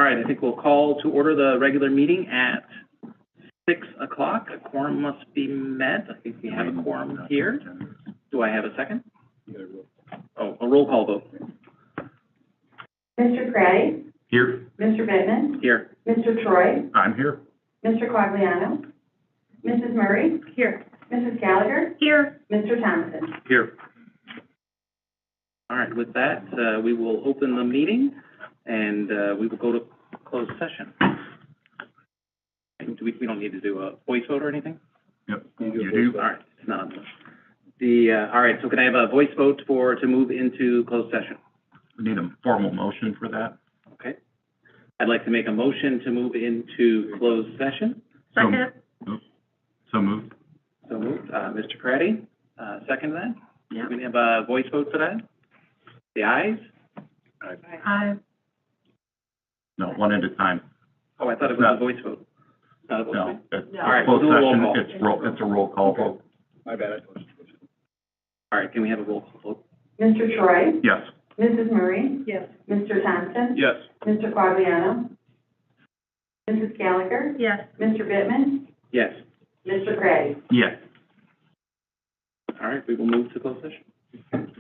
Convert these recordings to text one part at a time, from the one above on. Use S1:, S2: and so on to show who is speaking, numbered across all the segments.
S1: right, I think we'll call to order the regular meeting at 6 o'clock. A quorum must be met. I think we have a quorum here. Do I have a second? Oh, a roll call vote.
S2: Mr. Craddy?
S3: Here.
S2: Mr. Bittman?
S1: Here.
S2: Mr. Troy?
S3: I'm here.
S2: Mr. Quagliano? Mrs. Murray? Here. Mrs. Gallagher? Here. Mr. Thompson?
S3: Here.
S1: All right, with that, we will open the meeting, and we will go to closed session. And we don't need to do a voice vote or anything?
S3: Yep, you do.
S1: All right, it's not on all right, so can I have a voice vote to move into closed session?
S3: We need a formal motion for that.
S1: Okay. I'd like to make a motion to move into closed session.
S2: Second.
S3: So moved.
S1: So moved. Mr. Craddy, second to that?
S2: Yeah.
S1: Can we have a voice vote for that? The ayes?
S2: Aye.
S3: No, one at a time.
S1: Oh, I thought it was a voice vote. Not a voice
S3: No,
S1: vote?
S3: it's
S1: All right,
S3: closed
S1: we'll do a roll
S3: session.
S1: call.
S3: It's a roll call vote.
S1: My bad. All right, can we have a roll call vote?
S2: Mr. Troy?
S3: Yes.
S2: Mrs. Murray?
S4: Yes.
S2: Mr. Thompson?
S3: Yes.
S2: Mr. Quagliano? Mrs. Gallagher?
S4: Yes.
S2: Mr. Bittman?
S1: Yes.
S2: Mr. Craddy?
S3: Yes.
S1: All right, we will move to closed session.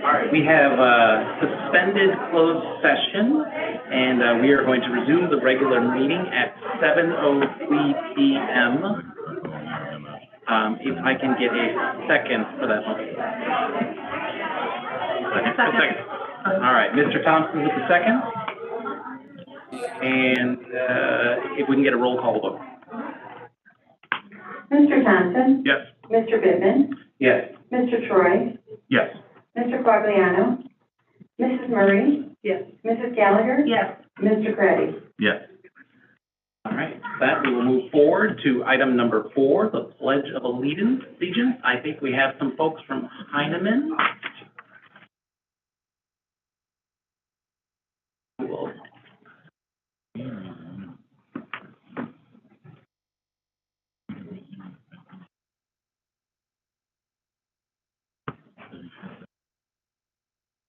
S1: All right, we have suspended closed session, and we are going to resume the regular meeting at 7:03 p.m. If I can get a second for that motion. A second. All right, Mr. Thompson with the second. And if we can get a roll call vote.
S2: Mr. Johnson?
S3: Yes.
S2: Mr. Bivin?
S1: Yes.
S2: Mr. Troy?
S3: Yes.
S2: Mr. Quagliano? Mrs. Murray?
S4: Yes.
S2: Mrs. Gallagher?
S4: Yes.
S2: Mr. Craddy?
S3: Yes.
S1: All right, with that we will move forward to item number 4, the Pledge of Allegiance. I think we have some folks from Heinemann. We'll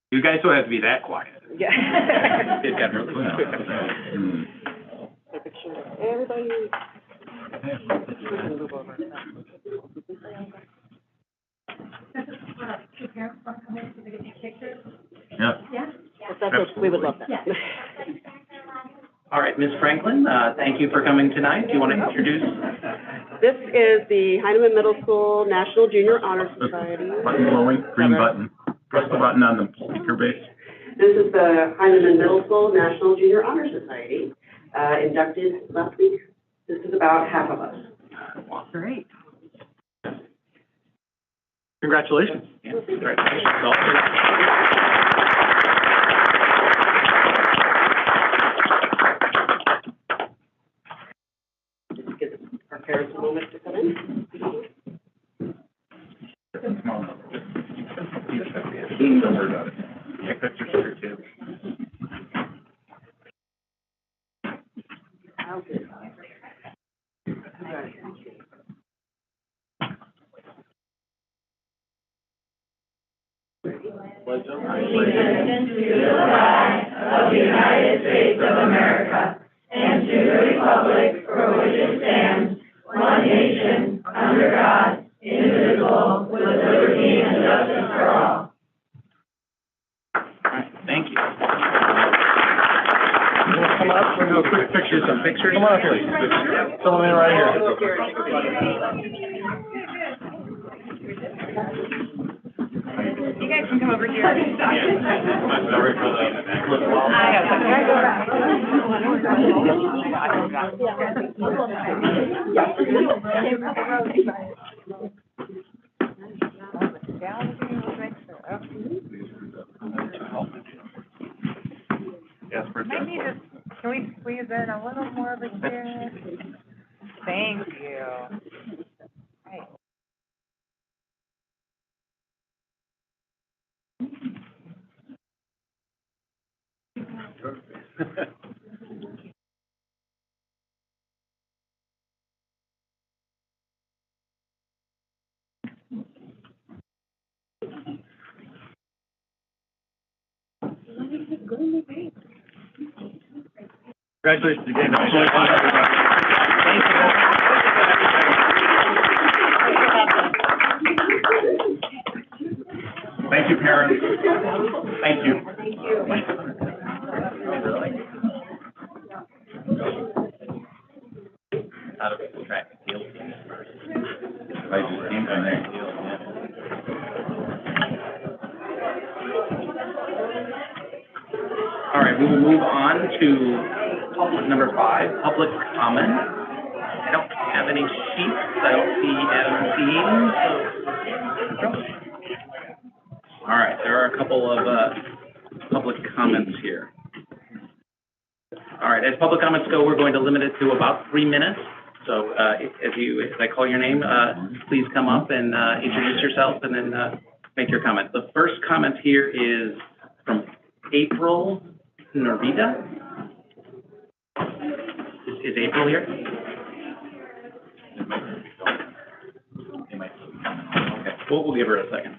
S1: You guys don't have to be that quiet.
S4: Yeah.
S1: It got really quiet.
S4: Everybody.
S3: Yeah.
S4: That's what, we would love that.
S1: All right, Ms. Franklin, thank you for coming tonight. Do you want to introduce?
S4: This is the Heinemann Middle School National Junior Honor Society.
S3: Button blowing, green button. Press the button on the speaker base.
S4: This is the Heinemann Middle School National Junior Honor Society, inducted last week. This is about half of us. Great.
S1: Congratulations. Yeah, congratulations.
S4: Just give our parents a moment to come in.
S3: Don't worry about it. Take pictures of your kids.
S5: Allegiance to the flag of the United States of America and to the republic for which it stands, one nation, under God, indivisible, with liberty and justice for all.
S1: Thank you.
S3: Come up, we'll do a quick picture, some pictures. Come on up, please. Fill them in right here.
S5: You guys can come over here.
S3: Sorry for Yes, for
S6: Maybe just, can we squeeze in a little more of a chair? Thank you. Right.
S3: Congratulations again. Thank you. Thank you, parents. Thank you.
S1: How do we track the field teams first?
S3: I just came from there.
S1: All right, we will move on to public number 5, public comment. I don't have any sheets. I don't see any so. All right, there are a couple of public comments here. All right, as public comments go, we're going to limit it to about 3 minutes. So if I call your name, please come up and introduce yourself and then make your comment. The first comment here is from April Norvita. Is April here? Okay, we'll give her a second.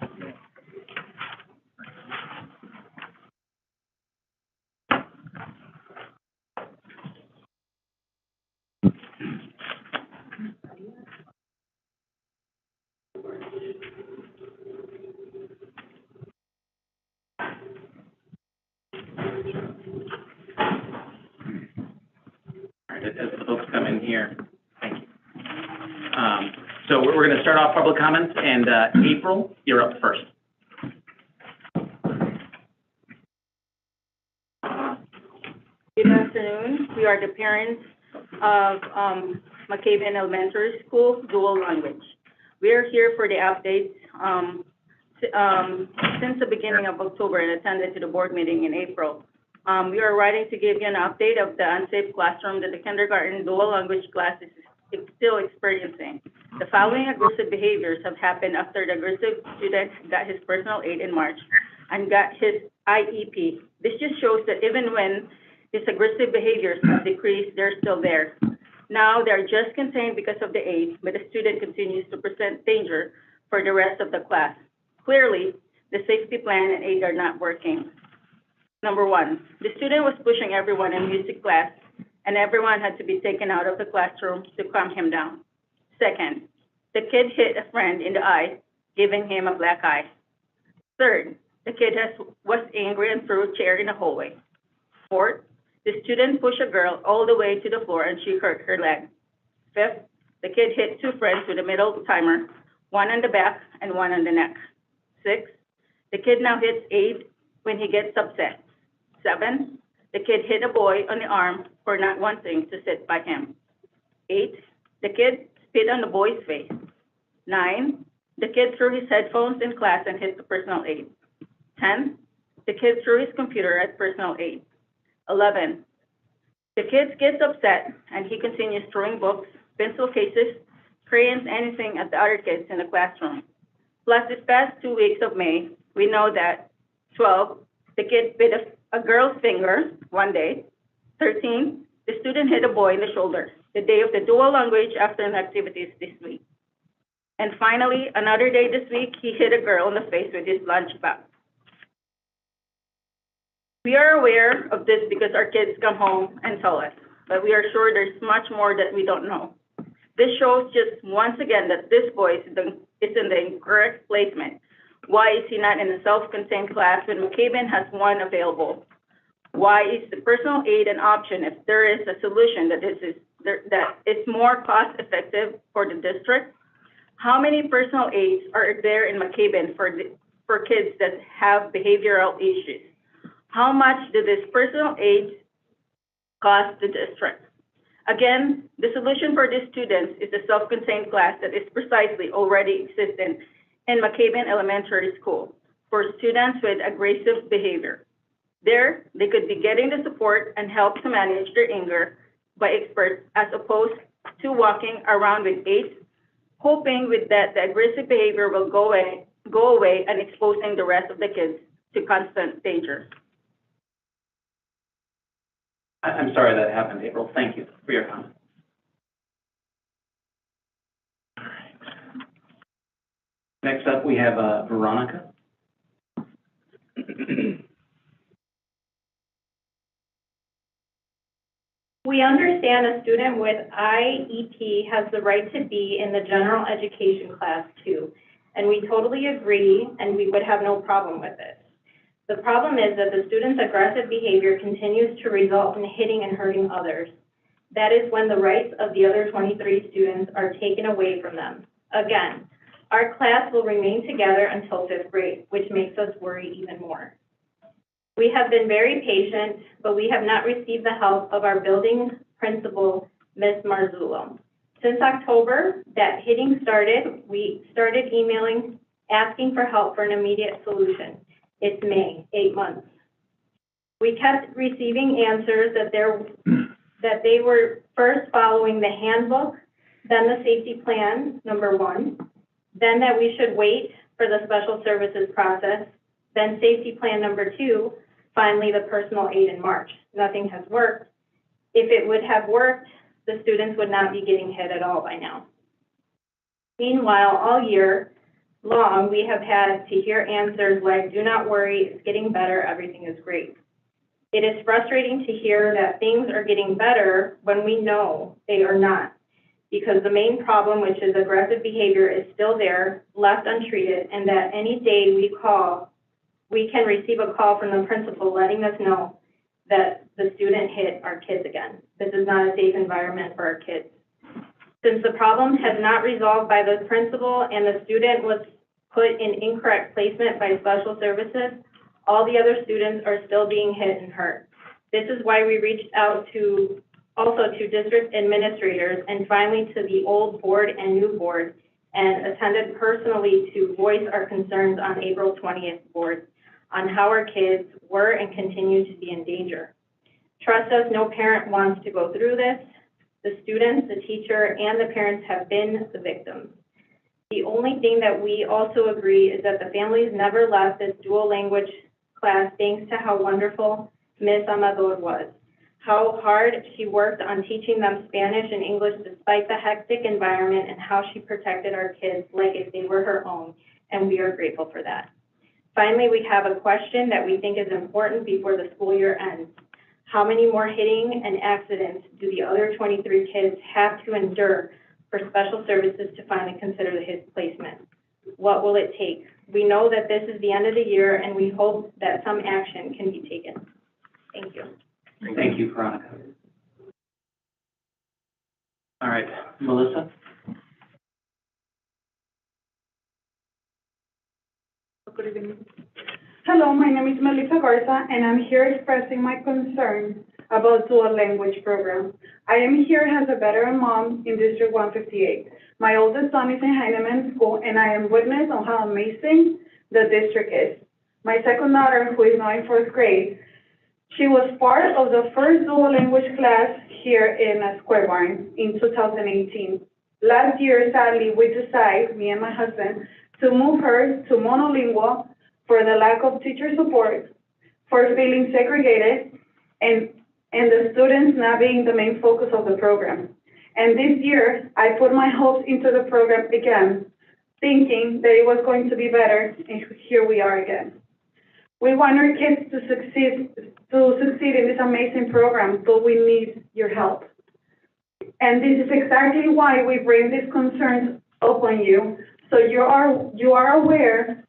S1: as the folks come in here. Thank you. So we're going to start off public comments, and April, you're up first.
S7: Good afternoon. We are the parents of McCabe Elementary School dual language. We are here for the updates since the beginning of October and attended to the board meeting in April. We are writing to give you an update of the unsafe classroom that the kindergarten dual language class is still experiencing. The following aggressive behaviors have happened after the aggressive student got his personal aid in March and got his IEP. This just shows that even when these aggressive behaviors have decreased, they're still there. Now they're just contained because of the aid, but the student continues to present danger for the rest of the class. Clearly, the safety plan and aid are not working. Number one, the student was pushing everyone in music class, and everyone had to be taken out of the classroom to calm him down. Second, the kid hit a friend in the eye, giving him a black eye. Third, the kid was angry and threw a chair in the hallway. Fourth, the student pushed a girl all the way to the floor and she hurt her leg. Fifth, the kid hit two friends with a middle timer, one on the back and one on the neck. Sixth, the kid now hits aid when he gets upset. 7, the kid hit a boy on the arm for not wanting to sit by him. 8, the kid spit on the boy's face. 9, the kid threw his headphones in class and hit the personal aid. 10, the kid threw his computer at personal aid. 11, the kid gets upset and he continues throwing books, pencil cases, crayons, anything at the other kids in the classroom. Plus, this past 2 weeks of May, we know that 12, the kid bit a girl's finger one day. 13, the student hit a boy in the shoulder, the day of the dual language afternoon activities this week. And finally, another day this week, he hit a girl in the face with his lunch bag. We are aware of this because our kids come home and tell us, but we are sure there's much more that we don't know. This shows just once again that this boy is in the incorrect placement. Why is he not in a self-contained class when McCabe has one available? Why is the personal aid an option if there is a solution that is more cost-effective for the district? How many personal aids are there in McCabe for kids that have behavioral issues? How much do these personal aids cost the district? Again, the solution for these students is a self-contained class that is precisely already existent in McCabe Elementary School for students with aggressive behavior. There, they could be getting the support and help to manage their anger by experts as opposed to walking around with aids, hoping with that the aggressive behavior will go away and exposing the rest of the kids to constant danger.
S1: I'm sorry that happened, April. Thank you for your comment. All right. Next up, we have Veronica.
S8: We understand a student with IEP has the right to be in the general education class too, and we totally agree, and we would have no problem with it. The problem is that the student's aggressive behavior continues to result in hitting and hurting others. That is when the rights of the other 23 students are taken away from them. Again, our class will remain together until 5th grade, which makes us worry even more. We have been very patient, but we have not received the help of our building principal, Ms. Marzullo. Since October, that hitting started, we started emailing, asking for help for an immediate solution. It's May, 8 months. We kept receiving answers that they were first following the handbook, then the safety plan, number 1, then that we should wait for the special services process, then safety plan number 2, finally the personal aid in March. Nothing has worked. If it would have worked, the students would not be getting hit at all by now. Meanwhile, all year long, we have had to hear answers like, do not worry, it's getting better, everything is great. It is frustrating to hear that things are getting better when we know they are not, because the main problem, which is aggressive behavior, is still there, left untreated, and that any day we can receive a call from the principal letting us know that the student hit our kids again. This is not a safe environment for our kids. Since the problem has not resolved by the principal and the student was put in incorrect placement by special services, all the other students are still being hit and hurt. This is why we reached out also to district administrators and finally to the old board and new board, and attended personally to voice our concerns on April 20th board on how our kids were and continue to be in danger. Trust us, no parent wants to go through this. The students, the teacher, and the parents have been the victims. The only thing that we also agree is that the families never left this dual language class thanks to how wonderful Ms. Amador was, how hard she worked on teaching them Spanish and English despite the hectic environment, and how she protected our kids like if they were her own, and we are grateful for that. Finally, we have a question that we think is important before the school year ends. How many more hitting and accidents do the other 23 kids have to endure for special services to finally consider his placement? What will it take? We know that this is the end of the year, and we hope that some action can be taken. Thank you.
S1: Thank you, Veronica. All right, Melissa?
S9: Hello, my name is Melissa Garza, and I'm here expressing my concern about dual language program. I am here as a veteran mom in District 158. My oldest son is in Heinemann School, and I am witness on how amazing the district is. My second daughter, who is now in 4th grade, she was part of the first dual language class here in Square Barn in 2018. Last year, sadly, we decided, me and my husband, to move her to monolingual for the lack of teacher support, for feeling segregated, and the students not being the main focus of the program. And this year, I put my hopes into the program again, thinking that it was going to be better, and here we are again. We want our kids to succeed in this amazing program, but we need your help. And this is exactly why we bring these concerns upon you, so you are aware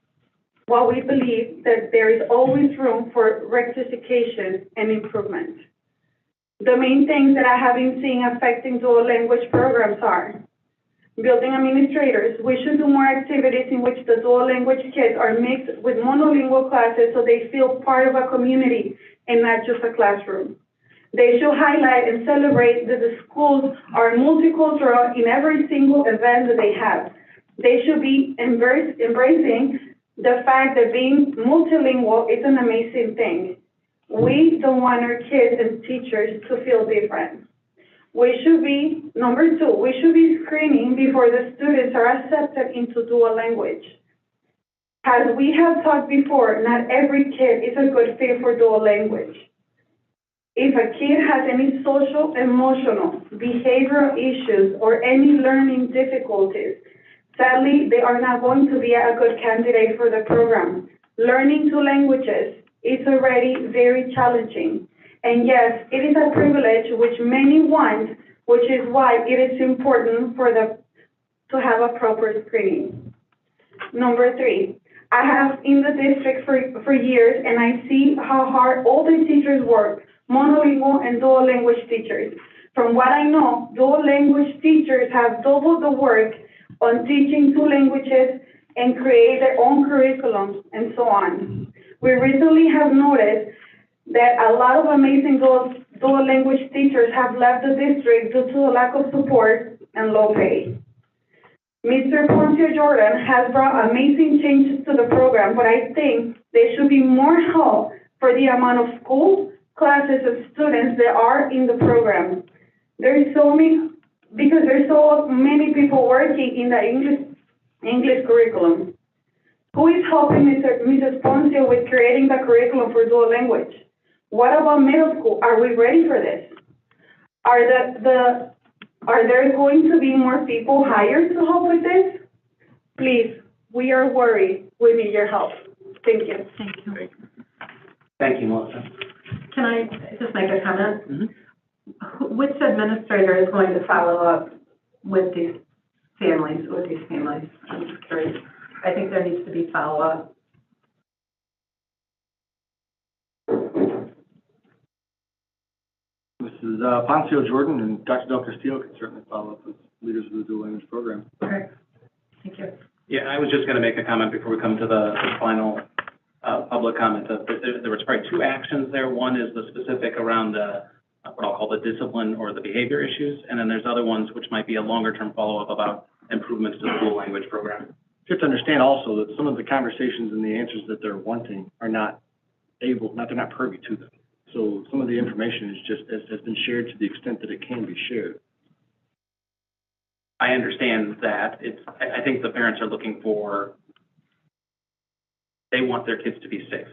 S9: while we believe that there is always room for rectification and improvement. The main things that I have been seeing affecting dual language programs are building administrators. We should do more activities in which the dual language kids are mixed with monolingual classes so they feel part of a community and not just a classroom. They should highlight and celebrate that the schools are multicultural in every single event that they have. They should be embracing the fact that being multilingual is an amazing thing. We don't want our kids and teachers to feel different. We should be, number 2, we should be screening before the students are accepted into dual language. As we have talked before, not every kid is a good fit for dual language. If a kid has any social, emotional, behavioral issues, or any learning difficulties, sadly, they are not going to be a good candidate for the program. Learning 2 languages is already very challenging. And yes, it is a privilege which many want, which is why it is important to have a proper screening. Number 3, I have in the district for years, and I see how hard all the teachers work, monolingual and dual language teachers. From what I know, dual language teachers have doubled the work on teaching 2 languages and create their own curriculums and so on. We recently have noticed that a lot of amazing dual language teachers have left the district due to a lack of support and low pay. Mr. Ponce Jordan has brought amazing changes to the program, but I think there should be more help for the amount of schools, classes, and students that are in the program. There's so many people working in the English curriculum. Who is helping Mrs. Ponce with creating the curriculum for dual language? What about middle school? Are we ready for this? Are there going to be more people hired to help with this? Please, we are worried. We need your help. Thank you.
S4: Thank you.
S1: Thank you, Melissa.
S4: Can I just make a comment?
S1: Mm-hmm.
S4: Which administrator is going to follow up with these families? I'm just curious. I think there needs to be follow-up.
S3: Mrs. Poncio Jordan and Dr. Del Castillo can certainly follow up as leaders of the dual language program.
S5: Okay, thank you.
S1: Yeah, I was just going to make a comment before we come to the final public comment. There was probably two actions there. One is the specific around the, what I'll call the discipline or the behavior issues, and then there's other ones which might be a longer-term follow-up about improvements to the dual language program.
S3: You have to understand also that some of the conversations and the answers that they're wanting are they're not privy to them. So some of the information is just, has been shared to the extent that it can be shared.
S1: I understand that. I think the parents are looking for, they want their kids to be safe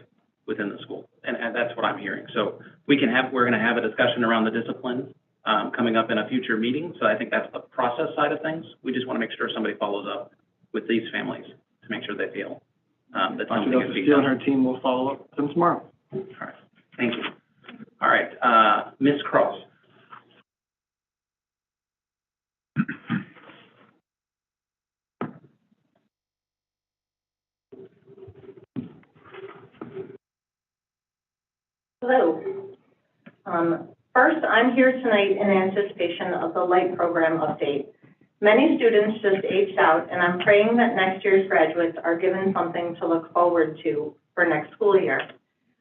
S1: within the school, and that's what I'm hearing. So we're going to have a discussion around the discipline coming up in a future meeting. So I think that's the process side of things. We just want to make sure somebody follows up with these families to make sure they feel that something is being done.
S3: Dr. and her team will follow up with them tomorrow.
S1: All right, thank you. All right, Ms. Cross.
S8: Hello. First, I'm here tonight in anticipation of the LIGHT program update. Many students just aged out, and I'm praying that next year's graduates are given something to look forward to for next school year.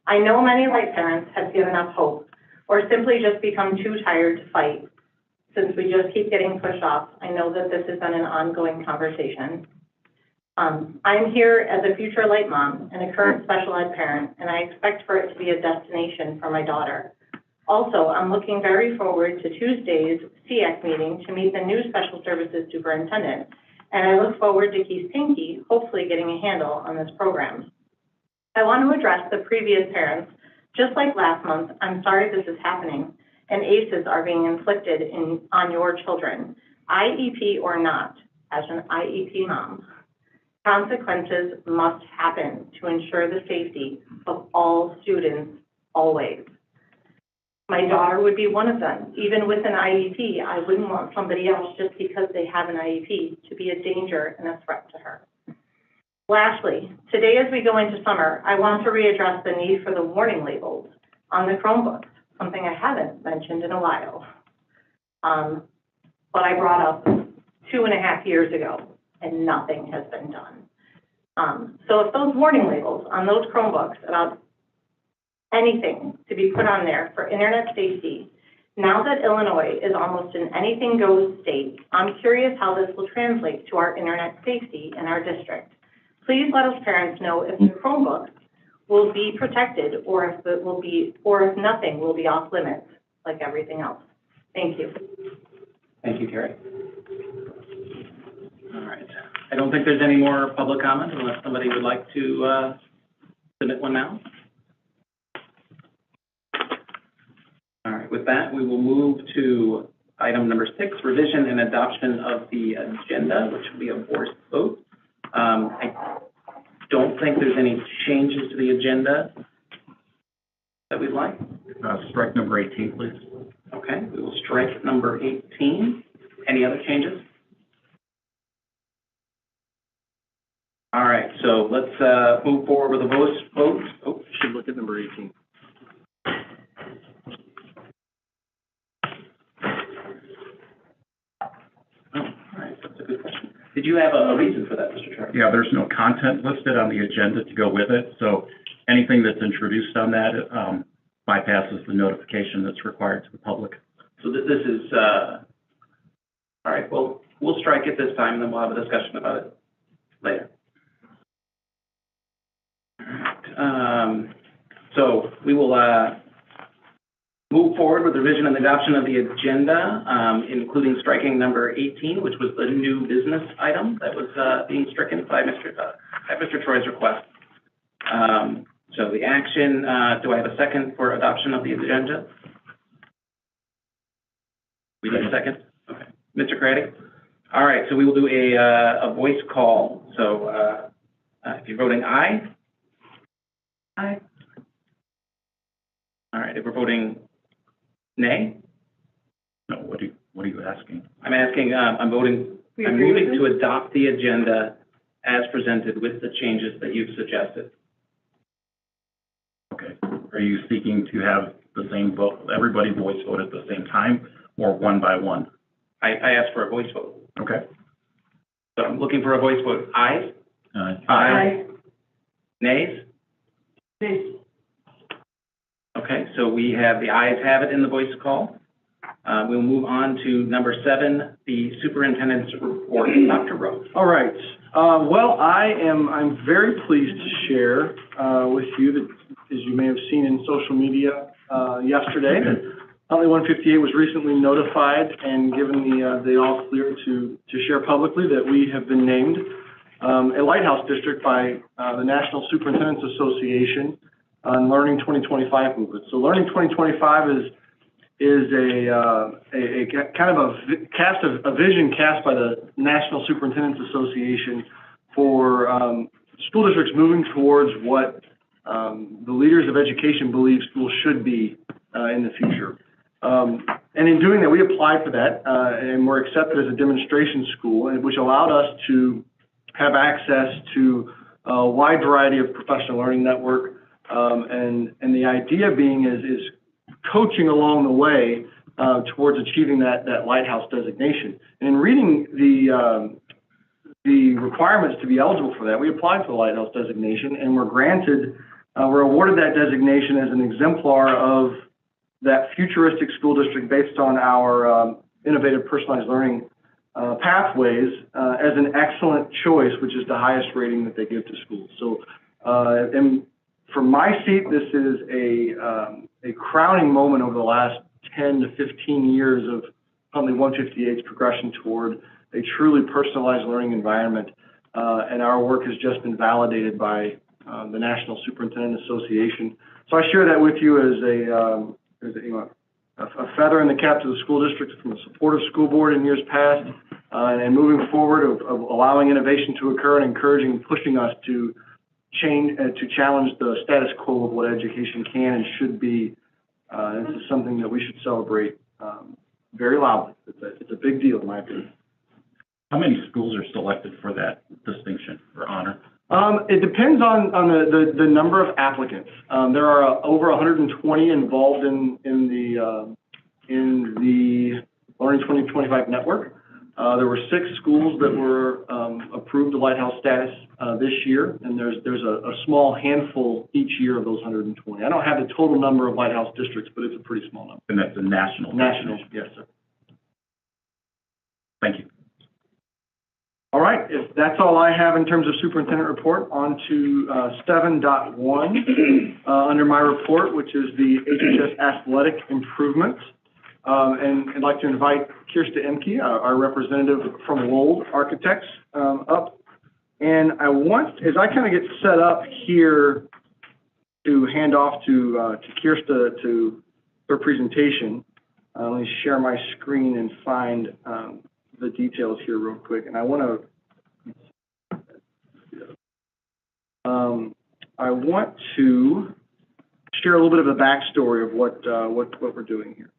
S8: I know many LIGHT parents have given up hope or simply just become too tired to fight. Since we just keep getting pushed off, I know that this has been an ongoing conversation. I'm here as a future LIGHT mom and a current special ed parent, and I expect for it to be a destination for my daughter. Also, I'm looking very forward to Tuesday's SEAC meeting to meet the new special services superintendent, and I look forward to Keith Pinky hopefully getting a handle on this program. I want to address the previous parents. Just like last month, I'm sorry this is happening, and ACEs are being inflicted on your children, IEP or not, as an IEP mom. Consequences must happen to ensure the safety of all students, always. My daughter would be one of them. Even with an IEP, I wouldn't want somebody else just because they have an IEP to be a danger and a threat to her. Lastly, today as we go into summer, I want to readdress the need for the warning labels on the Chromebooks, something I haven't mentioned in a while. But I brought up 2.5 years ago, and nothing has been done. So if those warning labels on those Chromebooks about anything to be put on there for internet safety, now that Illinois is almost an anything goes state, I'm curious how this will translate to our internet safety in our district. Please let us parents know if the Chromebooks will be protected or if it will be, or if nothing will be off limits like everything else. Thank you.
S1: Thank you, Carrie. All right. I don't think there's any more public comment unless somebody would like to submit one now. All right. With that, we will move to item number 6, revision and adoption of the agenda, which will be a voice vote. I don't think there's any changes to the agenda that we'd like.
S3: Strike number 18, please.
S1: Okay, we will strike number 18. Any other changes? All right, so let's move forward with a vote. Oh,
S3: Should look at number 18.
S1: all right, that's a good question. Did you have a reason for that, Mr. Chair?
S10: Yeah, there's no content listed on the agenda to go with it, so anything that's introduced on that bypasses the notification that's required to the public.
S1: So this is, all right, well, we'll strike it this time, and then we'll have a discussion about it later. All right, so we will move forward with the revision and adoption of the agenda, including striking number 18, which was the new business item that was being stricken by Mr. Troy's request. So the action, do I have a second for adoption of the agenda? We need a second? Okay. Mr. Craddock? All right, so we will do a voice call. So if you're voting aye? Aye. All right, if we're voting nay?
S10: No, what are you asking?
S1: I'm asking, I'm moving to adopt the agenda as presented with the changes that you've suggested.
S10: Okay. Are you seeking to have the same vote, everybody voice vote at the same time, or one by one?
S1: I asked for a voice vote.
S10: Okay.
S1: So I'm looking for a voice vote. Ayes?
S10: Aye.
S1: Nays?
S4: Nays.
S1: Okay, so we have the ayes have it in the voice call. We'll move on to number 7, the superintendent's report. Dr. Rose.
S3: All right. Well, I'm very pleased to share with you that, as you may have seen in social media yesterday, Huntley 158 was recently notified and given the all clear to share publicly that we have been named a lighthouse district by the National Superintendents Association on Learning 2025 movement. So Learning 2025 is a kind of a vision cast by the National Superintendents Association for school districts moving towards what the leaders of education believe schools should be in the future. And in doing that, we applied for that and were accepted as a demonstration school, which allowed us to have access to a wide variety of professional learning network. And the idea being is coaching along the way towards achieving that lighthouse designation. And in reading the requirements to be eligible for that, we applied for the lighthouse designation and we're awarded that designation as an exemplar of that futuristic school district based on our innovative personalized learning pathways as an excellent choice, which is the highest rating that they give to schools. So, and from my seat, this is a crowning moment over the last 10 to 15 years of Huntley 158's progression toward a truly personalized learning environment. And our work has just been validated by the National Superintendent Association. So I share that with you as a feather in the cap to the school district from a supportive school board in years past, and moving forward of allowing innovation to occur and encouraging and pushing us to challenge the status quo of what education can and should be. This is something that we should celebrate very loudly. It's a big deal, in my opinion.
S10: How many schools are selected for that distinction or honor?
S3: It depends on the number of applicants. There are over 120 involved in the Learning 2025 network. There were 6 schools that were approved to lighthouse status this year, and there's a small handful each year of those 120. I don't have the total number of lighthouse districts, but it's a pretty small number.
S10: And that's a national?
S3: National, yes, sir.
S10: Thank you.
S3: All right, if that's all I have in terms of superintendent report, on to 7.1 under my report, which is the HHS athletic improvements. And I'd like to invite Kirsta Emke, our representative from Wold Architects, up. And I want, as I kind of get set up here to hand off to Kirsta to her presentation, let me share my screen and find the details here real quick. And I want to share a little bit of the backstory of what we're doing here.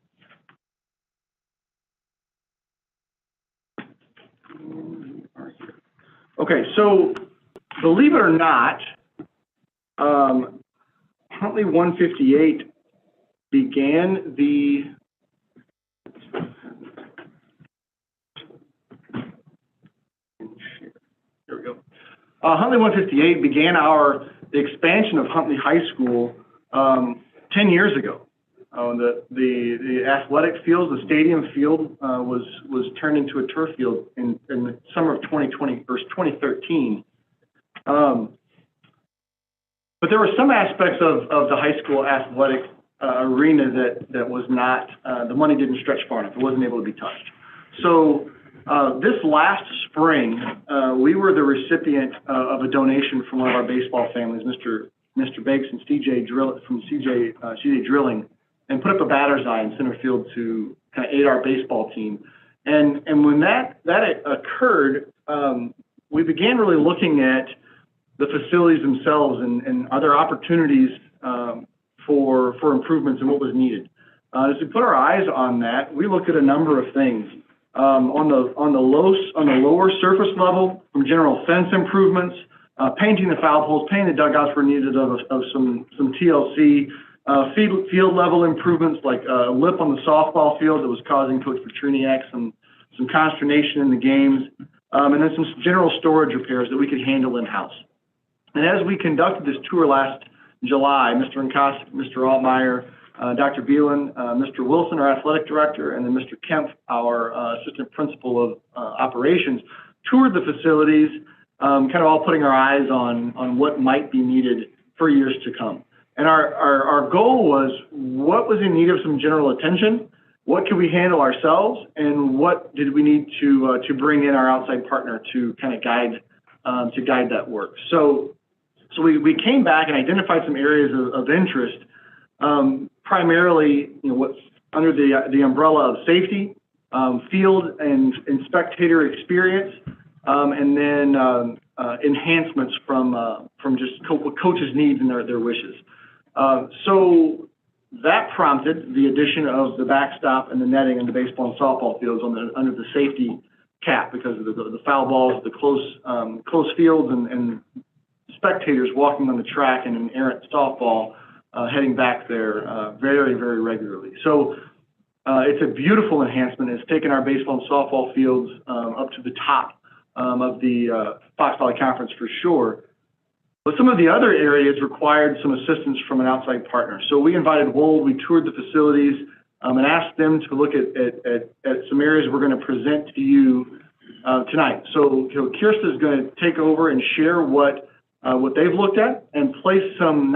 S3: Okay, so believe it or not, Huntley 158 began the here we go. Huntley 158 began the expansion of Huntley High School 10 years ago. The athletic field, the stadium field, was turned into a turf field in the summer of 2013. But there were some aspects of the high school athletic arena that was not, the money didn't stretch far enough. It wasn't able to be touched. So this last spring, we were the recipient of a donation from one of our baseball families, Mr. Bakes and CJ Drilling, and put up a batter's eye in center field to kind of aid our baseball team. And when that occurred, we began really looking at the facilities themselves and other opportunities for improvements and what was needed. As we put our eyes on that, we looked at a number of things. On the lower surface level, from general fence improvements, painting the foul poles, painting the dugouts were needed of some TLC, field level improvements like a lip on the softball field that was causing Coach Petriniak some consternation in the games, and then some general storage repairs that we could handle in-house. And as we conducted this tour last July, Mr. Nkosik, Mr. Altmeyer, Dr. Beelan, Mr. Wilson, our athletic director, and then Mr. Kemp, our assistant principal of operations, toured the facilities, kind of all putting our eyes on what might be needed for years to come. And our goal was what was in need of some general attention, what could we handle ourselves, and what did we need to bring in our outside partner to kind of guide that work. So we came back and identified some areas of interest, primarily, what's under the umbrella of safety, field and spectator experience, and then enhancements from just what coaches' needs and their wishes. So that prompted the addition of the backstop and the netting and the baseball and softball fields under the safety cap because of the foul balls, the close fields, and spectators walking on the track in an errant softball heading back there very, very regularly. So it's a beautiful enhancement. It's taken our baseball and softball fields up to the top of the Fox Valley Conference for sure. But some of the other areas required some assistance from an outside partner. So we invited Wold, we toured the facilities, and asked them to look at some areas we're going to present to you tonight. So Kirsta is going to take over and share what they've looked at and place some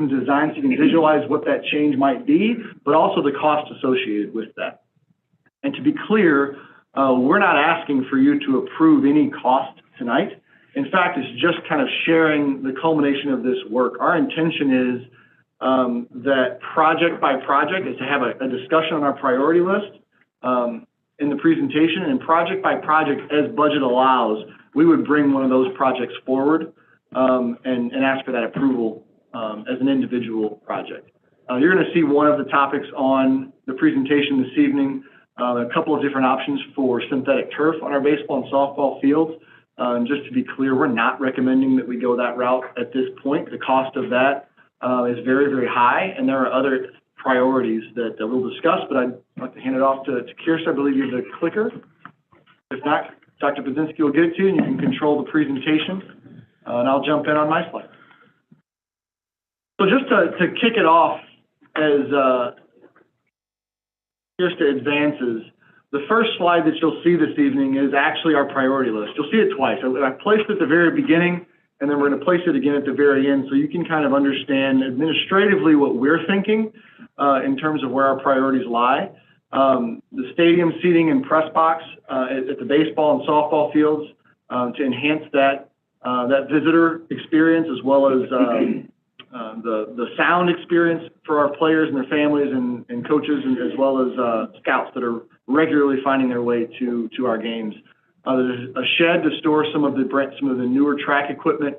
S3: designs so you can visualize what that change might be, but also the cost associated with that. And to be clear, we're not asking for you to approve any cost tonight. In fact, it's just kind of sharing the culmination of this work. Our intention is that project by project is to have a discussion on our priority list in the presentation, and project by project, as budget allows, we would bring one of those projects forward and ask for that approval as an individual project. You're going to see one of the topics on the presentation this evening, a couple of different options for synthetic turf on our baseball and softball fields. Just to be clear, we're not recommending that we go that route at this point. The cost of that is very, very high, and there are other priorities that we'll discuss, but I'd like to hand it off to Kirsta. I believe you have the clicker. If not, Dr. Budzinski will get it to you, and you can control the presentation, and I'll jump in on my slide. So just to kick it off, as Kirsta advances, the first slide that you'll see this evening is actually our priority list. You'll see it twice. I placed it at the very beginning, and then we're going to place it again at the very end so you can kind of understand administratively what we're thinking in terms of where our priorities lie. The stadium seating and press box at the baseball and softball fields to enhance that visitor experience, as well as the sound experience for our players and their families and coaches, and as well as scouts that are regularly finding their way to our games. There's a shed to store some of the newer track equipment.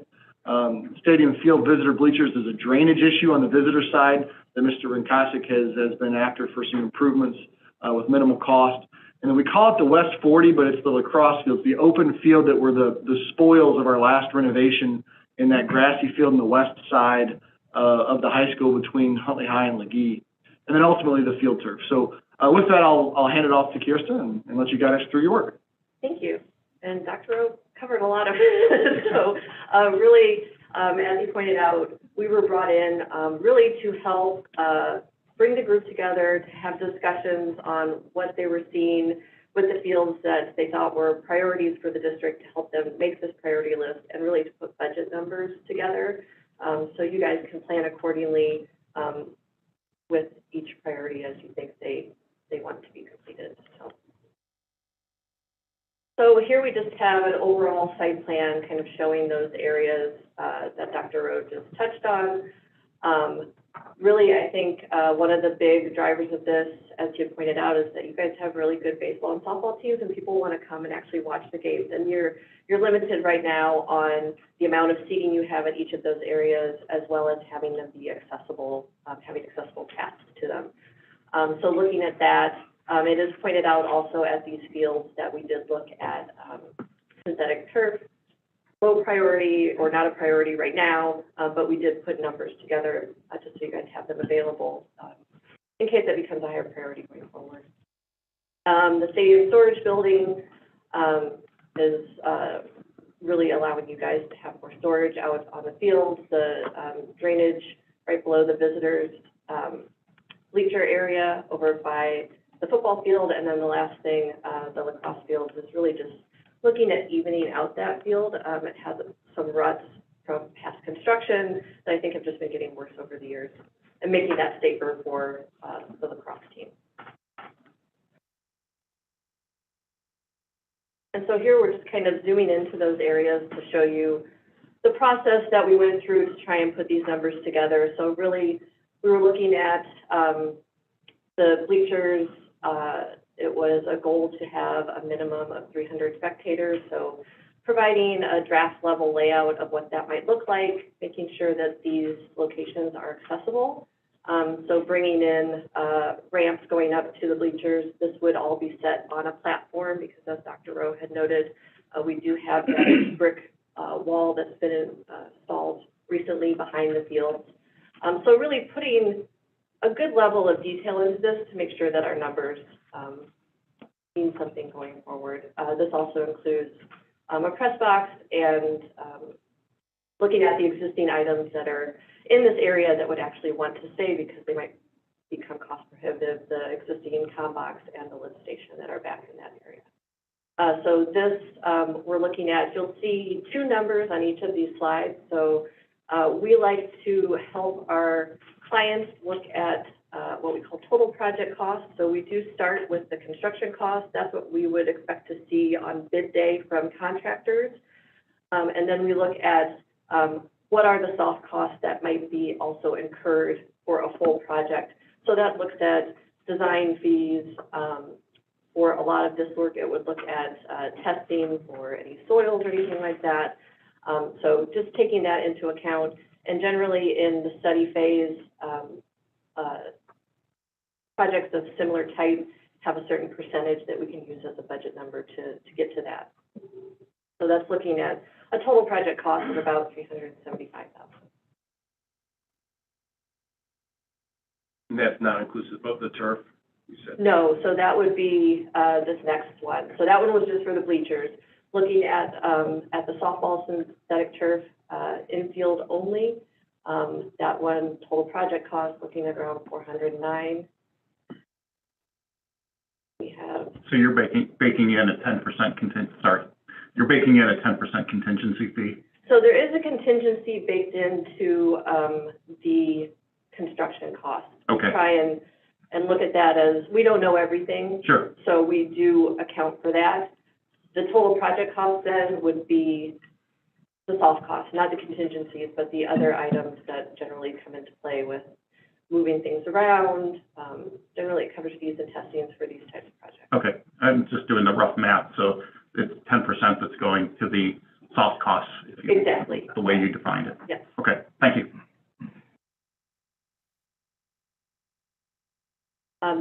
S3: Stadium field visitor bleachers is a drainage issue on the visitor side that Mr. Nkosik has been after for some improvements with minimal cost. And then we call it the West 40, but it's the lacrosse field, the open field that were the spoils of our last renovation in that grassy field on the west side of the high school between Huntley High and Legee, and then ultimately the field turf. So with that, I'll hand it off to Kirsta and let you guide us through your work.
S4: Thank you. And Dr. O covered a lot of it. So really, as he pointed out, we were brought in really to help bring the group together to have discussions on what they were seeing with the fields that they thought were priorities for the district to help them make this priority list and really to put budget numbers together so you guys can plan accordingly with each priority as you think they want to be completed. So here we just have an overall site plan kind of showing those areas that Dr. Rowe just touched on. Really, I think one of the big drivers of this, as you pointed out, is that you guys have really good baseball and softball teams, and people want to come and actually watch the games. And you're limited right now on the amount of seating you have at each of those areas, as well as having them be accessible, having accessible paths to them. So looking at that, it is pointed out also at these fields that we did look at synthetic turf, low priority or not a priority right now, but we did put numbers together just so you guys have them available in case that becomes a higher priority going forward. The stadium storage building is really allowing you guys to have more storage out on the field. The drainage right below the visitors bleacher area over by the football field, and then the last thing, the lacrosse field, is really just looking at evening out that field. It has some ruts from past construction that I think have just been getting worse over the years, and making that safer for the lacrosse team. And so here we're just kind of zooming into those areas to show you the process that we went through to try and put these numbers together. So really, we were looking at the bleachers. It was a goal to have a minimum of 300 spectators. So providing a draft level layout of what that might look like, making sure that these locations are accessible. So bringing in ramps going up to the bleachers. This would all be set on a platform because, as Dr. Rowe had noted, we do have that brick wall that's been installed recently behind the fields. So really putting a good level of detail into this to make sure that our numbers mean something going forward. This also includes a press box and looking at the existing items that are in this area that would actually want to stay because they might become cost prohibitive, the existing comm box and the lift station that are back in that area. So this, we're looking at, you'll see two numbers on each of these slides. So we like to help our clients look at what we call total project costs. So we do start with the construction cost. That's what we would expect to see on bid day from contractors. And then we look at what are the soft costs that might be also incurred for a full project. So that looks at design fees. For a lot of this work, it would look at testing for any soils or anything like that. So just taking that into account. And generally in the study phase, projects of similar type have a certain percentage that we can use as a budget number to get to that. So that's looking at a total project cost of about $375,000.
S3: And that's not inclusive of the turf, you said?
S4: No, so that would be this next one. So that one was just for the bleachers. Looking at the softball synthetic turf infield only, that one total project cost looking at around $409,000. We have. So
S10: you're baking in a 10% you're baking in a 10% contingency fee?
S4: So there is a contingency baked into the construction cost.
S10: Okay.
S4: Try and look at that as, we don't know everything.
S10: Sure.
S4: So we do account for that. The total project cost then would be the soft cost, not the contingencies, but the other items that generally come into play with moving things around. Generally it covers fees and testings for these types of projects.
S10: Okay, I'm just doing the rough math, so it's 10% that's going to the soft costs.
S4: Exactly.
S10: The way you defined it.
S4: Yes.
S10: Okay, thank you.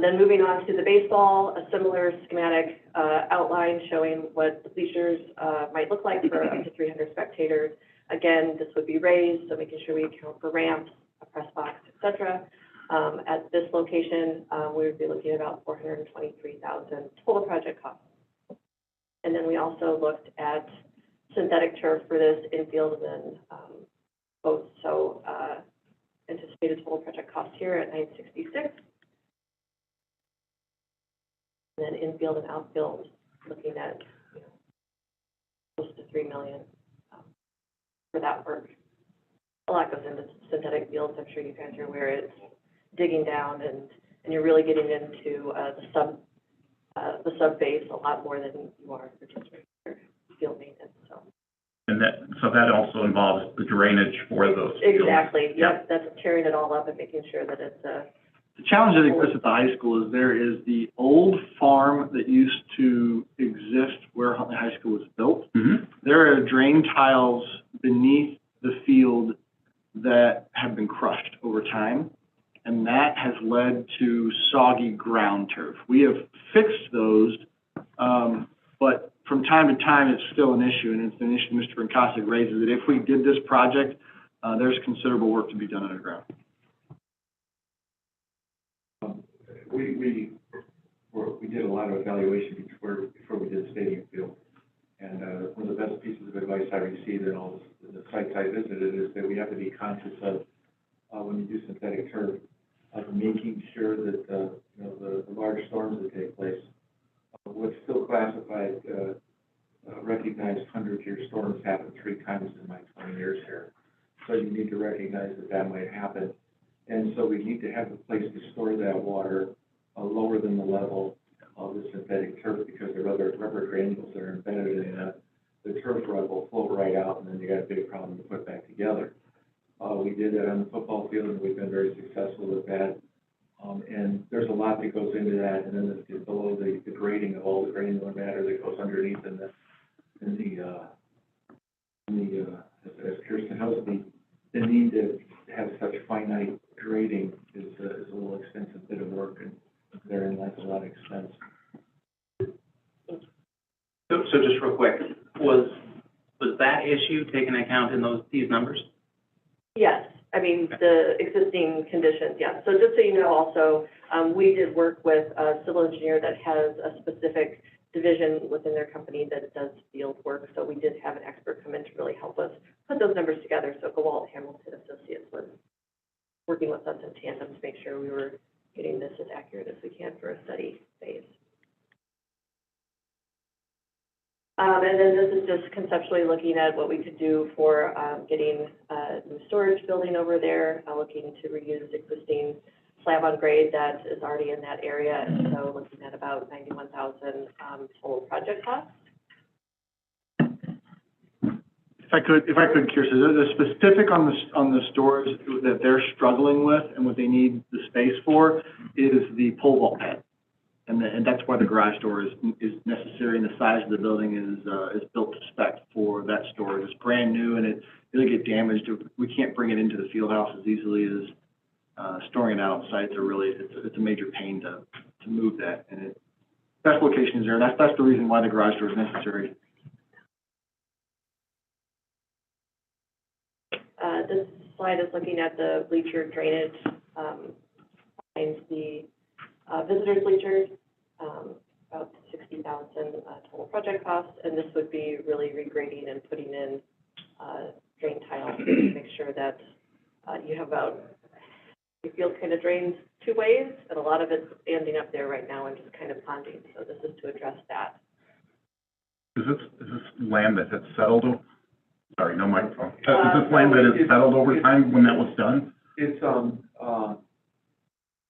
S4: Then moving on to the baseball, a similar schematic outline showing what the bleachers might look like for up to 300 spectators. Again, this would be raised, so making sure we account for ramps, a press box, etc. At this location, we would be looking at about $423,000 total project cost. And then we also looked at synthetic turf for this infield and then both. So anticipated total project cost here at $966,000. And then infield and outfield, looking at close to $3 million for that work. A lot goes into synthetic fields. I'm sure you guys are aware it's digging down and you're really getting into the sub base a lot more than you are for just regular field maintenance.
S10: And that also involves the drainage for those fields.
S4: Exactly. Yep. That's tearing it all up and making sure that it's
S3: The challenge that exists at the high school is there is the old farm that used to exist where Huntley High School was built.
S10: Mm-hmm.
S3: There are drain tiles beneath the field that have been crushed over time, and that has led to soggy ground turf. We have fixed those But from time to time, it's still an issue, and it's an issue Mr. Brinkowski raises, that if we did this project, there's considerable work to be done underground.
S11: We did a lot of evaluation before we did the stadium field. And one of the best pieces of advice I received in all the sites I visited is that we have to be conscious of, when you do synthetic turf, of making sure that, the large storms that take place, what's still classified, recognized 100-year storms happen 3 times in my 20 years here. So you need to recognize that that might happen. And so we need to have a place to store that water lower than the level of the synthetic turf, because there are other rubber granules that are embedded in the turf rug will float right out, and then you got a big problem to put back together. We did that on the football field, and we've been very successful with that. And there's a lot that goes into that, and then below the grading of all the granular matter that goes underneath as Kirsten knows, the need to have such finite grading is a little extensive bit of work, and therein lies a lot of expense.
S1: So just real quick, was that issue taken account in these numbers?
S4: Yes, I mean, the existing conditions, yes. So just so you know also, we did work with a civil engineer that has a specific division within their company that does field work. So we did have an expert come in to really help us put those numbers together. So Gowalt Hamilton Associates was working with us in tandem to make sure we were getting this as accurate as we can for a study phase. And then this is just conceptually looking at what we could do for getting a new storage building over there, looking to reuse existing slab on grade that is already in that area, and so looking at about $91,000 total project cost.
S3: If I could, Kirsten, the specific on the storage that they're struggling with and what they need the space for is the pole vault pad. And that's why the garage door is necessary, and the size of the building is built to spec for that storage. It's brand new, and it'll get damaged. We can't bring it into the field house as easily as storing it out. Sites are really, it's a major pain to move that, and best location is there. And that's the reason why the garage door is necessary.
S4: This slide is looking at the bleacher drainage behind the visitors bleachers, about $60,000 total project cost, and this would be really regrading and putting in drain tile to make sure that you have about, the field kind of drains 2 ways, and a lot of it's standing up there right now and just kind of ponding, so this is to address that.
S10: Is this land that had settled? Sorry, no microphone. Is this land that has settled over time when that was done?
S11: It's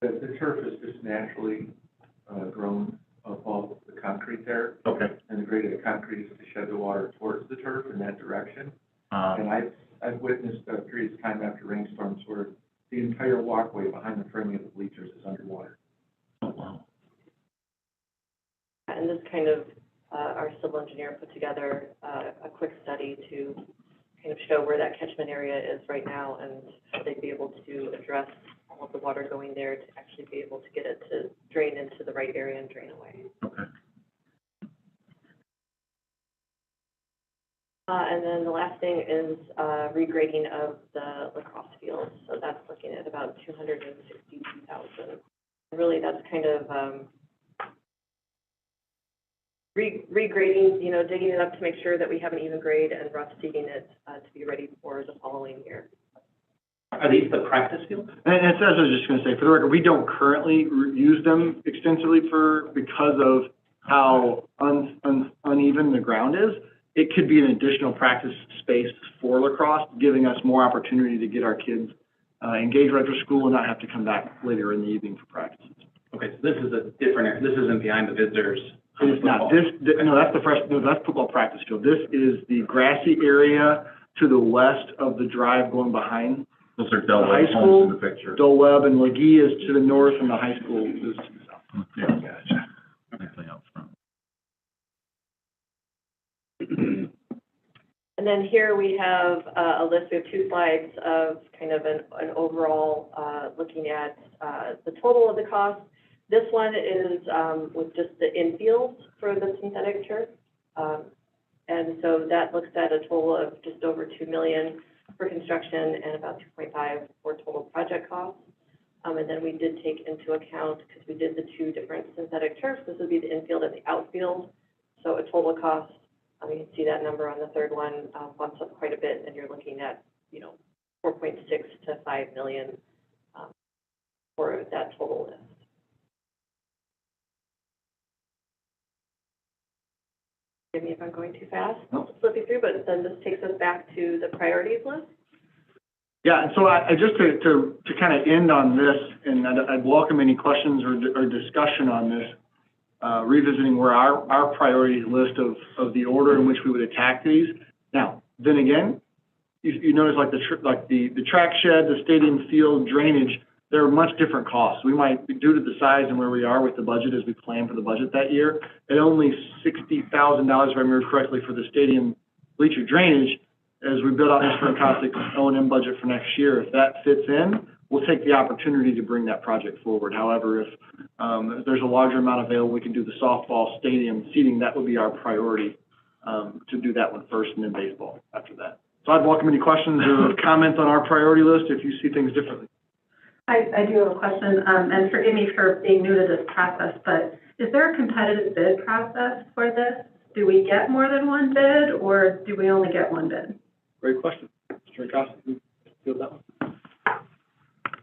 S11: the turf is just naturally grown above the concrete there.
S10: Okay.
S11: And the grade of the concrete is to shed the water towards the turf in that direction. And I've witnessed periods of time after rainstorms where the entire walkway behind the framing of the bleachers is underwater.
S10: Oh, wow.
S4: And this kind of, our civil engineer put together a quick study to kind of show where that catchment area is right now and how they'd be able to address all of the water going there to actually be able to get it to drain into the right area and drain away.
S10: Okay.
S4: And then the last thing is regrading of the lacrosse field. So that's looking at about $262,000. Really, that's kind of regrading, digging it up to make sure that we have an even grade and rough seeding it to be ready for the following year.
S1: Are these the practice fields?
S3: And as I was just going to say, for the record, we don't currently use them extensively because of how uneven the ground is. It could be an additional practice space for lacrosse, giving us more opportunity to get our kids engaged right after school and not have to come back later in the evening for practices.
S1: Okay, so this is a different area. This isn't behind the visitors.
S3: It's not. That's football practice field. This is the grassy area to the west of the drive going behind.
S10: Those are Del
S3: high
S10: Webb
S3: school,
S10: homes in the picture.
S3: Dole Webb and Legee is to the north, and the high school is to the south.
S10: Yeah, gotcha. Everything else from.
S4: And then here we have a list. We have 2 slides of kind of an overall looking at the total of the cost, This one is, with just the infield for the synthetic turf. And so that looks at a total of just over 2 million for construction and about 2.5 for total project costs. And then we did take into account, because we did the 2 different synthetic turfs, this would be the infield and the outfield. So a total cost, you can see that number on the third one, bumps up quite a bit, and you're looking at, 4.6 to 5 million for that total list. Forgive me if I'm going too fast, flipping through, but then this takes us back to the priorities list.
S3: Yeah, and so I just to kind of end on this, and I'd welcome any questions or discussion on this, revisiting where our priorities list of the order in which we would attack these. Now, then again, you notice like the track shed, the stadium field, drainage, they're much different costs. We might, due to the size and where we are with the budget as we plan for the budget that year, at only $60,000, if I remember correctly, for the stadium bleacher drainage, as we build out this fantastic O&M budget for next year. If that fits in, we'll take the opportunity to bring that project forward. However, if there's a larger amount available, we can do the softball stadium seating. That would be our priority, to do that one first, and then baseball after that. So I'd welcome any questions or comments on our priority list if you see things differently.
S12: I do have a question, and forgive me for being new to this process, but is there a competitive bid process for this? Do we get more than one bid, or do we only get one bid?
S3: Great question. Mr. Acosta, can you field that one?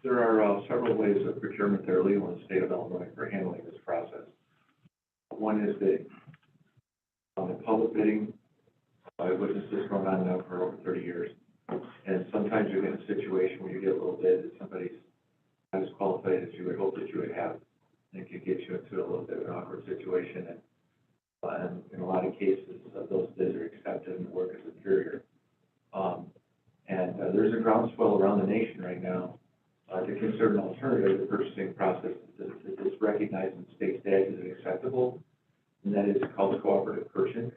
S11: There are several ways of procurement that are legal in the state of Illinois for handling this process. One is bidding. The public bidding, I've witnessed this going on now for over 30 years. And sometimes you get a situation where you get a little bid that somebody's not as qualified as you would hope that you would have. And it can get you into a little bit of an awkward situation. And in a lot of cases, those bids are accepted and the work is inferior. There's a groundswell around the nation right now to consider an alternative to the purchasing process that is recognized in state statutes as acceptable, and that is called cooperative purchasing.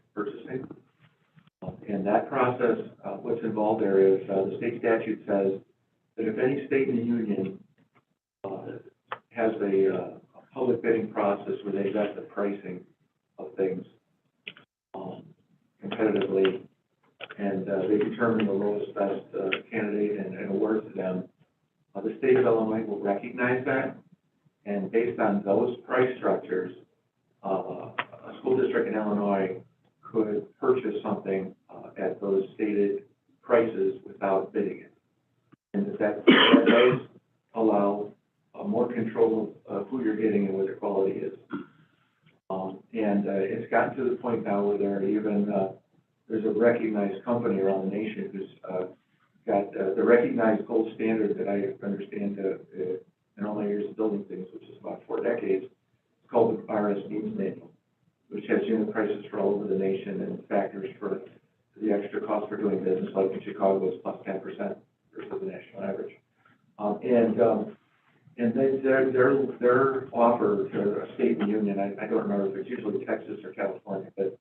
S11: And that process, what's involved there is the state statute says that if any state in the union has a public bidding process where they vet the pricing of things competitively, and they determine the lowest best candidate and award to them, the state of Illinois will recognize that, and based on those price structures, a school district in Illinois could purchase something at those stated prices without bidding it. And that does allow more control of who you're getting and what the quality is. It's gotten to the point now where there are even there's a recognized company around the nation who's got the recognized gold standard that I understand in all my years of building things, which is about 4 decades. It's called the RS Needs Manual, which has unit prices for all over the nation and factors for the extra cost for doing business, like in Chicago is plus 10% versus the national average. And their offer to a state and union, I don't remember if it's usually Texas or California, but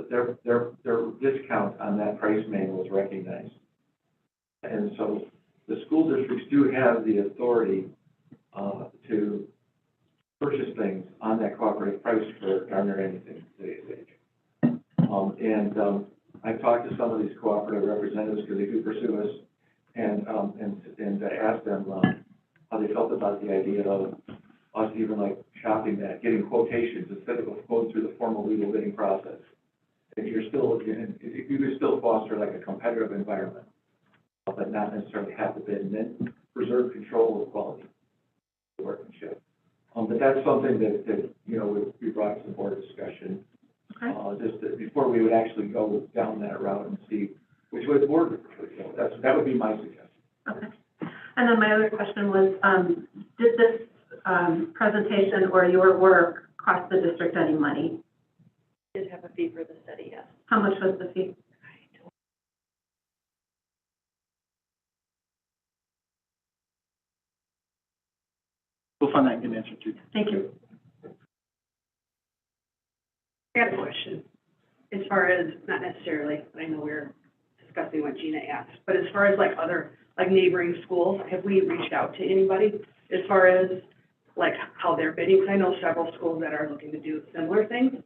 S11: their discount on that price manual is recognized. And so the school districts do have the authority to purchase things on that cooperative price for darn near anything in today's age. I've talked to some of these cooperative representatives because they do pursue us, and asked them how they felt about the idea of us even like shopping that, getting quotations instead of going through the formal legal bidding process. If you could still foster like a competitive environment, but not necessarily have to bid, and then preserve control of quality of workmanship. But that's something that would be brought to the board discussion. Okay. Just before we would actually go down that route and see which way the board would go. That would be my suggestion.
S12: Okay. And then my other question was, did this presentation or your work cost the district any money?
S4: We did have a fee for the study, yes.
S12: How much was the fee?
S3: We'll find that and get an answer too.
S12: Thank you.
S13: I got a question. As far as, not necessarily, but I know we're discussing what Gina asked, but as far as like other, like neighboring schools, have we reached out to anybody as far as like how they're bidding, 'cause I know several schools that are looking to do similar things,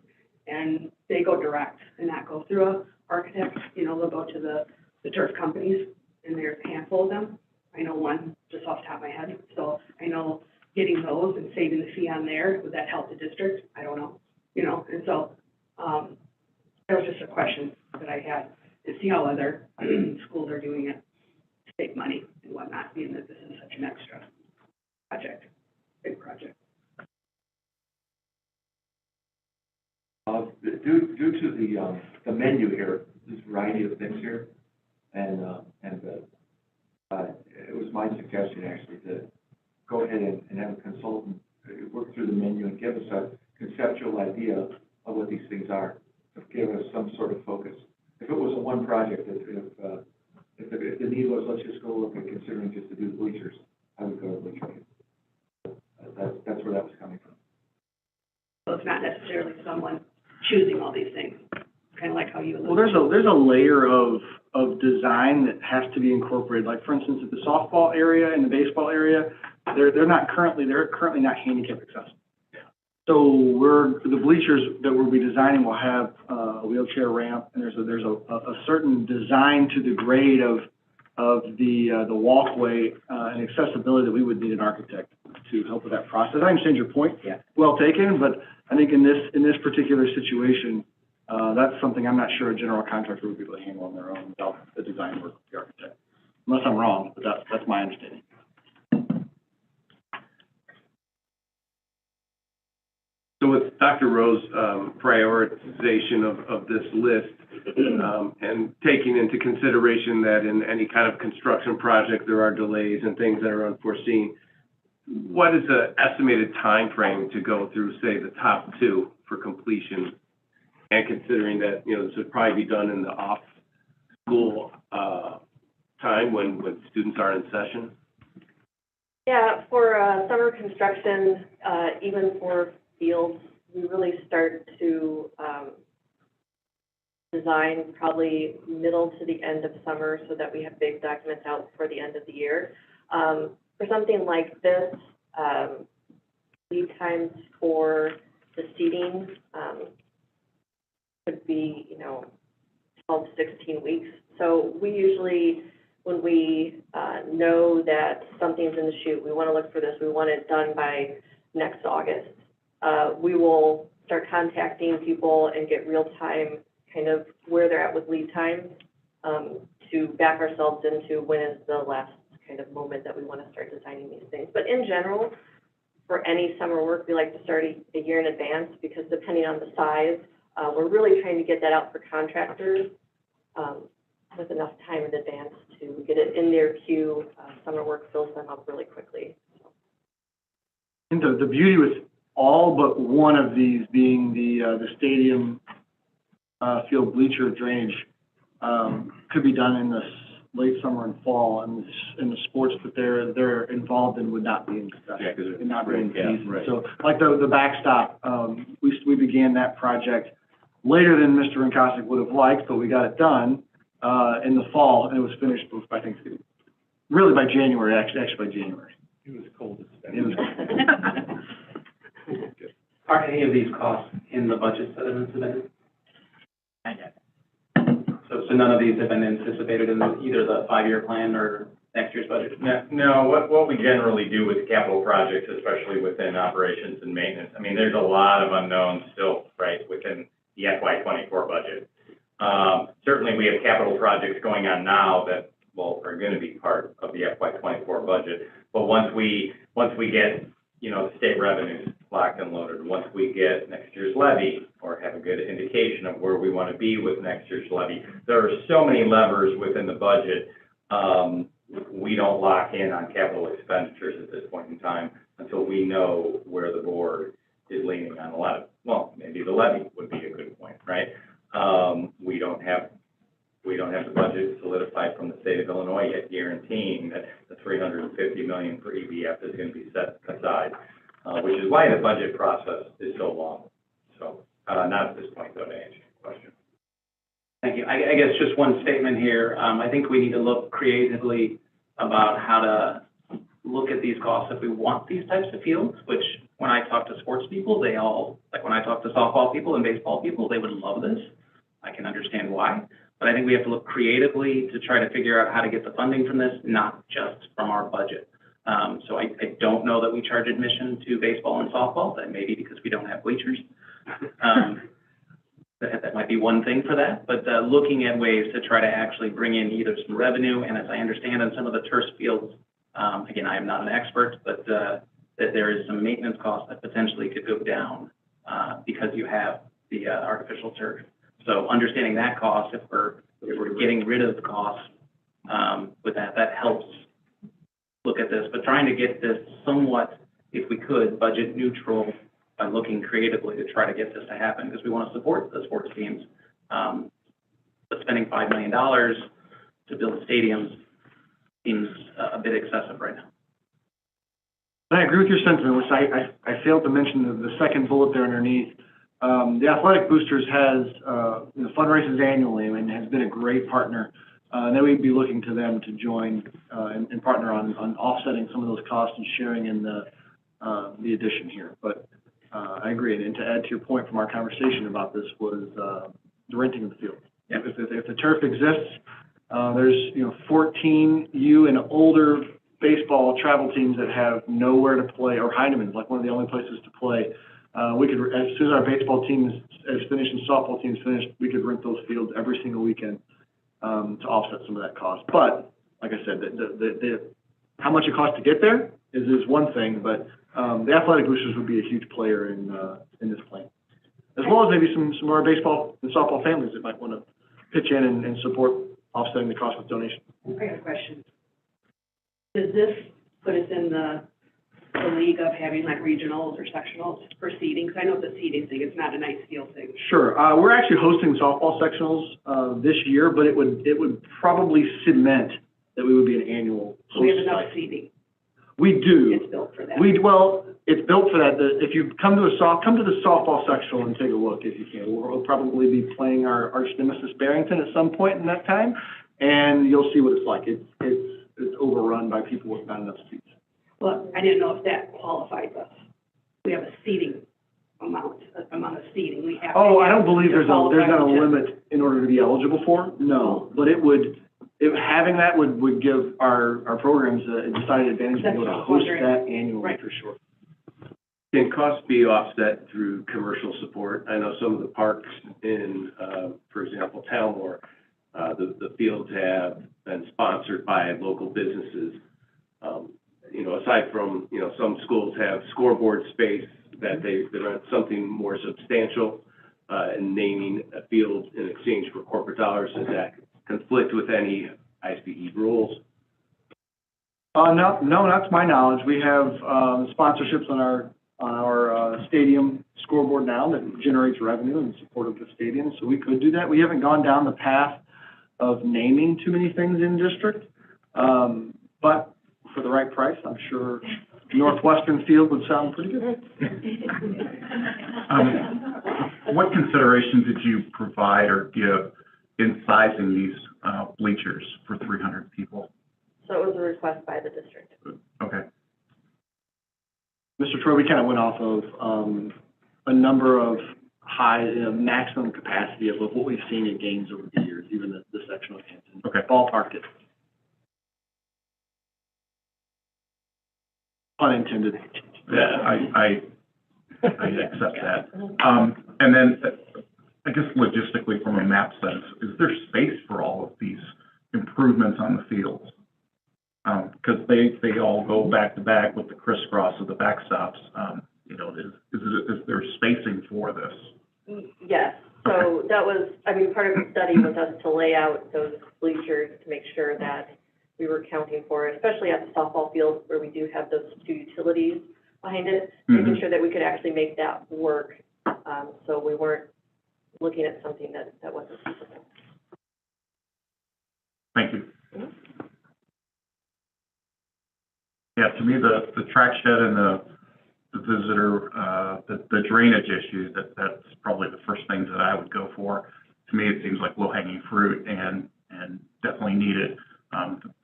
S13: and they go direct and not go through a architect, you know, they'll go to the turf companies, and there's a handful of them. I know one just off the top of my head, so I know getting those and saving the fee on there, would that help the district? I don't know, you know, and so, that was just a question that I had, to see how other schools are doing it, to save money and whatnot, being that this is such an extra project, big project.
S11: Due to the menu here, this variety of things here, and it was my suggestion actually to go ahead and have a consultant work through the menu and give us a conceptual idea of what these things are, to give us some sort of focus. If it was a one project, if the need was, let's just go look at considering just to do the bleachers, I would go to bleachers. That's where that was coming from.
S13: So it's not necessarily someone choosing all these things, kind of like how you alluded.
S3: Well, there's a layer of design that has to be incorporated. Like, for instance, at the softball area and the baseball area, they're currently not handicap accessible. So the bleachers that we'll be designing will have a wheelchair ramp, and there's a certain design to the grade of the walkway and accessibility that we would need an architect to help with that process. I understand your point.
S1: Yeah.
S3: Well taken, but I think in this particular situation, that's something I'm not sure a general contractor would be able to handle on their own without the design work of the architect. Unless I'm wrong, but that's my understanding.
S14: So with Dr. Rowe's prioritization of this list, and taking into consideration that in any kind of construction project, there are delays and things that are unforeseen, what is the estimated time frame to go through, say, the top two for completion? And considering that, you know, this would probably be done in the off-school time when students are in session?
S4: Yeah, for summer construction, even for fields, we really start to design probably middle to the end of summer so that we have big documents out for the end of the year. For something like this, lead times for the seeding could be, 12 to 16 weeks. So we usually, when we know that something's in the chute, we want to look for this, we want it done by next August, we will start contacting people and get real-time kind of where they're at with lead times to back ourselves into when is the last kind of moment that we want to start designing these things. But in general, for any summer work, we like to start a year in advance because depending on the size, we're really trying to get that out for contractors with enough time in advance to get it in their queue. Summer work fills them up really quickly.
S3: And the beauty with all but one of these being the stadium field bleacher drainage could be done in the late summer and fall, and the sports that they're involved in would not be in session, would not be in season.
S14: Right.
S3: So, like the backstop, we began that project later than Mr. Rinkosik would have liked, but we got it done in the fall, and it was finished, I think, really by January, actually by January.
S11: It was cold.
S3: It was
S15: Are any of these costs in the budgets that have been submitted? So none of these have been anticipated in either the 5-year plan or next year's budget?
S10: No, what we generally do with capital projects, especially within operations and maintenance, I mean, there's a lot of unknowns still, right, within the FY24 budget. Certainly we have capital projects going on now that, are going to be part of the FY24 budget. But once we get, the state revenues locked and loaded, once we get next year's levy or have a good indication of where we want to be with next year's levy, there are so many levers within the budget. We don't lock in on capital expenditures at this point in time until we know where the board is leaning on a lot of, maybe the levy would be a good point, right? We don't have the budget solidified from the state of Illinois yet guaranteeing that the $350 million for EBF is going to be set aside, which is why the budget process is so long. So not at this point, though, to answer your question.
S15: Thank you. I guess just one statement here. I think we need to look creatively about how to look at these costs if we want these types of fields, which when I talk to sports people, they all, like when I talk to softball people and baseball people, they would love this. I can understand why. But I think we have to look creatively to try to figure out how to get the funding from this, not just from our budget. So I don't know that we charge admission to baseball and softball. That may be because we don't have bleachers. That might be one thing for that. But looking at ways to try to actually bring in either some revenue, and as I understand on some of the turf fields, again, I am not an expert, but that there is some maintenance cost that potentially could go down because you have the artificial turf. So understanding that cost, if we're getting rid of the cost with that helps look at this. But trying to get this somewhat, if we could, budget neutral by looking creatively to try to get this to happen, because we want to support the sports teams. But spending $5 million to build stadiums seems a bit excessive right now.
S3: I agree with your sentiment, which I failed to mention the second bullet there underneath. The Athletic Boosters has fundraises annually and has been a great partner. And then we'd be looking to them to join and partner on offsetting some of those costs and sharing in the addition here. But I agree. And to add to your point from our conversation about this was the renting of the field. Yeah. If the turf exists, there's 14 U and older baseball travel teams that have nowhere to play, or Heineman's like one of the only places to play. We could, as soon as our baseball team is finished and softball team's finished, we could rent those fields every single weekend to offset some of that cost. But like I said, the how much it costs to get there is one thing, but the Athletic Boosters would be a huge player in this plan, as well as maybe some of our baseball and softball families that might want to pitch in and support offsetting the cost with donations.
S13: I got a question. Does this put us in the league of having like regionals or sectionals for seeding? Because I know the seeding thing is not a nice field thing.
S3: Sure. We're actually hosting softball sectionals this year, but it would probably cement that we would be an annual host.
S13: So we have enough seeding.
S3: We do.
S13: It's built for that.
S3: Well, it's built for that. If you come to the softball sectional and take a look, if you can. We'll probably be playing our arch nemesis Barrington at some point in that time, and you'll see what it's like. It's overrun by people with not enough seats.
S13: Well, I didn't know if that qualifies us. We have a seating amount of seating we have.
S3: I don't believe there's not a limit in order to be eligible for. No, but having that would give our programs a decided advantage to be able to host that annually, for sure.
S14: Can costs be offset through commercial support? I know some of the parks in, for example, Talmore, the fields have been sponsored by local businesses. Aside from, some schools have scoreboard space that they rent something more substantial, and naming a field in exchange for corporate dollars. Does that conflict with any ISBE rules?
S3: No, not to my knowledge. We have sponsorships on our stadium scoreboard now that generates revenue in support of the stadium, so we could do that. We haven't gone down the path of naming too many things in district, but for the right price, I'm sure Northwestern Field would sound pretty good.
S16: What consideration did you provide or give in sizing these bleachers for 300 people?
S4: So it was a request by the district.
S16: Okay.
S3: Mr. Troy, we kind of went off of a number of high, maximum capacity of what we've seen in games over the years, even the sectional games.
S16: Okay.
S3: Ballparked it. Unintended.
S16: Yeah, I accept that. And then, I guess logistically, from a map sense, is there space for all of these improvements on the fields? Because they all go back to back with the crisscross of the backstops. Is there spacing for this?
S4: Yes. So that was, part of the study was us to lay out those bleachers to make sure that we were counting for, especially at the softball field where we do have those two utilities behind it, making sure that we could actually make that work. So we weren't looking at something that wasn't feasible.
S16: Thank you. Yeah, to me, the track shed and the visitor, the drainage issue, that's probably the first things that I would go for. To me, it seems like low-hanging fruit and definitely needed.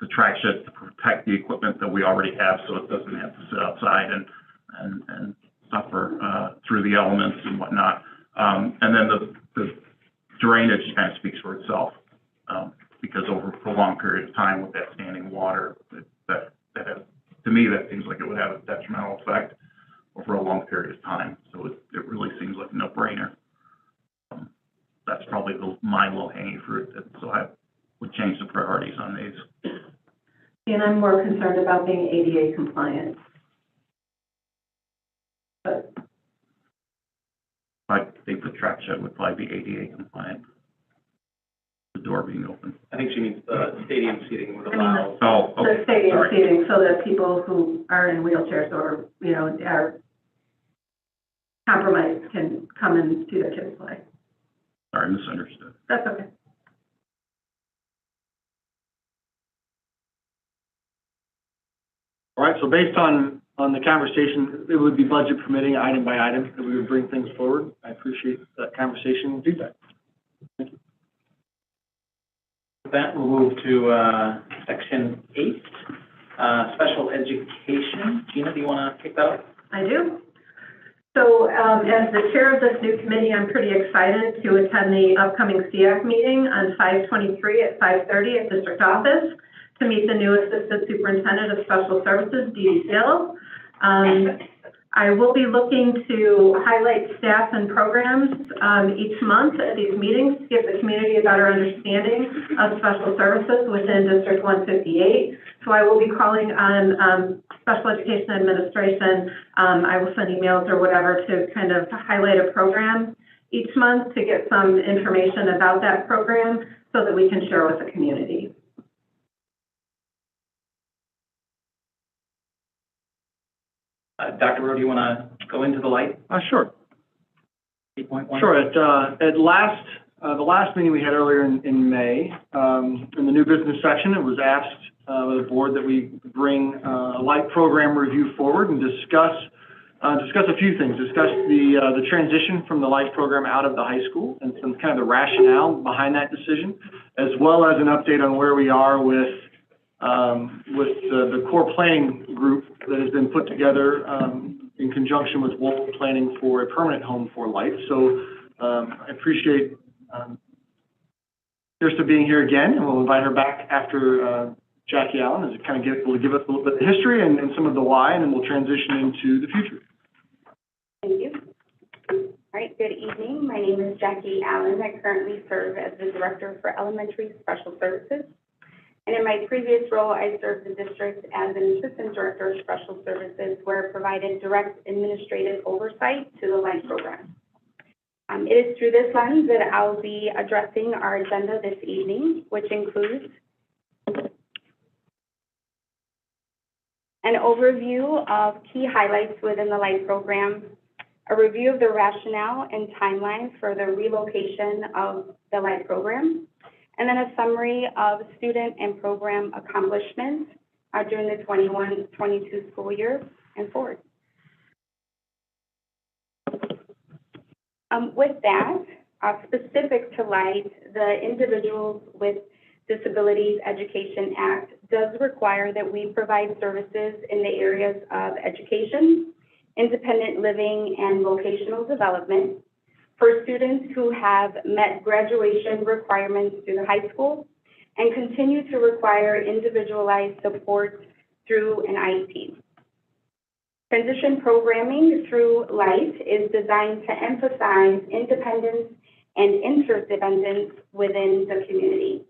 S16: The track shed protect the equipment that we already have so it doesn't have to sit outside and suffer through the elements and whatnot. And then the drainage kind of speaks for itself, because over a prolonged period of time with that standing water, that has, to me, that seems like it would have a detrimental effect over a long period of time. So it really seems like a no-brainer. That's probably my low-hanging fruit, so I would change the priorities on these.
S12: And I'm more concerned about being ADA compliant. But
S16: I think the track shed would probably be ADA compliant. The door being open.
S15: I think she means the stadium seating would
S12: I mean,
S15: allow.
S16: Oh, okay.
S12: the stadium
S16: Sorry.
S12: seating, so that people who are in wheelchairs or, you know, are compromised can come and see their kids play.
S16: Sorry, misunderstood.
S12: That's okay.
S3: All right, so based on the conversation, it would be budget permitting, item by item, that we would bring things forward. I appreciate that conversation and feedback. Thank you.
S15: With that, we'll move to section 8, special education. Gina, do you want to kick that off?
S12: I do. So as the chair of this new committee, I'm pretty excited to attend the upcoming SEAC meeting on 5/23 at 5:30 at district office to meet the new Assistant Superintendent of Special Services, Dee Gill. I will be looking to highlight staff and programs each month at these meetings to give the community a better understanding of special services within District 158. So I will be calling on special education administration. I will send emails or whatever to kind of highlight a program each month to get some information about that program so that we can share with the community.
S15: Dr. Rowe, do you want to go into the light?
S3: Sure.
S15: 8.1?
S3: Sure. At the last meeting we had earlier in May, in the new business section, it was asked by the board that we bring a light program review forward and discuss a few things. Discuss the transition from the light program out of the high school and some kind of the rationale behind that decision, as well as an update on where we are with the core planning group that has been put together in conjunction with Wolf Planning for a permanent home for life. So I appreciate Kirsta being here again, and we'll invite her back after Jackie Allen, as it kind of will give us a little bit of history and some of the why, and then we'll transition into the future.
S2: Thank you. All right, good evening. My name is Jackie Allen. I currently serve as the Director for Elementary Special Services. And in my previous role, I served the district as an Assistant Director of Special Services, where I provided direct administrative oversight to the LIFE program. It is through this lens that I'll be addressing our agenda this evening, which includes an overview of key highlights within the LIFE program, a review of the rationale and timeline for the relocation of the LIFE program, and then a summary of student and program accomplishments during the 21-22 school year and forward. With that, specific to LIGHT, the Individuals with Disabilities Education Act does require that we provide services in the areas of education, independent living, and vocational development for students who have met graduation requirements through the high school and continue to require individualized support through an IEP. Transition programming through LIFE is designed to emphasize independence and interdependence within the community.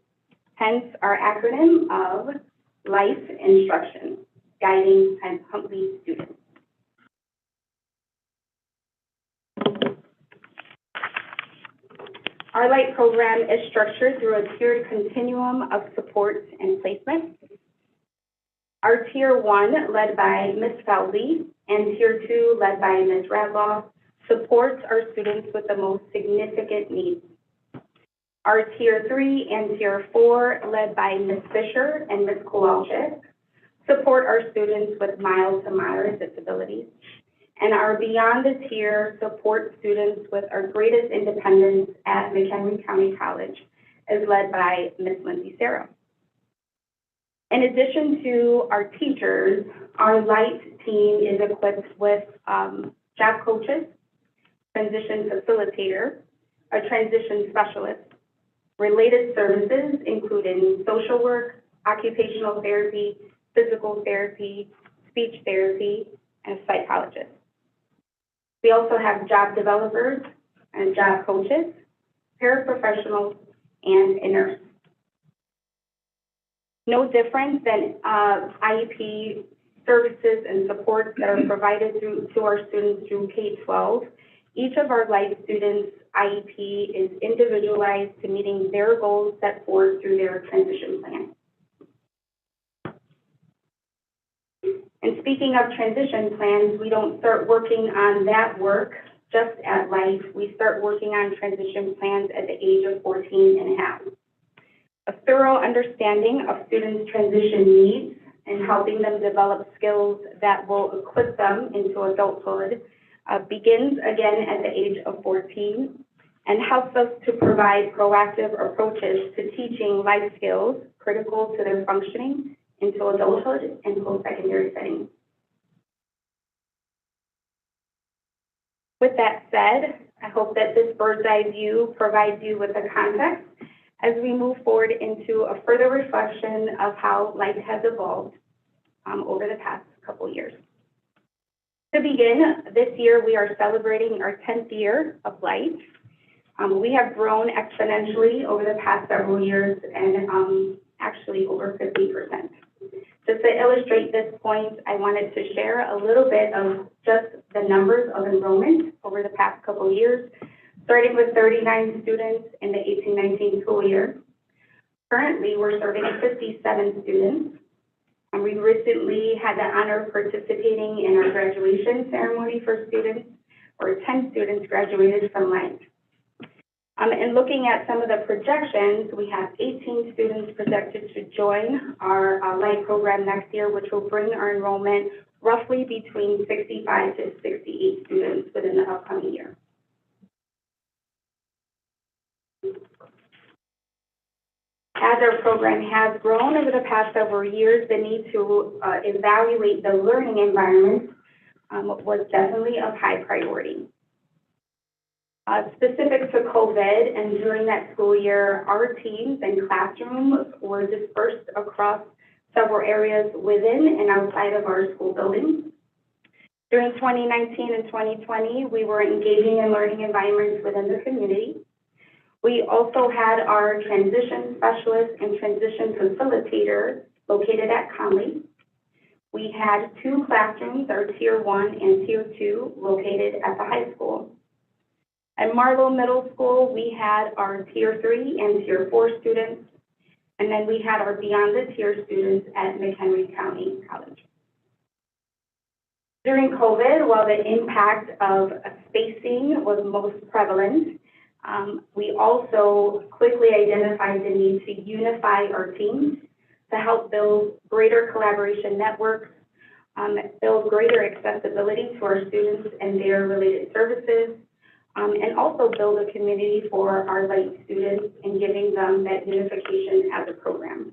S2: Hence our acronym of LIFE Instruction, guiding Huntley students. Our LIGHT program is structured through a tiered continuum of support and placement. Our Tier 1, led by Ms. Feldy, and Tier 2, led by Ms. Radloff, supports our students with the most significant needs. Our Tier 3 and Tier 4, led by Ms. Fisher and Ms. Kowalczyk, support our students with mild to moderate disabilities. And our Beyond the Tier support students with our greatest independence at McHenry County College, is led by Ms. Lindsay Sarah. In addition to our teachers, our light team is equipped with job coaches, transition facilitator, a transition specialist, related services including social work, occupational therapy, physical therapy, speech therapy, and a psychologist. We also have job developers and job coaches, paraprofessionals, and a nurse. No different than IEP services and supports that are provided to our students through K-12. Each of our life students' IEP is individualized to meeting their goals set forth through their transition plan. And speaking of transition plans, we don't start working on that work just at life. We start working on transition plans at the age of 14 and a half. A thorough understanding of students' transition needs and helping them develop skills that will equip them into adulthood begins again at the age of 14 and helps us to provide proactive approaches to teaching life skills critical to their functioning into adulthood and post-secondary settings. With that said, I hope that this bird's eye view provides you with a context as we move forward into a further reflection of how life has evolved over the past couple years. To begin, this year we are celebrating our 10th year of life. We have grown exponentially over the past several years and actually over 50%. Just to illustrate this point, I wanted to share a little bit of just the numbers of enrollment over the past couple years, starting with 39 students in the 18-19 school year. Currently, we're serving 57 students. And we recently had the honor of participating in our graduation ceremony for students, where 10 students graduated from Light. And looking at some of the projections, we have 18 students projected to join our Light program next year, which will bring our enrollment roughly between 65 to 68 students within the upcoming year. As our program has grown over the past several years, the need to evaluate the learning environment was definitely of high priority. Specific to COVID, and during that school year, our teams and classrooms were dispersed across several areas within and outside of our school buildings. During 2019 and 2020, we were engaging in learning environments within the community. We also had our transition specialist and transition facilitator located at Conley. We had 2 classrooms, our Tier 1 and Tier 2, located at the high school. At Marlowe Middle School, we had our Tier 3 and Tier 4 students, and then we had our Beyond the Tier students at McHenry County College. During COVID, while the impact of spacing was most prevalent, we also quickly identified the need to unify our teams to help build greater collaboration networks, build greater accessibility to our students and their related services, and also build a community for our Light students and giving them that unification as a program.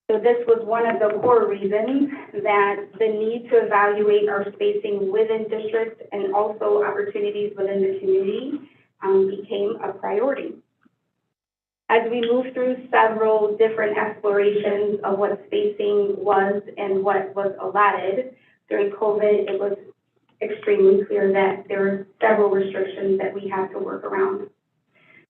S2: So this was one of the core reasons that the need to evaluate our spacing within districts and also opportunities within the community became a priority. As we moved through several different explorations of what spacing was and what was allotted during COVID, it was extremely clear that there were several restrictions that we had to work around.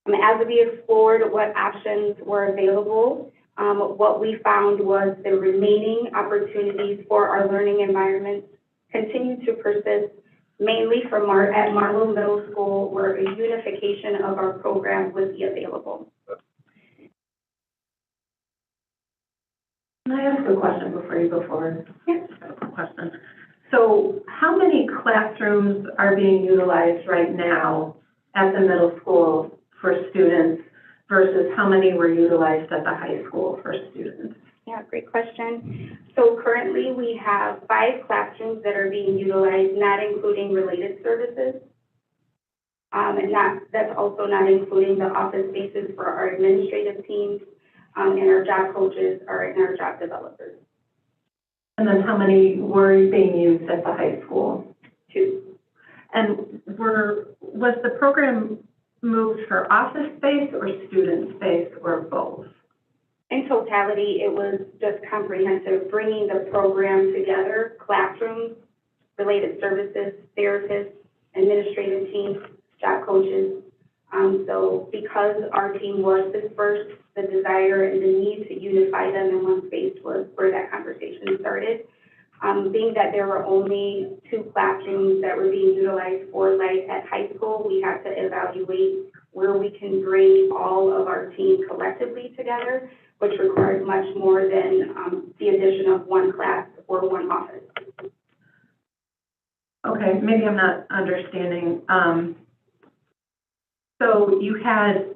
S2: As we explored what options were available, what we found was the remaining opportunities for our learning environments continued to persist, mainly at Marlowe Middle School, where a unification of our program would be available.
S12: Can I ask a question before you go forward? Yes. I have a question. So how many classrooms are being utilized right now at the middle school for students versus how many were utilized at the high school for students?
S2: Yeah, great question. So currently we have 5 classrooms that are being utilized, not including related services. And that's also not including the office spaces for our administrative teams. and our job coaches and our job developers.
S12: And then how many were being used at the high school?
S2: 2.
S12: And was the program moved for office space or student space or both?
S2: In totality, it was just comprehensive, bringing the program together, classrooms, related services, therapists, administrative teams, job coaches. So because our team was dispersed, the desire and the need to unify them in one space was where that conversation started. Being that there were only 2 classrooms that were being utilized for light at high school, we had to evaluate where we can bring all of our team collectively together, which requires much more than the addition of 1 class or 1 office.
S12: Okay, maybe I'm not understanding. So you had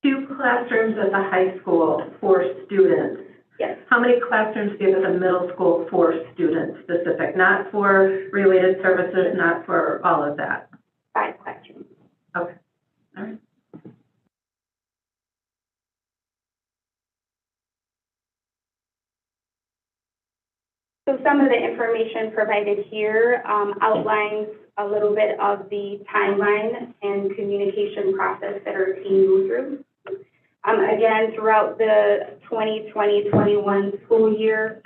S12: 2 classrooms at the high school for students.
S2: Yes.
S12: How many classrooms do you have at the middle school for students specific, not for related services, not for all of that?
S2: 5 classrooms.
S12: Okay, all right.
S2: So some of the information provided here outlines a little bit of the timeline and communication process that our team moved through. Again, throughout the 2020-21 school year,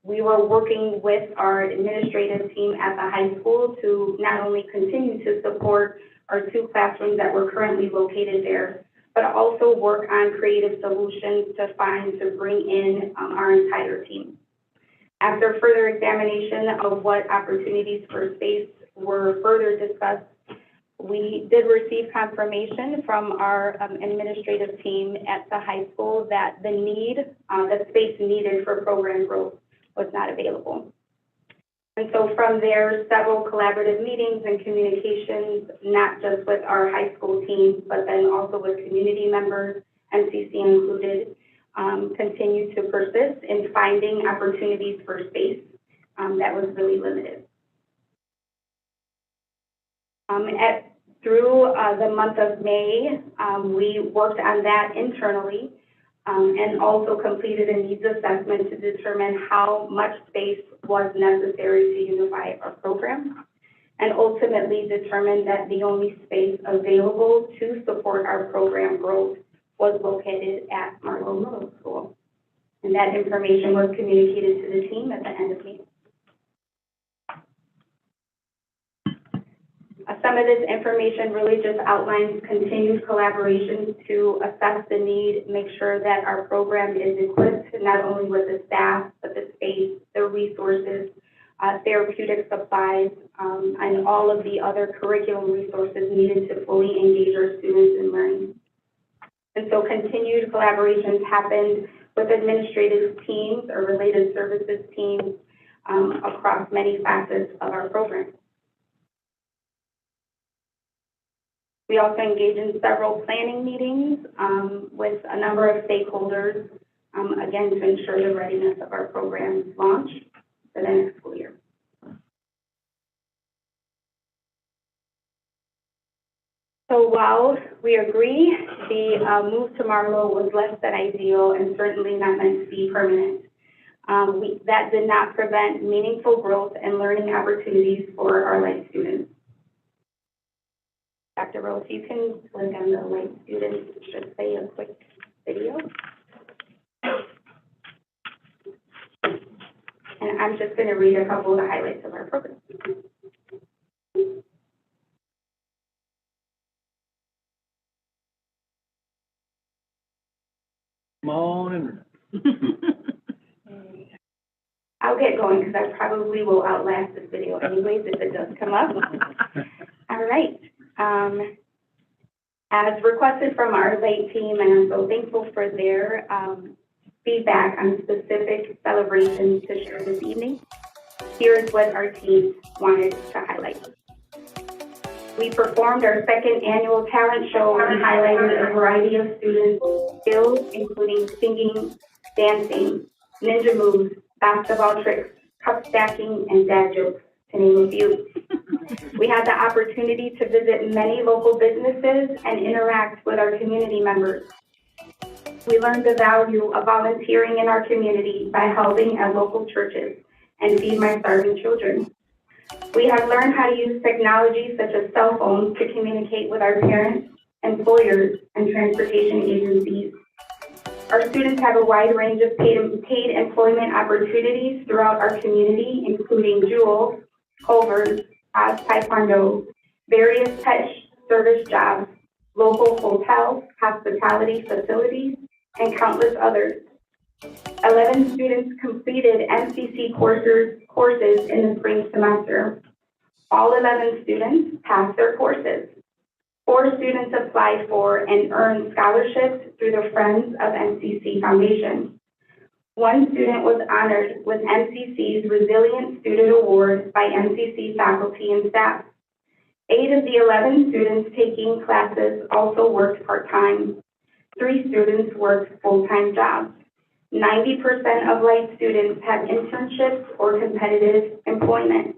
S2: we were working with our administrative team at the high school to not only continue to support our 2 classrooms that were currently located there, but also work on creative solutions to bring in our entire team. After further examination of what opportunities for space were further discussed, we did receive confirmation from our administrative team at the high school that the space needed for program growth was not available. And so from there, several collaborative meetings and communications, not just with our high school team, but then also with community members, MCC included, continue to persist in finding opportunities for space that was really limited. Through the month of May, we worked on that internally and also completed a needs assessment to determine how much space was necessary to unify our program, and ultimately determined that the only space available to support our program growth was located at Marlowe Middle School. And that information was communicated to the team at the end of May. Some of this information really just outlines continued collaboration to assess the need, make sure that our program is equipped not only with the staff, but the space, the resources, therapeutic supplies, and all of the other curriculum resources needed to fully engage our students in learning. And so continued collaborations happened with administrative teams or related services teams across many facets of our program. We also engage in several planning meetings with a number of stakeholders, again, to ensure the readiness of our program's launch for the next school year. So while we agree the move to Marlowe was less than ideal and certainly not meant to be permanent, that did not prevent meaningful growth and learning opportunities for our light students. Dr. Rose, you can click on the light students, should play a quick video. And I'm just going to read a couple of the highlights of our program.
S3: Come on in.
S2: I'll get going because I probably will outlast this video anyways if it does come up. All right. As requested from our late team, and I'm so thankful for their feedback on specific celebrations to share this evening, here is what our team wanted to highlight. We performed our second annual talent show and highlighted a variety of students' skills, including singing, dancing, ninja moves, basketball tricks, cup stacking, and dad jokes, to name a few. We had the opportunity to visit many local businesses and interact with our community members. We learned the value of volunteering in our community by helping at local churches and Feed My Starving Children. We have learned how to use technology such as cell phones to communicate with our parents, employers, and transportation agencies. Our students have a wide range of paid employment opportunities throughout our community, including Jewel, Culver's, Oz Taekwondo, various pet service jobs, local hotels, hospitality facilities, and countless others. 11 students completed MCC courses in the spring semester. All 11 students passed their courses. 4 students applied for and earned scholarships through the Friends of MCC Foundation. 1 student was honored with MCC's Resilient Student Award by MCC faculty and staff. 8 of the 11 students taking classes also worked part-time. 3 students worked full-time jobs. 90% of Light students have internships or competitive employment.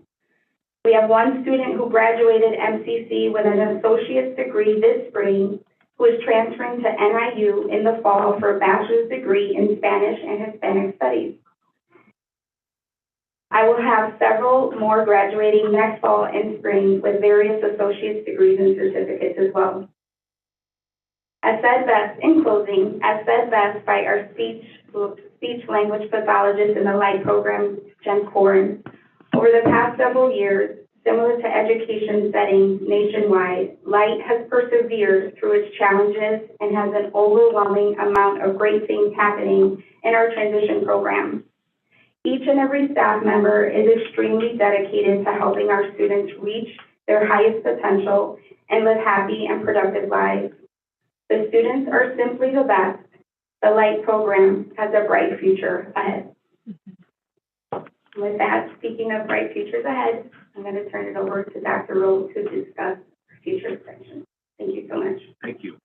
S2: We have 1 student who graduated MCC with an associate's degree this spring, who is transferring to NIU in the fall for a bachelor's degree in Spanish and Hispanic Studies. I will have several more graduating next fall and spring with various associate's degrees and certificates as well. As said best, in closing, as said best by our speech language pathologist in the Light program, Jen Corin, over the past several years, similar to education settings nationwide, Light has persevered through its challenges and has an overwhelming amount of great things happening in our transition program. Each and every staff member is extremely dedicated to helping our students reach their highest potential and live happy and productive lives. The students are simply the best. The Light program has a bright future ahead. With that, speaking of bright futures ahead, I'm going to turn it over to Dr. Rowe to discuss future section. Thank you so much.
S16: Thank you.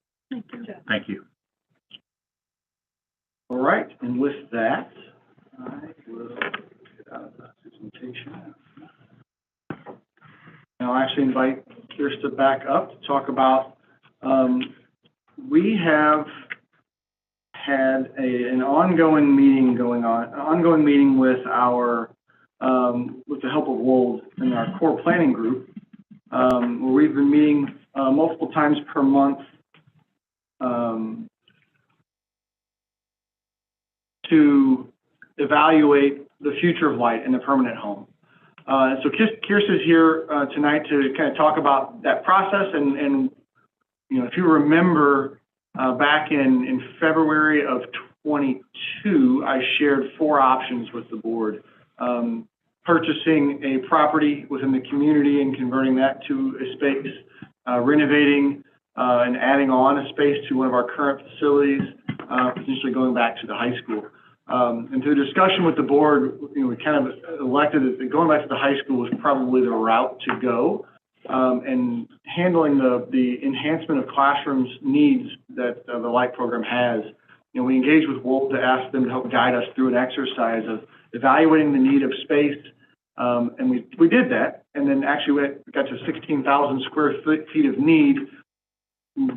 S16: Thank you.
S3: All right, and with that, I will get out of the presentation. And I'll actually invite Kirsta back up to talk about, we have had an ongoing meeting with our, with the help of WOLD and our core planning group, where we've been meeting multiple times per month to evaluate the future of Light in the permanent home. So Kirsta's here tonight to kind of talk about that process, and you know, if you remember back in February of 22, I shared 4 options with the board. Purchasing a property within the community and converting that to a space, renovating and adding on a space to one of our current facilities, potentially going back to the high school. And through discussion with the board, you know, we kind of elected that going back to the high school was probably the route to go, and handling the enhancement of classrooms needs that the Light program has. You know, we engaged with Wolf to ask them to help guide us through an exercise of evaluating the need of space, and we did that, and then actually we got to 16,000 square feet of need,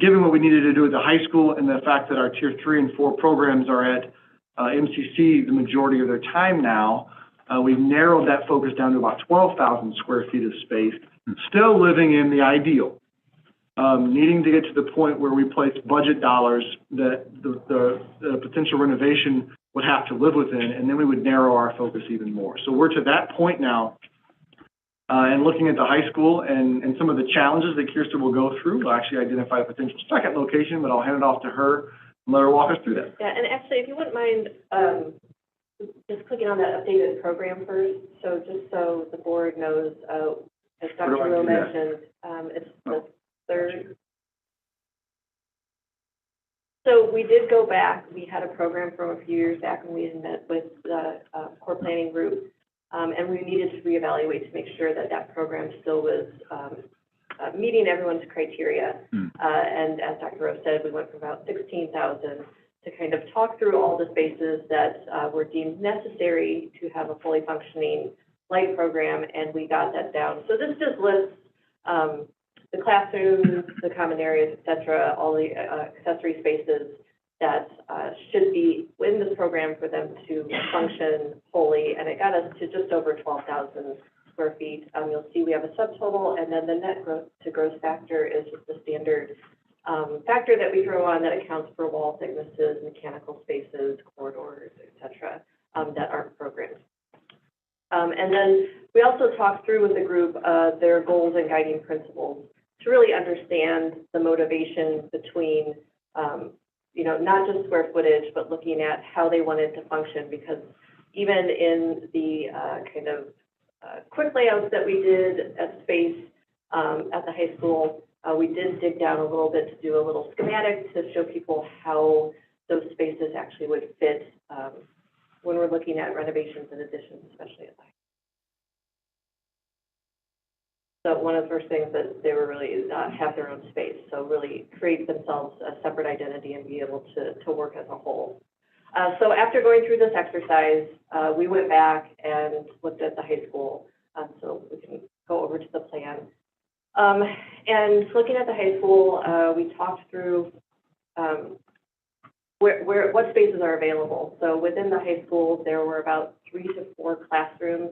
S3: given what we needed to do at the high school and the fact that our Tier 3 and 4 programs are at MCC the majority of their time now. We've narrowed that focus down to about 12,000 square feet of space, still living in the ideal, needing to get to the point where we place budget dollars that the potential renovation would have to live within, and then we would narrow our focus even more. So we're to that point now, and looking at the high school and some of the challenges that Kirsta will go through. We'll actually identify a potential second location, but I'll hand it off to her and let her walk us through that.
S4: Yeah, and actually, if you wouldn't mind, just clicking on that updated program first, so just so the board knows, as Dr. Rowe mentioned, it's the 3rd. So we did go back. We had a program from a few years back when we had met with the core planning group, and we needed to reevaluate to make sure that that program still was meeting everyone's criteria. And as Dr. Rowe said, we went from about 16,000 to kind of talk through all the spaces that were deemed necessary to have a fully functioning Light program, and we got that down. So this just lists the classrooms, the common areas, et cetera, all the accessory spaces that should be in this program for them to function fully, and it got us to just over 12,000 square feet. You'll see we have a subtotal, and then the net growth to gross factor is just the standard factor that we throw on that accounts for wall thicknesses, mechanical spaces, corridors, et cetera, that aren't programmed. And then we also talked through with the group their goals and guiding principles to really understand the motivation between, not just square footage, but looking at how they wanted to function, because even in the quick layouts that we did at space at the high school, we did dig down a little bit to do a little schematic to show people how those spaces actually would fit when we're looking at renovations and additions, especially at the high school. So one of the first things that they were really have their own space, so really create themselves a separate identity and be able to work as a whole. So after going through this exercise, we went back and looked at the high school. So we can go over to the plan. And looking at the high school, we talked through what spaces are available. So within the high school, there were about 3 to 4 classrooms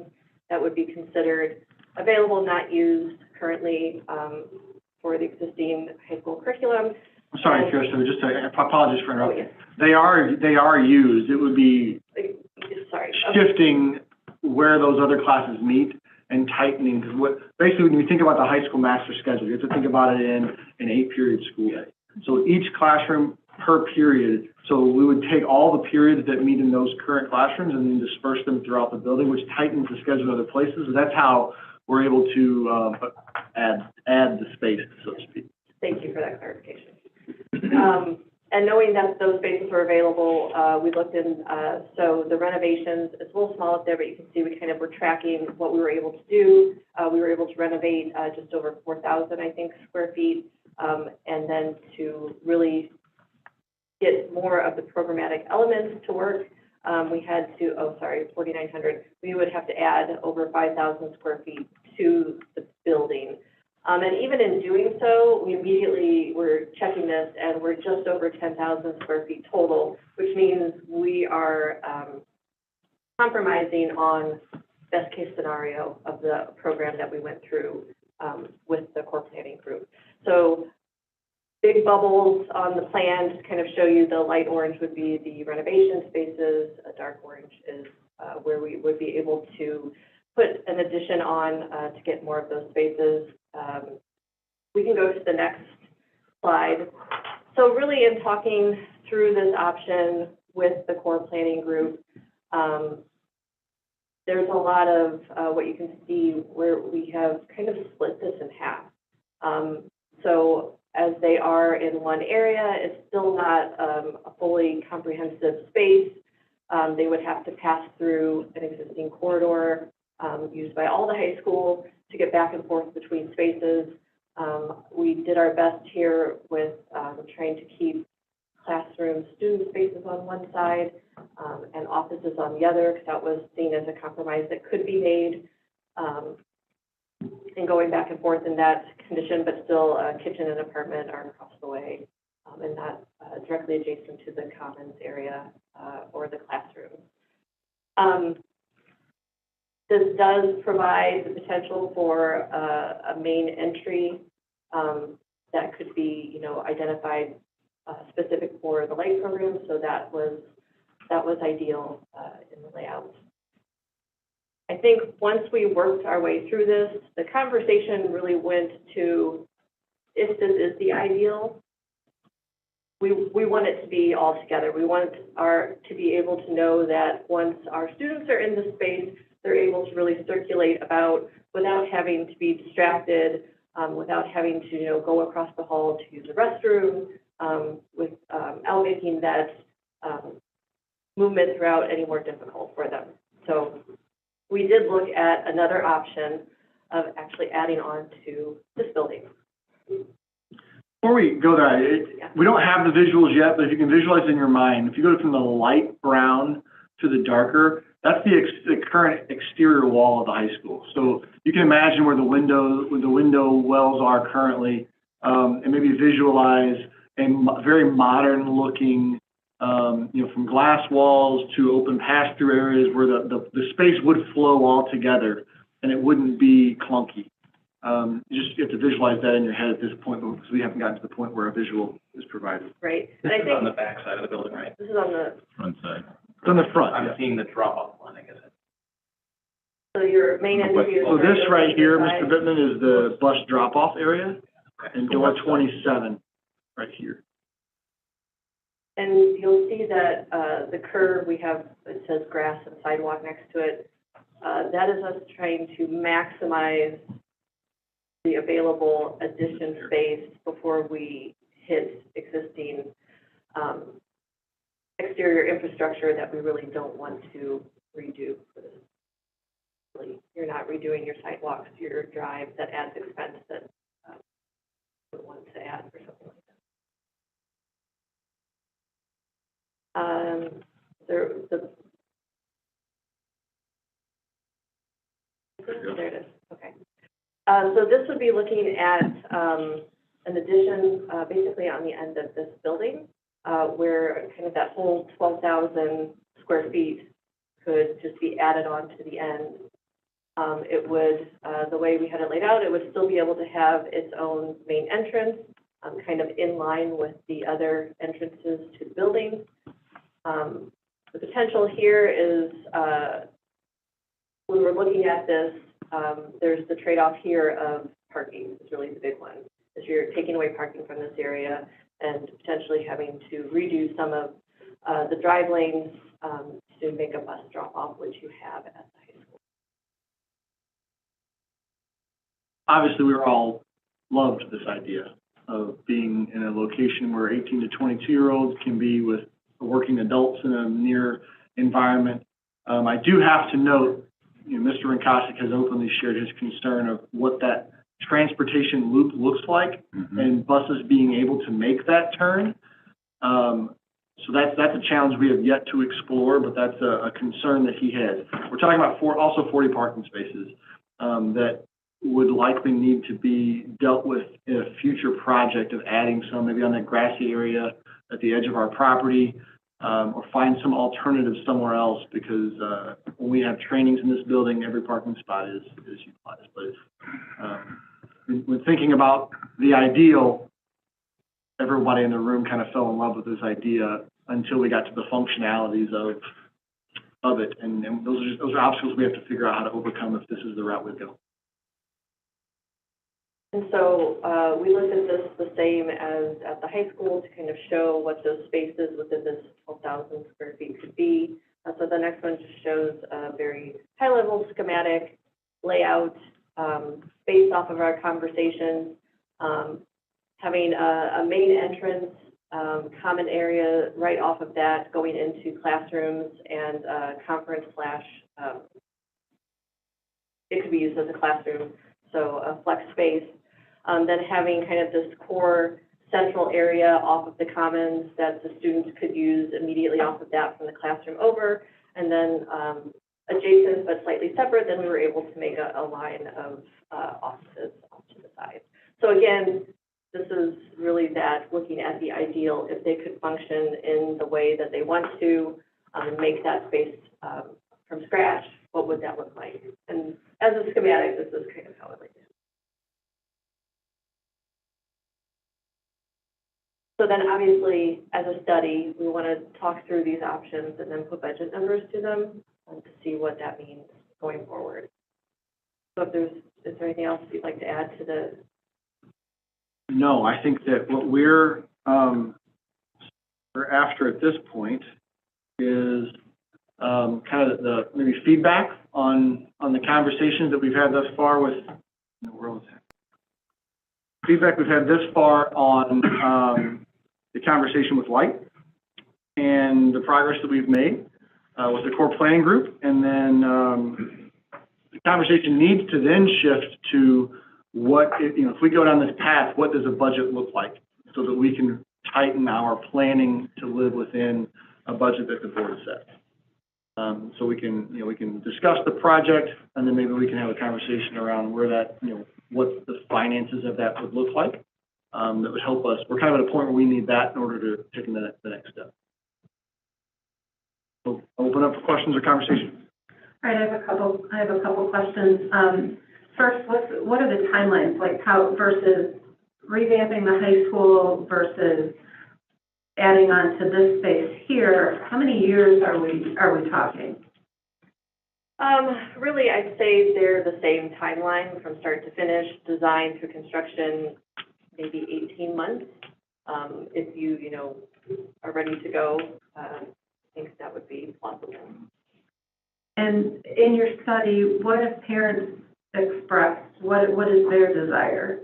S4: that would be considered available, not used currently for the existing high school curriculum.
S3: I'm sorry, Kirsten, just I apologize for interrupting.
S4: Oh, yes.
S3: They are used. It would be shifting where those other classes meet and tightening, because basically when you think about the high school master schedule, you have to think about it in an 8-period school day. So each classroom per period, so we would take all the periods that meet in those current classrooms and then disperse them throughout the building, which tightens the schedule in other places. So that's how we're able to add the space, so to speak.
S4: Thank you for that clarification. And knowing that those spaces were available, we looked in, so the renovations, it's a little small up there, but you can see we kind of were tracking what we were able to do. We were able to renovate just over 4,000, I think, square feet, and then to really get more of the programmatic elements to work, we had to, 4,900. We would have to add over 5,000 square feet to the building. And even in doing so, we immediately were checking this, and we're just over 10,000 square feet total, which means we are compromising on best case scenario of the program that we went through with the core planning group. So big bubbles on the plan just kind of show you the light orange would be the renovation spaces, a dark orange is where we would be able to put an addition on to get more of those spaces. We can go to the next slide. So really in talking through this option with the core planning group, there's a lot of what you can see where we have kind of split this in half. So as they are in one area, it's still not a fully comprehensive space. They would have to pass through an existing corridor used by all the high school to get back and forth between spaces. We did our best here with trying to keep classroom student spaces on one side and offices on the other, because that was seen as a compromise that could be made. And going back and forth in that condition, but still a kitchen and apartment are across the way and not directly adjacent to the commons area or the classroom. This does provide the potential for a main entry that could be, identified specific for the light program. So that was ideal in the layout. I think once we worked our way through this, the conversation really went to, if this is the ideal, we want it to be all together. We want to be able to know that once our students are in the space, they're able to really circulate about without having to be distracted, without having to, go across the hall to use the restroom, without making that movement throughout any more difficult for them. So we did look at another option of actually adding on to this building.
S3: Before we go there, we don't have the visuals yet, but if you can visualize in your mind, if you go from the light brown to the darker, that's the current exterior wall of the high school. So you can imagine where the window wells are currently, and maybe visualize a very modern looking from glass walls to open pass-through areas where the space would flow all together and it wouldn't be clunky. You have to visualize that in your head at this point because we haven't gotten to the point where a visual is provided.
S4: Right.
S15: This
S4: And I
S15: is
S4: think
S15: on the back side of the building, right?
S4: this is on the,
S16: Front side.
S3: It's on the front.
S15: I'm seeing the drop-off one, I guess.
S4: so your main entry is.
S3: So this right here,
S4: side.
S3: Mr. Bittman, is the bus drop-off area, and door 27 right here.
S4: And you'll see that, the curve, we have, it says grass and sidewalk next to it. That is us trying to maximize the available addition space before we hit existing, exterior infrastructure that we really don't want to redo for this. Really, you're not redoing your sidewalks, your drive, that adds expense that, we don't want to add or something like that. There it is, okay. So this would be looking at, an addition, basically on the end of this building, where kind of that whole 12,000 square feet could just be added on to the end. It would, the way we had it laid out, it would still be able to have its own main entrance, kind of in line with the other entrances to the building. The potential here is, when we're looking at this, there's the trade-off here of parking is really the big one. Is you're taking away parking from this area and potentially having to redo some of the drive lanes to make a bus drop-off, which you have at the high school.
S3: Obviously, we were all loved this idea of being in a location where 18 to 22-year-olds can be with working adults in a near environment. I do have to note, Mr. Rinkosik has openly shared his concern of what that transportation loop looks like and buses being able to make that turn. So that's a challenge we have yet to explore, but that's a concern that he has. We're talking about also 40 parking spaces that would likely need to be dealt with in a future project of adding some, maybe on that grassy area at the edge of our property, or find some alternative somewhere else, because when we have trainings in this building, every parking spot is utilized. But when thinking about the ideal, everybody in the room kind of fell in love with this idea until we got to the functionalities of it, and those are obstacles we have to figure out how to overcome if this is the route we go.
S4: And so we looked at this the same as at the high school to kind of show what those spaces within this 12,000 square feet could be. So the next one just shows a very high-level schematic layout based off of our conversations, having a main entrance, common area right off of that going into classrooms and conference slash, it could be used as a classroom, so a flex space. Then having kind of this core central area off of the commons that the students could use immediately off of that from the classroom over, and then adjacent but slightly separate, then we were able to make a line of offices off to the side. So again, this is really that looking at the ideal, if they could function in the way that they want to, make that space from scratch, what would that look like? And as a schematic, this is kind of how it looks. So then obviously, as a study, we want to talk through these options and then put budget numbers to them to see what that means going forward. So if is there anything else you'd like to add to the?
S3: No, I think that what we're after at this point is kind of the maybe feedback on the conversations that we've had thus far with, where was that? Feedback we've had this far on the conversation with Light and the progress that we've made with the core planning group, and then the conversation needs to then shift to what, if we go down this path, what does a budget look like, so that we can tighten our planning to live within a budget that the board has set. So we can discuss the project, and then maybe we can have a conversation around where that, what the finances of that would look like. That would help us. We're kind of at a point where we need that in order to take the next step. open up for questions or conversation.
S12: All right, I have a couple questions. First, what are the timelines, like how versus revamping the high school versus adding on to this space here? How many years are we talking?
S4: Really, I'd say they're the same timeline from start to finish, design through construction, maybe 18 months. If you know, are ready to go, I think that would be possible.
S12: And in your study, what have parents expressed? What is their desire?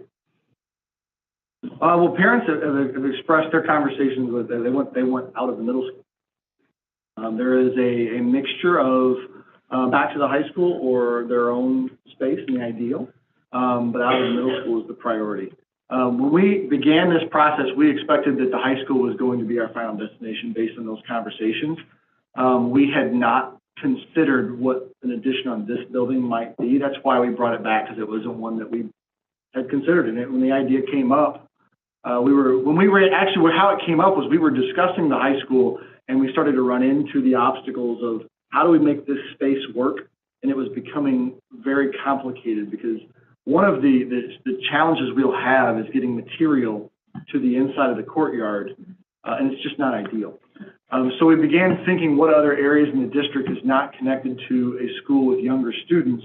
S3: Well, parents have expressed their conversations with, they want out of the middle school. There is a mixture of back to the high school or their own space in the ideal, but out of the middle school is the priority. When we began this process, we expected that the high school was going to be our final destination based on those conversations. We had not considered what an addition on this building might be. That's why we brought it back, because it wasn't one that we had considered. And when the idea came up, how it came up was we were discussing the high school, and we started to run into the obstacles of how do we make this space work? And it was becoming very complicated, because one of the challenges we'll have is getting material to the inside of the courtyard, and it's just not ideal. So we began thinking what other areas in the district is not connected to a school with younger students,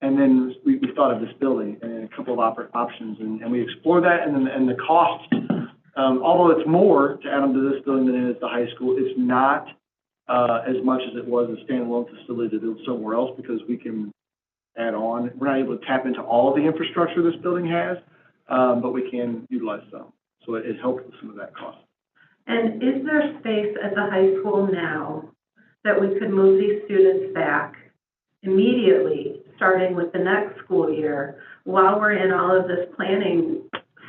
S3: and then we thought of this building and a couple of options, and we explored that, and the cost, although it's more to add on to this building than it is the high school, it's not as much as it was a standalone facility to do somewhere else, because we can add on. We're not able to tap into all of the infrastructure this building has, but we can utilize some. So it helped with some of that cost.
S12: And is there space at the high school now that we could move these students back immediately, starting with the next school year, while we're in all of this planning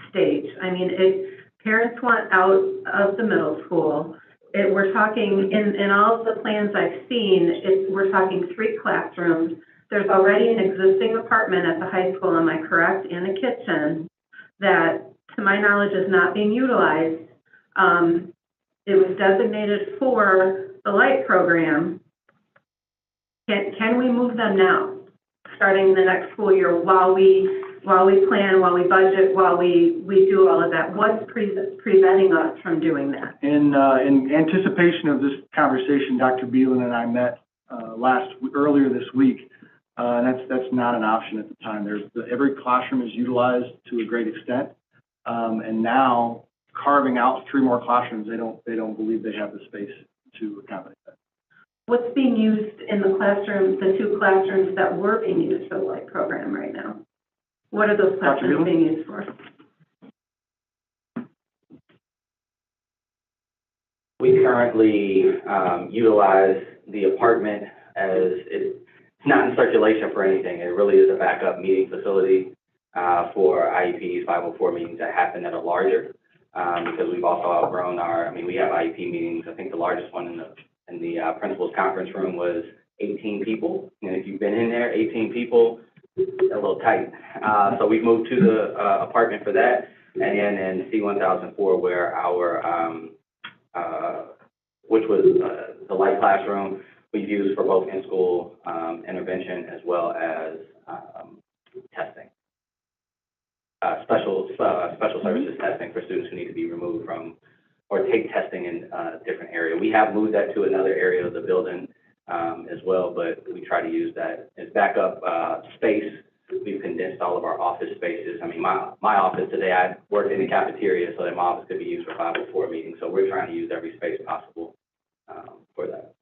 S12: stage? I mean, if parents want out of the middle school, we're talking, in all of the plans I've seen, we're talking 3 classrooms. There's already an existing apartment at the high school, am I correct, and a kitchen that, to my knowledge, is not being utilized. It was designated for the light program. Can we move them now, starting the next school year, while we plan, while we budget, while we do all of that? What's preventing us from doing that?
S3: In anticipation of this conversation, Dr. Beelan and I met earlier this week, and that's not an option at the time. Every classroom is utilized to a great extent, and now carving out 3 more classrooms, they don't believe they have the space to accommodate that.
S12: What's being used in the classrooms, the 2 classrooms that were being used for the light program right now? What are those classrooms being used for?
S17: We currently utilize the apartment as it's not in circulation for anything. It really is a backup meeting facility for IEPs, 504 meetings that happen that are larger, because we've also outgrown we have IEP meetings. I think the largest one in the principal's conference room was 18 people. And if you've been in there, 18 people, a little tight. So we've moved to the apartment for that. And then in C1004, where which was the light classroom, we've used for both in-school intervention as well as testing. Special services testing for students who need to be removed from or take testing in a different area. We have moved that to another area of the building as well, but we try to use that as backup space. We've condensed all of our office spaces. I mean, my office today, I worked in the cafeteria so that my office could be used for 504 meetings. So we're trying to use every space possible for that.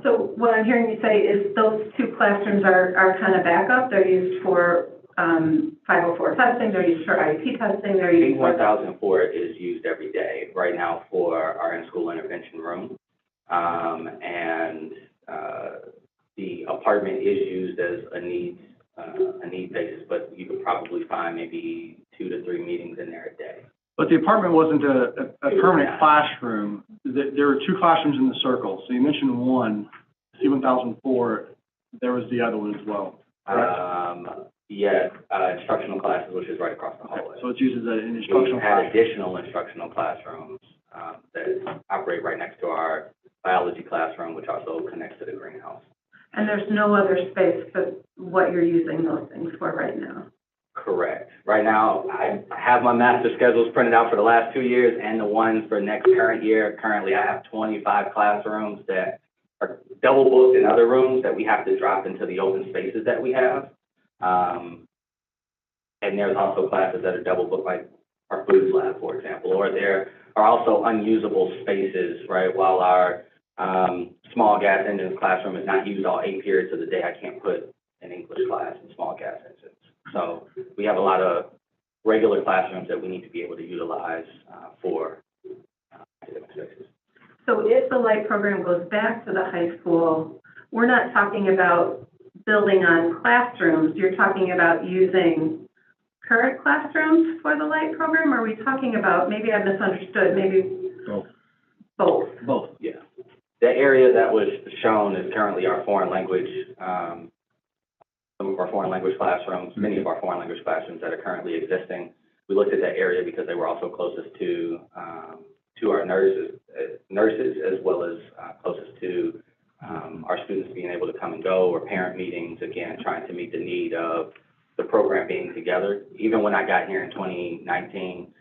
S12: So what I'm hearing you say is those 2 classrooms are kind of backup. They're used for 504 testing, they're used for IEP testing, they're used for...
S17: C1004 is used every day right now for our in-school intervention room. And the apartment is used as a need basis, but you could probably find maybe 2 to 3 meetings in there a day.
S3: But the apartment wasn't a permanent classroom. There were 2 classrooms in the circle. So you mentioned one, C1004, there was the other one as well, correct?
S17: Yes, instructional classes, which is right across the hallway.
S3: So it's used as an instructional
S17: classroom. We had additional instructional classrooms that operate right next to our biology classroom, which also connects to the greenhouse.
S12: And there's no other space but what you're using those things for right now?
S17: Correct. Right now, I have my master schedules printed out for the last 2 years and the one for next current year. Currently, I have 25 classrooms that are double booked in other rooms that we have to drop into the open spaces that we have. And there's also classes that are double booked, like our food lab, for example, or there are also unusable spaces, right? While our small gas engines classroom is not used all 8 periods of the day, I can't put an English class in small gas engines. So we have a lot of regular classrooms that we need to be able to utilize for academic spaces.
S12: So if the light program goes back to the high school, we're not talking about building on classrooms. You're talking about using current classrooms for the light program? Or are we talking about, maybe I misunderstood, maybe
S16: Both.
S12: both?
S17: Both, yeah. The area that was shown is currently our foreign language, some of our foreign language classrooms, many of our foreign language classrooms that are currently existing. We looked at that area because they were also closest to our nurses, as well as closest to our students being able to come and go, or parent meetings, again, trying to meet the need of the program being together. Even when I got here in 2019,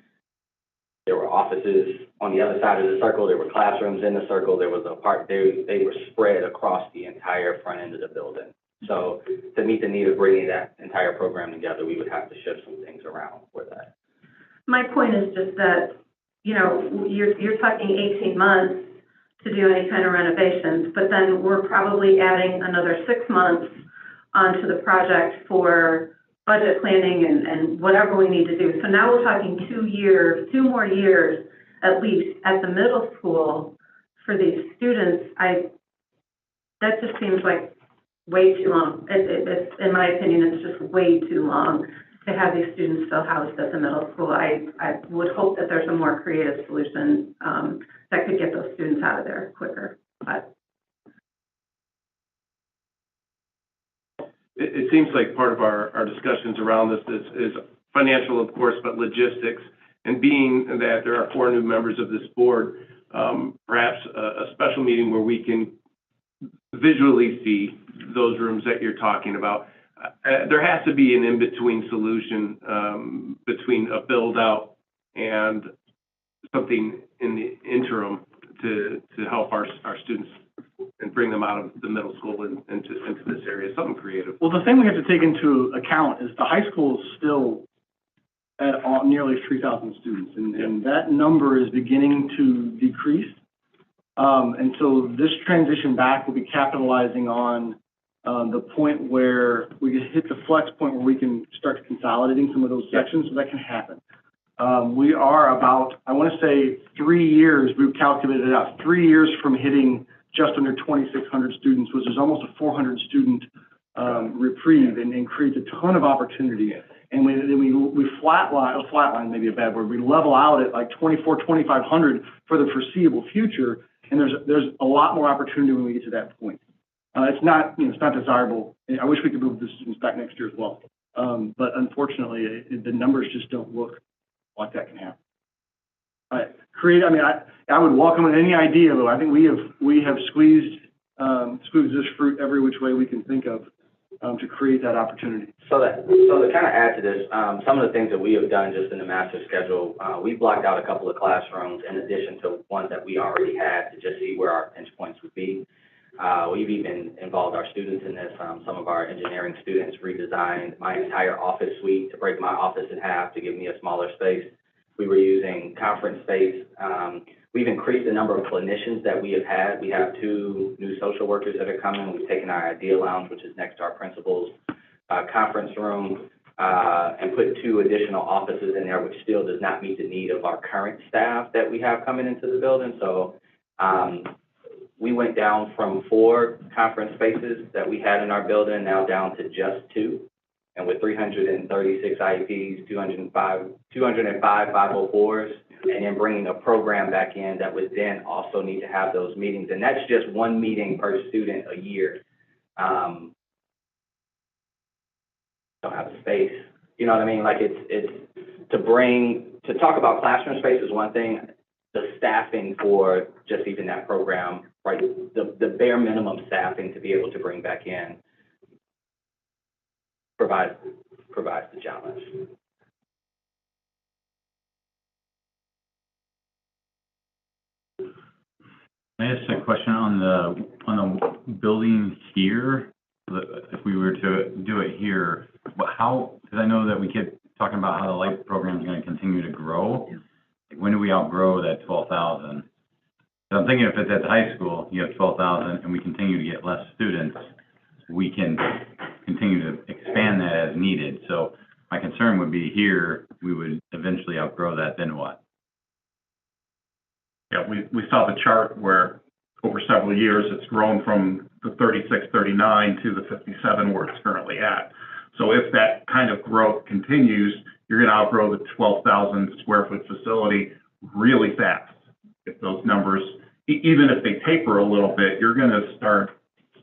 S17: there were offices on the other side of the circle, there were classrooms in the circle, there was a part, they were spread across the entire front end of the building. So to meet the need of bringing that entire program together, we would have to shift some things around for that.
S12: My point is just that, you know, you're talking 18 months to do any kind of renovations, but then we're probably adding another 6 months onto the project for budget planning and whatever we need to do. So now we're talking 2 years, 2 more years at least at the middle school for these students. That just seems like way too long. It's, in my opinion, it's just way too long to have these students still housed at the middle school. I would hope that there's a more creative solution that could get those students out of there quicker. But
S14: It seems like part of our discussions around this is financial, of course, but logistics. And being that there are 4 new members of this board, perhaps a special meeting where we can visually see those rooms that you're talking about. There has to be an in-between solution between a build-out and something in the interim to help our students and bring them out of the middle school and into this area, something creative.
S3: Well, the thing we have to take into account is the high school is still at nearly 3,000 students, and that number is beginning to decrease. And so this transition back will be capitalizing on the point where we can hit the flex point where we can start consolidating some of those sections, so that can happen. We are about, I want to say 3 years, we've calculated it out, 3 years from hitting just under 2,600 students, which is almost a 400 student reprieve, and creates a ton of opportunity. And we flatline maybe a bad word, we level out at like 2,500 for the foreseeable future, and there's a lot more opportunity when we get to that point. It's not desirable. I wish we could move the students back next year as well. But unfortunately, the numbers just don't look like that can happen. I would welcome any idea, though. I think we have squeezed this fruit every which way we can think of to create that opportunity.
S17: So to kind of add to this, some of the things that we have done just in the master schedule, we blocked out a couple of classrooms in addition to ones that we already had to just see where our pinch points would be. We've even involved our students in this. Some of our engineering students redesigned my entire office suite to break my office in half to give me a smaller space. We were using conference space. We've increased the number of clinicians that we have had. We have 2 new social workers that are coming. We've taken our Idea Lounge, which is next to our principal's conference room, and put 2 additional offices in there, which still does not meet the need of our current staff that we have coming into the building. So we went down from 4 conference spaces that we had in our building, now down to just 2. And with 336 IEPs, 205 504s, and then bringing a program back in that would then also need to have those meetings. And that's just 1 meeting per student a year. Don't have the space. You know what I mean? Like it's to talk about classroom space is one thing. The staffing for just even that program right, the bare minimum staffing to be able to bring back in provides the challenge.
S18: I ask a question on the building here. If we were to do it here, how, because I know that we kept talking about how the light program is going to continue to grow. Like, when do we outgrow that 12,000? So I'm thinking if it's at the high school, you have 12,000 and we continue to get less students, we can continue to expand that as needed. So my concern would be here, we would eventually outgrow that, then what?
S16: Yeah, we saw the chart where over several years, it's grown from the 36, 39 to the 57 where it's currently at. So if that kind of growth continues, you're going to outgrow the 12,000 square foot facility really fast. If those numbers, even if they taper a little bit, you're going to start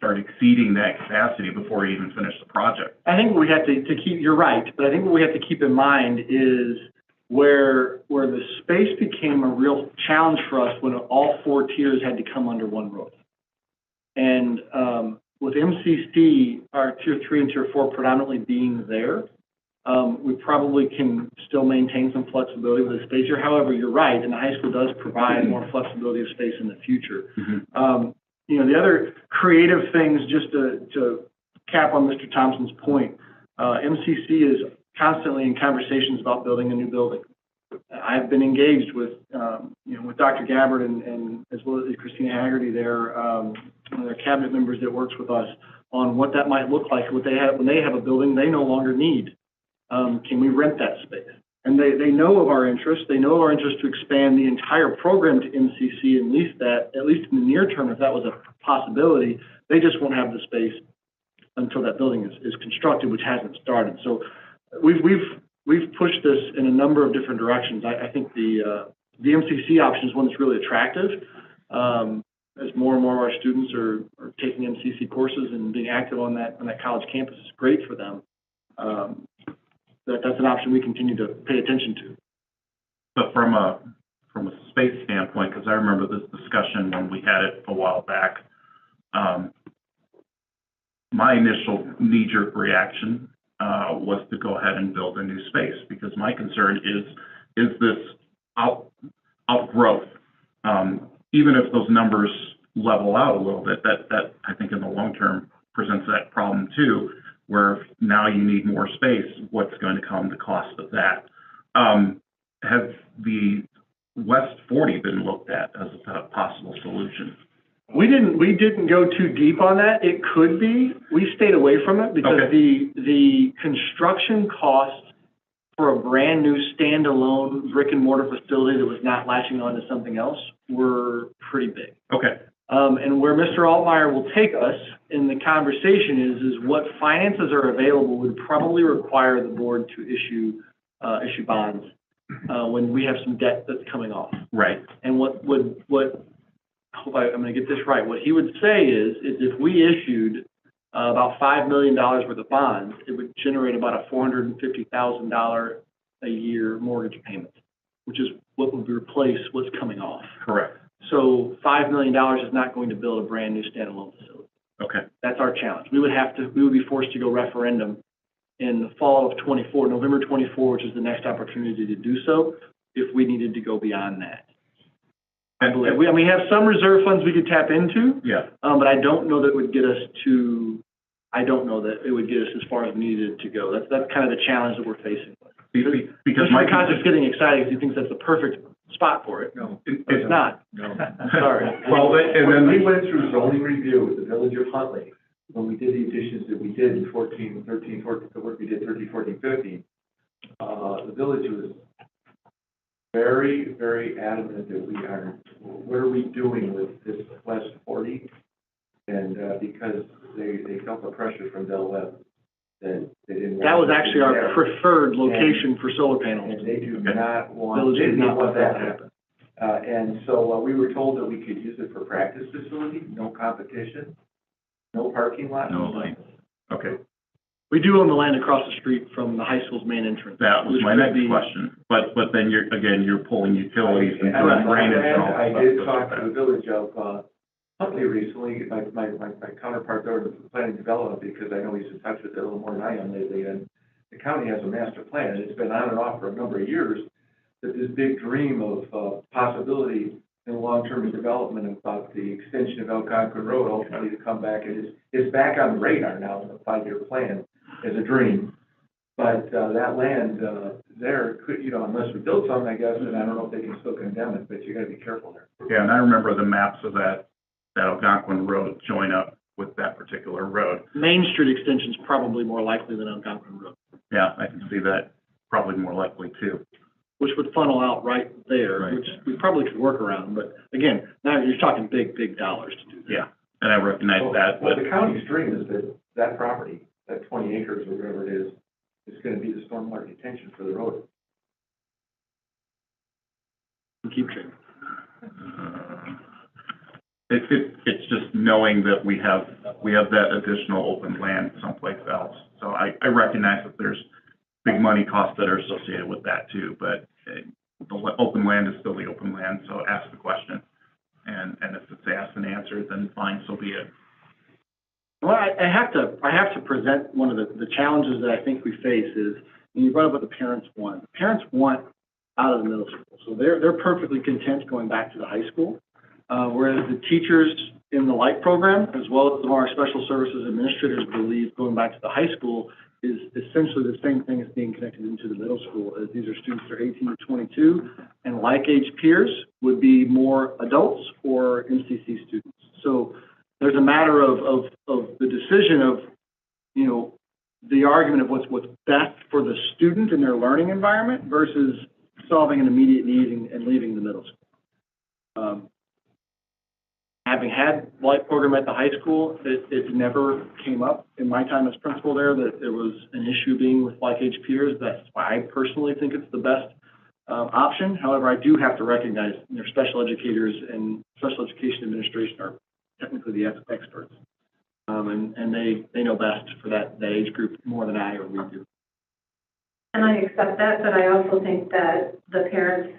S16: exceeding that capacity before you even finish the project.
S3: I think what we have to keep, you're right, but I think what we have to keep in mind is where the space became a real challenge for us when all four tiers had to come under one roof. And with MCC, our tier 3 and tier 4 predominantly being there, we probably can still maintain some flexibility with the space here. However, you're right, and the high school does provide more flexibility of space in the future. You know, the other creative things, just to cap on Mr. Thompson's point, MCC is constantly in conversations about building a new building. I've been engaged with, you know, with Dr. Gabbard and as well as Christina Haggerty, their one of their cabinet members that works with us on what that might look like. What they have when they have a building they no longer need. Can we rent that space? And they know of our interest. They know of our interest to expand the entire program to MCC and lease that, at least in the near term, if that was a possibility. They just won't have the space until that building is constructed, which hasn't started. So we've pushed this in a number of different directions. I think the MCC option is one that's really attractive. As more and more of our students are taking MCC courses and being active on that college campus, is great for them. That's an option we continue to pay attention to.
S16: But from a space standpoint, because I remember this discussion when we had it a while back, my initial knee-jerk reaction was to go ahead and build a new space, because my concern is this outgrowth. Even if those numbers level out a little bit, that I think in the long term presents that problem too, where now you need more space, what's going to come the cost of that? Has the West 40 been looked at as a possible solution?
S3: We didn't go too deep on that. It could be. We stayed away from it because the construction costs for a brand new standalone brick and mortar facility that was not latching on to something else were pretty big.
S16: Okay.
S3: And where Mr. Altmaier will take us in the conversation is what finances are available would probably require the board to issue bonds when we have some debt that's coming off.
S16: Right.
S3: And what I'm going to get this right. What he would say is if we issued about $5 million worth of bonds, it would generate about a $450,000 a year mortgage payment, which is what would replace what's coming off.
S16: Correct.
S3: So $5 million is not going to build a brand new standalone facility.
S16: Okay.
S3: That's our challenge. We would be forced to go referendum in the fall of 24, November 24, which is the next opportunity to do so, if we needed to go beyond that. I believe. We have some reserve funds we could tap into.
S16: Yeah.
S3: But I don't know that it would get us as far as we needed to go. That's kind of the challenge that we're facing.
S16: Because
S3: Mr. Concert's getting excited because he thinks that's the perfect spot for it.
S11: No.
S3: It's not.
S11: No.
S3: Sorry.
S11: Well, and then we went through zoning review with the Village of Huntley, when we did the additions that we did in 14, 13, 14, the work we did 13, 14, 15, the village was very, very adamant that what are we doing with this West 40? And because they felt the pressure from Del Webb that they didn't want.
S3: That was actually our preferred location for solar panels.
S11: And they do not want, they didn't want that to happen. And so we were told that we could use it for practice facility, no competition, no parking lot.
S18: No lights.
S16: Okay.
S3: We do own the land across the street from the high school's main entrance.
S16: That was my next question. But then you're pulling utilities and drainage and all that.
S11: I did talk to the Village of Huntley recently, my counterpart there was planning development, because I know he's in touch with it a little more than I am lately, and the county has a master plan, and it's been on and off for a number of years, that this big dream of possibility in long-term development about the extension of Algonquin Road ultimately to come back, and it's back on the radar now in the 5-year plan as a dream. But that land there could, unless we build something, I guess, and I don't know if they can still condemn it, but you gotta be careful there.
S16: Yeah, and I remember the maps of that Algonquin Road join up with that particular road.
S3: Main Street extension's probably more likely than Algonquin Road,
S16: Yeah, I can see that probably more likely too.
S3: which would funnel out right there,
S18: Right.
S3: which we probably could work around. But again, now you're talking big, big dollars to do that.
S16: Yeah, and I recognize that,
S11: Well,
S16: but
S11: the county's dream is that property, that 20 acres or whatever it is gonna be the stormwater detention for the road.
S3: Keep track.
S16: it's just knowing that we have that additional open land someplace else. So I recognize that there's big money costs that are associated with that too, but the open land is still the open land, so ask the question. And if it's asked and answered, then fine, so be it.
S3: Well, I have to present one of the challenges that I think we face is, and you brought up what the parents want. The parents want out of the middle school, so they're perfectly content going back to the high school. Whereas the teachers in the light program, as well as our special services administrators, believe going back to the high school is essentially the same thing as being connected into the middle school, as these are students that are 18 to 22, and like age peers would be more adults or MCC students. So there's a matter of the decision of, the argument of what's best for the student in their learning environment versus solving an immediate need and leaving the middle school. Having had light program at the high school, it never came up in my time as principal there that there was an issue being with like age peers. That's why I personally think it's the best option. However, I do have to recognize special educators and special education administration are technically the experts. And they know best for that age group more than I or we do.
S12: And I accept that, but I also think that the parents,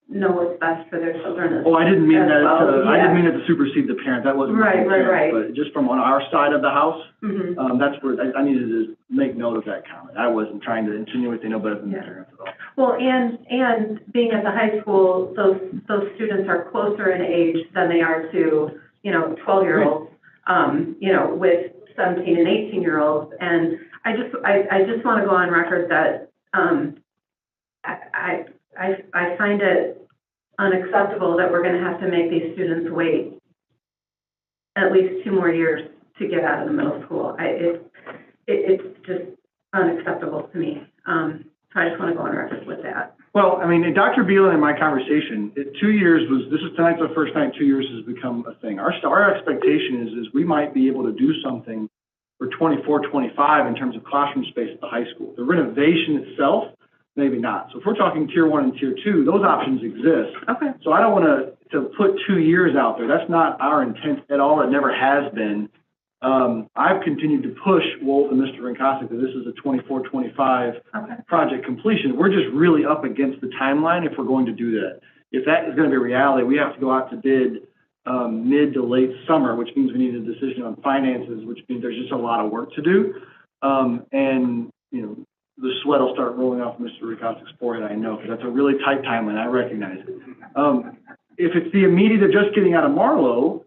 S12: know what's best for their children as well.
S3: Oh, I didn't mean that
S12: Yeah.
S3: I didn't mean it to supersede the parent. That wasn't my intent.
S12: Right.
S3: But just from on our side of the house,
S12: Mhm.
S3: that's where I needed to make note of that comment. I wasn't trying to insinuate they know better than the parents at all.
S12: Well, and being at the high school, those students are closer in age than they are to, 12-year-olds, with 17 and 18-year-olds. And I just want to go on record that, I find it unacceptable that we're going to have to make these students wait at least 2 more years to get out of the middle school. It's just unacceptable to me. So I just want to go on record with that.
S3: Well, I mean, Dr. Beelan and my conversation, 2 years tonight's the first time 2 years has become a thing. Our expectation is we might be able to do something for 24, 25 in terms of classroom space at the high school. The renovation itself, maybe not. So if we're talking tier 1 and tier 2, those options exist.
S12: Okay.
S3: So I don't want to put 2 years out there. That's not our intent at all. It never has been. I've continued to push Wolf and Mr. Rinkosik that this is a 24, 25 project completion. We're just really up against the timeline if we're going to do that. If that is going to be a reality, we have to go out to bid mid to late summer, which means we need a decision on finances, which means there's just a lot of work to do. The sweat will start rolling off Mr. Rikosik's forehead, I know, because that's a really tight timeline. I recognize it. If it's the immediate of just getting out of Marlowe,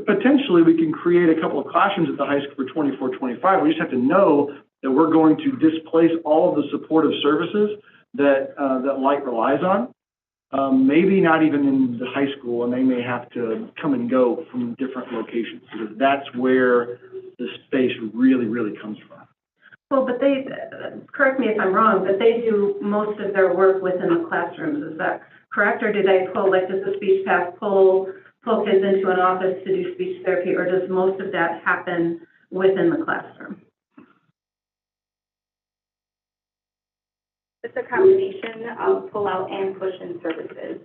S3: potentially we can create a couple of classrooms at the high school for 24, 25. We just have to know that we're going to displace all of the supportive services that Light relies on. Maybe not even in the high school, and they may have to come and go from different locations, because that's where the space really, really comes from.
S12: Well, but they, correct me if I'm wrong, but they do most of their work within the classrooms, is that correct? Or do they pull, like, does the speech path pull kids into an office to do speech therapy, or does most of that happen within the classroom?
S2: It's a combination of pull-out and push-in services.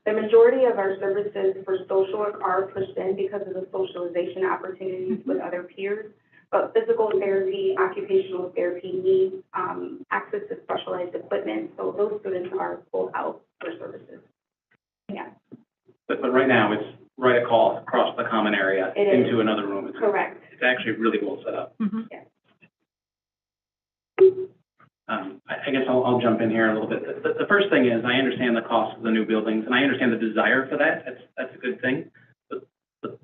S2: The majority of our services for social work are pushed in because of the socialization opportunities with other peers. But physical therapy, occupational therapy needs access to specialized equipment, so those students are pulled out for services. Yeah.
S15: But right now, right across the common area
S2: It is.
S15: into another room.
S2: Correct.
S15: It's actually really well set up.
S2: Yes.
S15: I guess I'll jump in here a little bit. The first thing is, I understand the cost of the new buildings, and I understand the desire for that. That's a good thing. But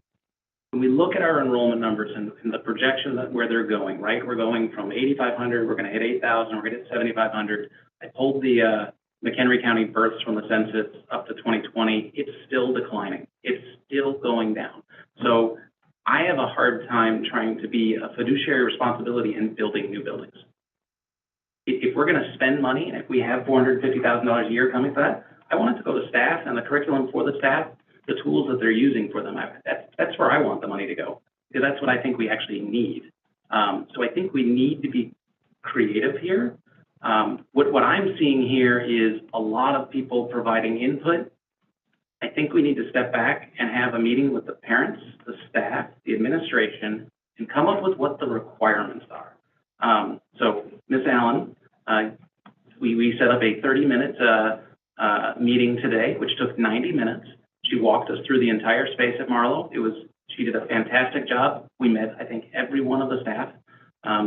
S15: when we look at our enrollment numbers and the projection that where they're going, right? We're going from 8,500, we're going to hit 8,000, we're going to hit 7,500. I pulled the McHenry County births from the census up to 2020. It's still declining. It's still going down. So I have a hard time trying to be a fiduciary responsibility in building new buildings. If we're going to spend money, and if we have $450,000 a year coming for that, I want it to go to staff and the curriculum for the staff, the tools that they're using for them. That's where I want the money to go, because that's what I think we actually need. So I think we need to be creative here. What I'm seeing here is a lot of people providing input. I think we need to step back and have a meeting with the parents, the staff, the administration, and come up with what the requirements are. So Ms. Allen, we set up a 30-minute meeting today, which took 90 minutes. She walked us through the entire space at Marlowe. She did a fantastic job. We met, I think, every one of the staff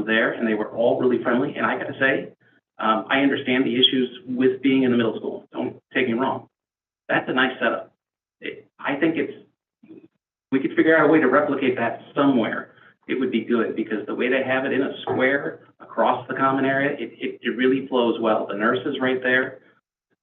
S15: there, and they were all really friendly. And I got to say, I understand the issues with being in the middle school. Don't take me wrong. That's a nice setup. I think we could figure out a way to replicate that somewhere. It would be good, because the way they have it in a square across the common area, it really flows well. The nurse is right there.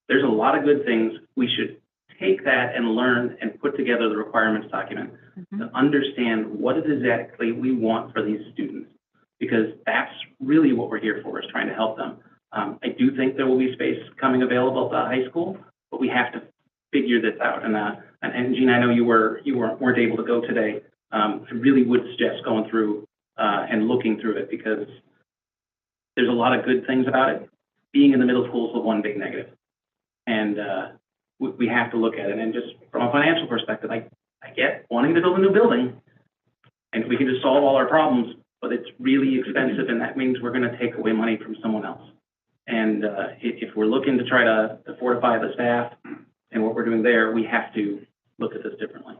S15: There's a lot of good things. We should take that and learn and put together the requirements document to understand what it is exactly we want for these students, because that's really what we're here for, is trying to help them. I do think there will be space coming available at the high school, but we have to figure this out. And Gina, I know you weren't able to go today. I really would suggest going through and looking through it, because there's a lot of good things about it. Being in the middle school is the one big negative. And we have to look at it. And just from a financial perspective, I get wanting to build a new building, and we can just solve all our problems, but it's really expensive, and that means we're going to take away money from someone else. And if we're looking to try to fortify the staff and what we're doing there, we have to look at this differently.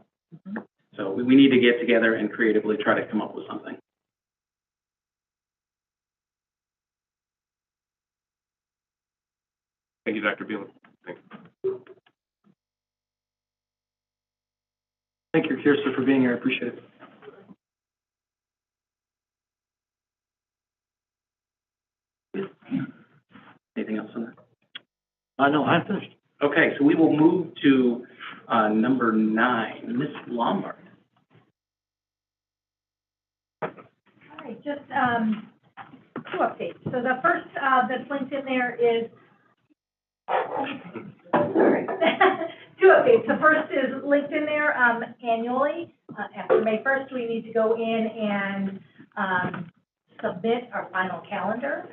S15: So we need to get together and creatively try to come up with something.
S14: Thank you, Dr. Beelan. Thanks.
S3: Thank you, Kirsten, for being here. I appreciate it.
S15: Anything else on that?
S1: No, I'm finished.
S15: Okay, so we will move to number 9, Ms. Lombard.
S19: All right, just 2 updates. So the first that's linked in there is, sorry, 2 updates. The first is linked in there annually. After May 1st, we need to go in and submit our final calendar.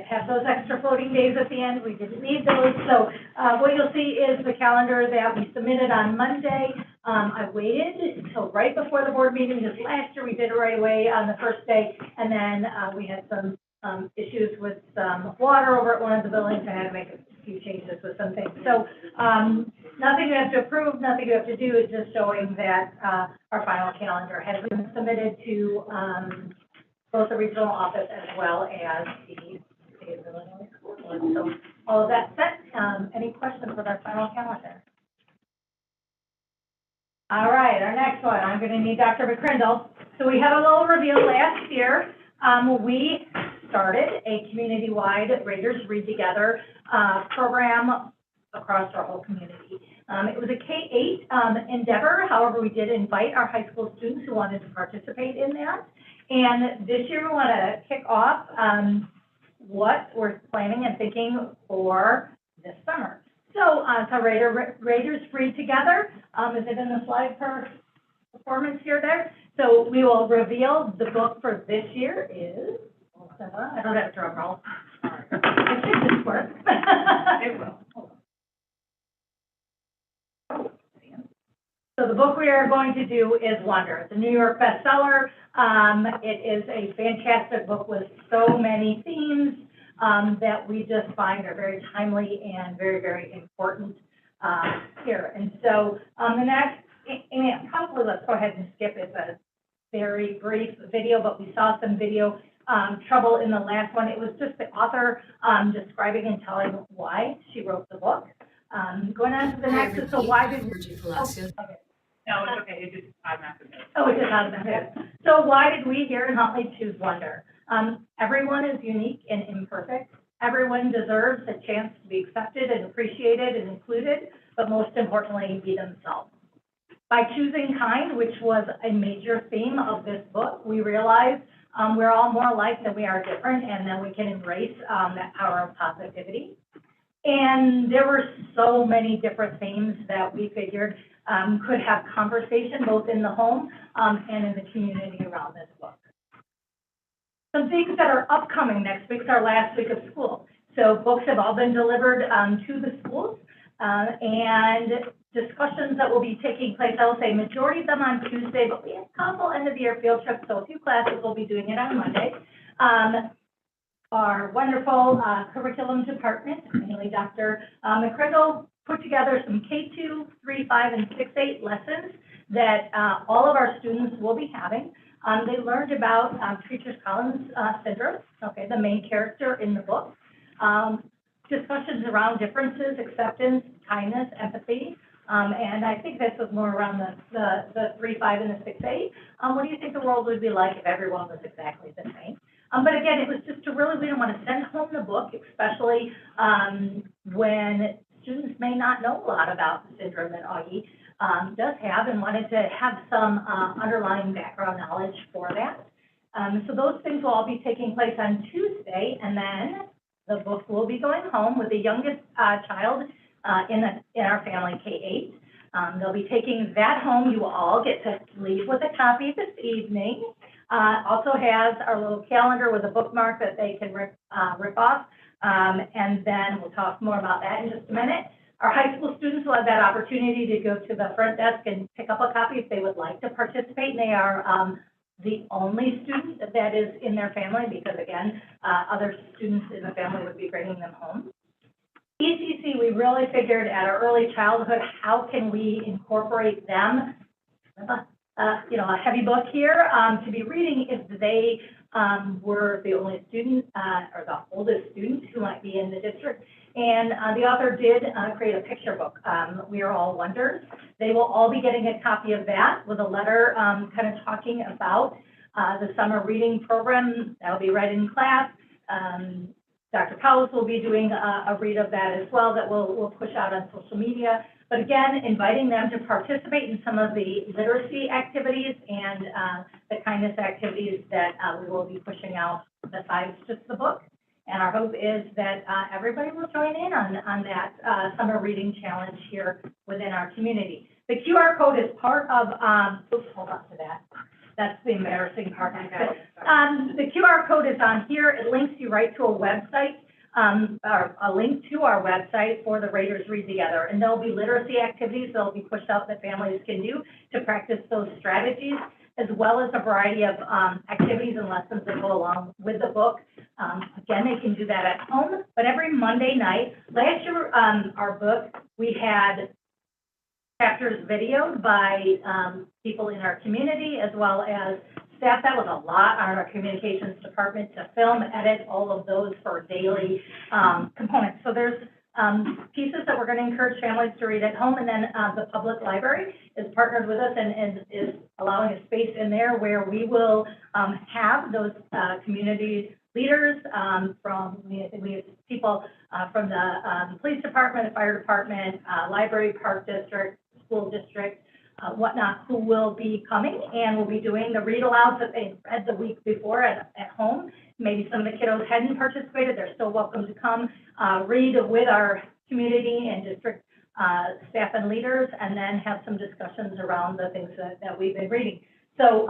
S19: Have those extra floating days at the end. We didn't need those. So what you'll see is the calendar that we submitted on Monday. I waited until right before the board meeting, because last year we did it right away on the first day, and then we had some issues with some water over at one of the buildings. I had to make a few changes with some things. So nothing you have to approve, nothing you have to do. It's just showing that our final calendar has been submitted to both the regional office as well as the state of Illinois school board. So all of that set. Any questions with our final calendar? All right, our next one, I'm going to need Dr. McCrindle. So we had a little reveal last year. We started a community-wide Raiders Read Together program across our whole community. It was a K-8 endeavor. However, we did invite our high school students who wanted to participate in that. And this year we want to kick off what we're planning and thinking for this summer. So, Raiders Read Together. Is it in the slide for performance here there? So we will reveal the book for this year is, I don't have a drum roll. It should just work. It will. So the book we are going to do is Wonder. It's a New York bestseller. It is a fantastic book with so many themes that we just find are very timely and very, very important here. And so, the next, and probably let's go ahead and skip it, it's a very brief video, but we saw some video trouble in the last one. It was just the author describing and telling why she wrote the book. Going on to the next, is so why did... Okay.
S6: No, it's okay, it just automatically.
S19: Oh, it just automatically. So why did we here in Huntley choose wonder? Everyone is unique and imperfect. Everyone deserves a chance to be accepted and appreciated and included, but most importantly, be themselves. By choosing kind, which was a major theme of this book, we realized we're all more alike than we are different, and then we can embrace that power of positivity. And there were so many different themes that we figured could have conversation both in the home and in the community around this book. Some things that are upcoming. Next week's our last week of school. So books have all been delivered to the schools, and discussions that will be taking place, I will say majority of them on Tuesday, but we have a couple end of the year field trips, so a few classes will be doing it on Monday. Our wonderful curriculum department, mainly Dr. McCriddle, put together some K2, 3, 5, and 6-8 lessons that all of our students will be having. They learned about Treacher's-Collins syndrome, okay, the main character in the book. Discussions around differences, acceptance, kindness, empathy, and I think this was more around the 3, 5, and the 6, 8. What do you think the world would be like if everyone was exactly the same? But again, it was just to really, we don't want to send home the book, especially when students may not know a lot about the syndrome that Augie does have, and wanted to have some underlying background knowledge for that. So those things will all be taking place on Tuesday, and then the book will be going home with the youngest child in our family, K8. They'll be taking that home. You will all get to leave with a copy this evening. Also has our little calendar with a bookmark that they can rip off, and then we'll talk more about that in just a minute. Our high school students will have that opportunity to go to the front desk and pick up a copy if they would like to participate, and they are the only student that is in their family, because again, other students in the family would be bringing them home. ECC, we really figured at our early childhood, how can we incorporate them, a heavy book here, to be reading if they were the only student, or the oldest student who might be in the district. And the author did create a picture book, We Are All Wonders. They will all be getting a copy of that with a letter kind of talking about the summer reading program that will be read in class. Dr. Powles will be doing a read of that as well that we'll push out on social media. But again, inviting them to participate in some of the literacy activities and the kindness activities that we will be pushing out besides just the book. And our hope is that everybody will join in on that summer reading challenge here within our community. The QR code is part of, oops, hold on to that. That's the embarrassing part. The QR code is on here. It links you right to a website, or a link to our website for the Raiders Read Together. And there'll be literacy activities that'll be pushed out that families can do to practice those strategies, as well as a variety of activities and lessons that go along with the book. Again, they can do that at home, but every Monday night, last year, our book, we had chapters videoed by people in our community, as well as staff. That was a lot on our communications department to film, edit all of those for daily components. So there's pieces that we're going to encourage families to read at home, and then the public library is partnered with us and is allowing a space in there where we will have those community leaders we have people from the police department, the fire department, library, park district, school district, whatnot, who will be coming and will be doing the read alouds that they read the week before at home. Maybe some of the kiddos hadn't participated. They're still welcome to come read with our community and district staff and leaders, and then have some discussions around the things that we've been reading. So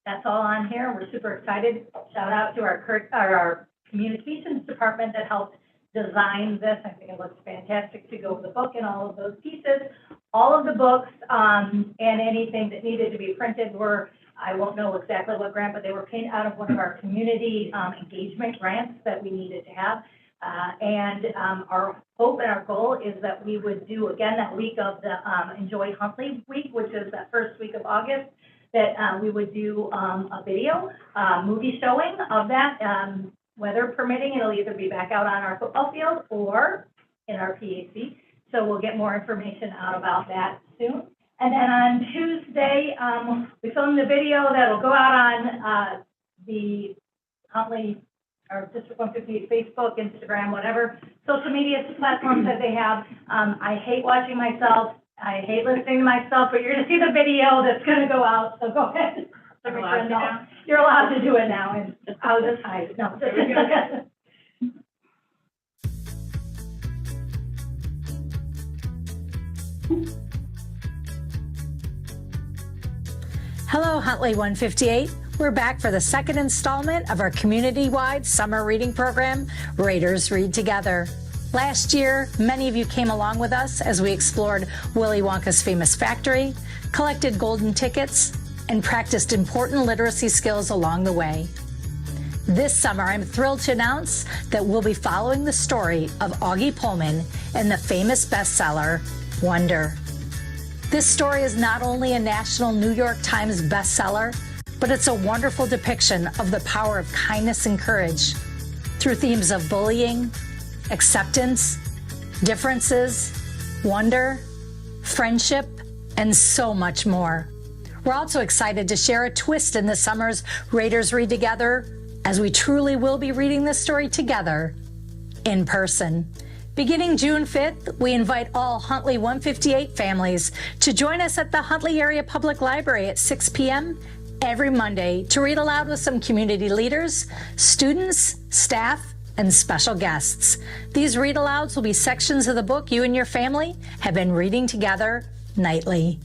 S19: that's all on here. We're super excited. Shout out to our communications department that helped design this. I think it looks fantastic to go with the book and all of those pieces. All of the books and anything that needed to be printed were, I won't know exactly what grant, but they were paid out of one of our community engagement grants that we needed to have. Our hope and our goal is that we would do, again, that week of the Enjoy Huntley Week, which is that first week of August, that we would do a video, movie showing of that, weather permitting. It'll either be back out on our football field or in our PAC. So we'll get more information out about that soon. And then on Tuesday, we filmed the video that'll go out on the Huntley or District 158 Facebook, Instagram, whatever social media platforms that they have. I hate watching myself. I hate listening to myself, but you're going to see the video that's going to go out. So go ahead. You're allowed to do it now, and I'll just hide. No.
S20: Hello, Huntley 158. We're back for the second installment of our community-wide summer reading program, Raiders Read Together. Last year, many of you came along with us as we explored Willy Wonka's famous factory, collected golden tickets, and practiced important literacy skills along the way. This summer, I'm thrilled to announce that we'll be following the story of Augie Pullman and the famous bestseller, Wonder. This story is not only a national New York Times bestseller, but it's a wonderful depiction of the power of kindness and courage through themes of bullying, acceptance, differences, wonder, friendship, and so much more. We're also excited to share a twist in this summer's Raiders Read Together, as we truly will be reading this story together in person. Beginning June 5th, we invite all Huntley 158 families to join us at the Huntley Area Public Library at 6 p.m. every Monday to read aloud with some community leaders, students, staff, and special guests. These read-alouds will be sections of the book you and your family have been reading together nightly.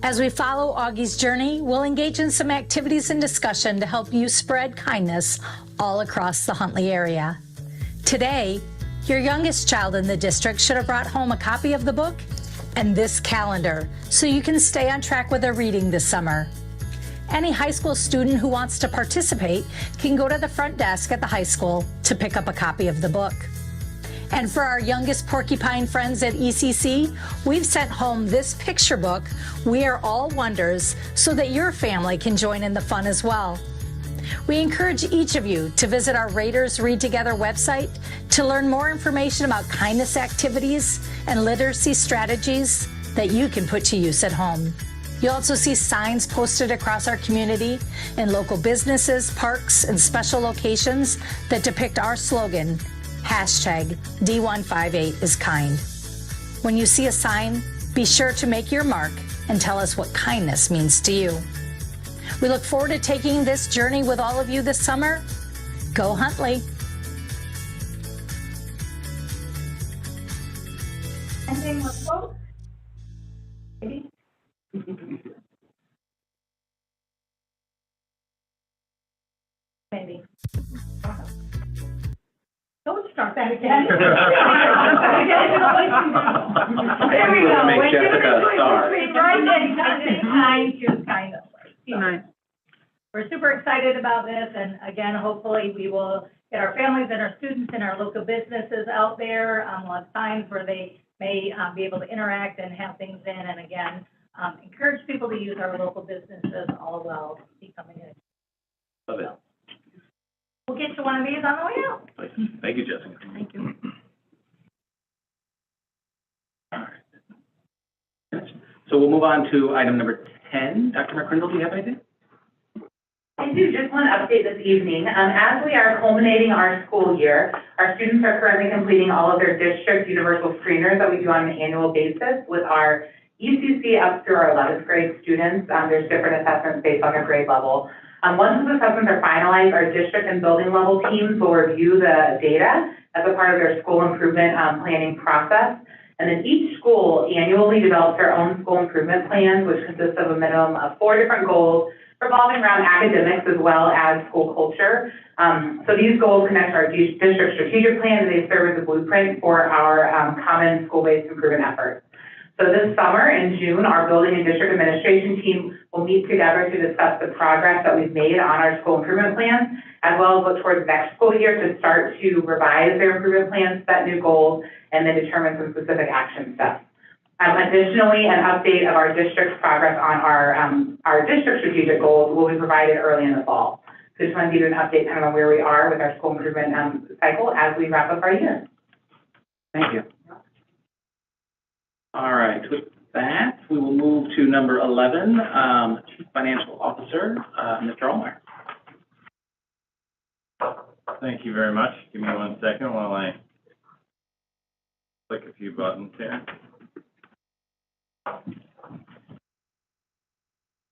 S20: As we follow Augie's journey, we'll engage in some activities and discussion to help you spread kindness all across the Huntley area. Today, your youngest child in the district should have brought home a copy of the book and this calendar so you can stay on track with their reading this summer. Any high school student who wants to participate can go to the front desk at the high school to pick up a copy of the book. And for our youngest porcupine friends at ECC, we've sent home this picture book, We Are All Wonders, so that your family can join in the fun as well. We encourage each of you to visit our Raiders Read Together website to learn more information about kindness activities and literacy strategies that you can put to use at home. You'll also see signs posted across our community in local businesses, parks, and special locations that depict our slogan, #D158IsKind. When you see a sign, be sure to make your mark and tell us what kindness means to you. We look forward to taking this journey with all of you this summer. Go Huntley.
S19: Anything with quote? Maybe? Maybe. Don't start that again. There we go.
S1: Make Jessica a star.
S19: Kind of. We're super excited about this, and again, hopefully we will get our families and our students and our local businesses out there. We'll have times where they may be able to interact and have things in, and again, encourage people to use our local businesses all while becoming in.
S1: Love it.
S19: We'll get you one of these on the way out.
S1: Thank you, Jessica.
S19: Thank you.
S1: All right. So we'll move on to item number 10. Dr. McCrindle, do you have anything?
S21: I do, just one update this evening. As we are culminating our school year, our students are currently completing all of their district universal screeners that we do on an annual basis with our ECC up through our 11th grade students. There's different assessments based on their grade level. Once those assessments are finalized, our district and building level teams will review the data as a part of their school improvement planning process. And then each school annually develops their own school improvement plans, which consists of a minimum of 4 different goals revolving around academics as well as school culture. So these goals connect to our district strategic plan, and they serve as a blueprint for our common school-based improvement efforts. So So this summer, in June, our building and district administration team will meet together to discuss the progress that we've made on our school improvement plans, as well as look towards next school year to start to revise their improvement plans, set new goals, and then determine some specific action steps. Additionally, an update of our district's progress on our district strategic goals will be provided early in the fall. So just want to give you an update kind of on where we are with our school improvement cycle as we wrap up our year.
S1: Thank you. All right, with that, we will move to number 11, Chief Financial Officer, Mr. Allmeyer.
S7: Thank you very much. Give me 1 second while I click a few buttons here.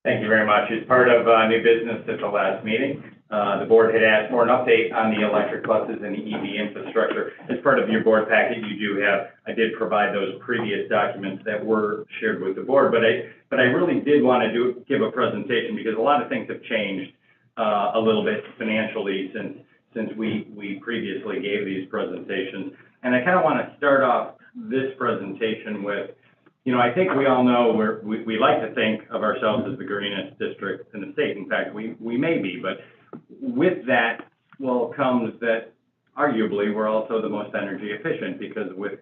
S7: Thank you very much. As part of new business at the last meeting, the board had asked for an update on the electric buses and the EV infrastructure. As part of your board packet, you do have, I did provide those previous documents that were shared with the board, but I really did want to give a presentation because a lot of things have changed a little bit financially since we previously gave these presentations. And I kind of want to start off this presentation with, you know, I think we all know we like to think of ourselves as the greenest district in the state. In fact, we may be, but with that, well, comes that arguably we're also the most energy efficient because with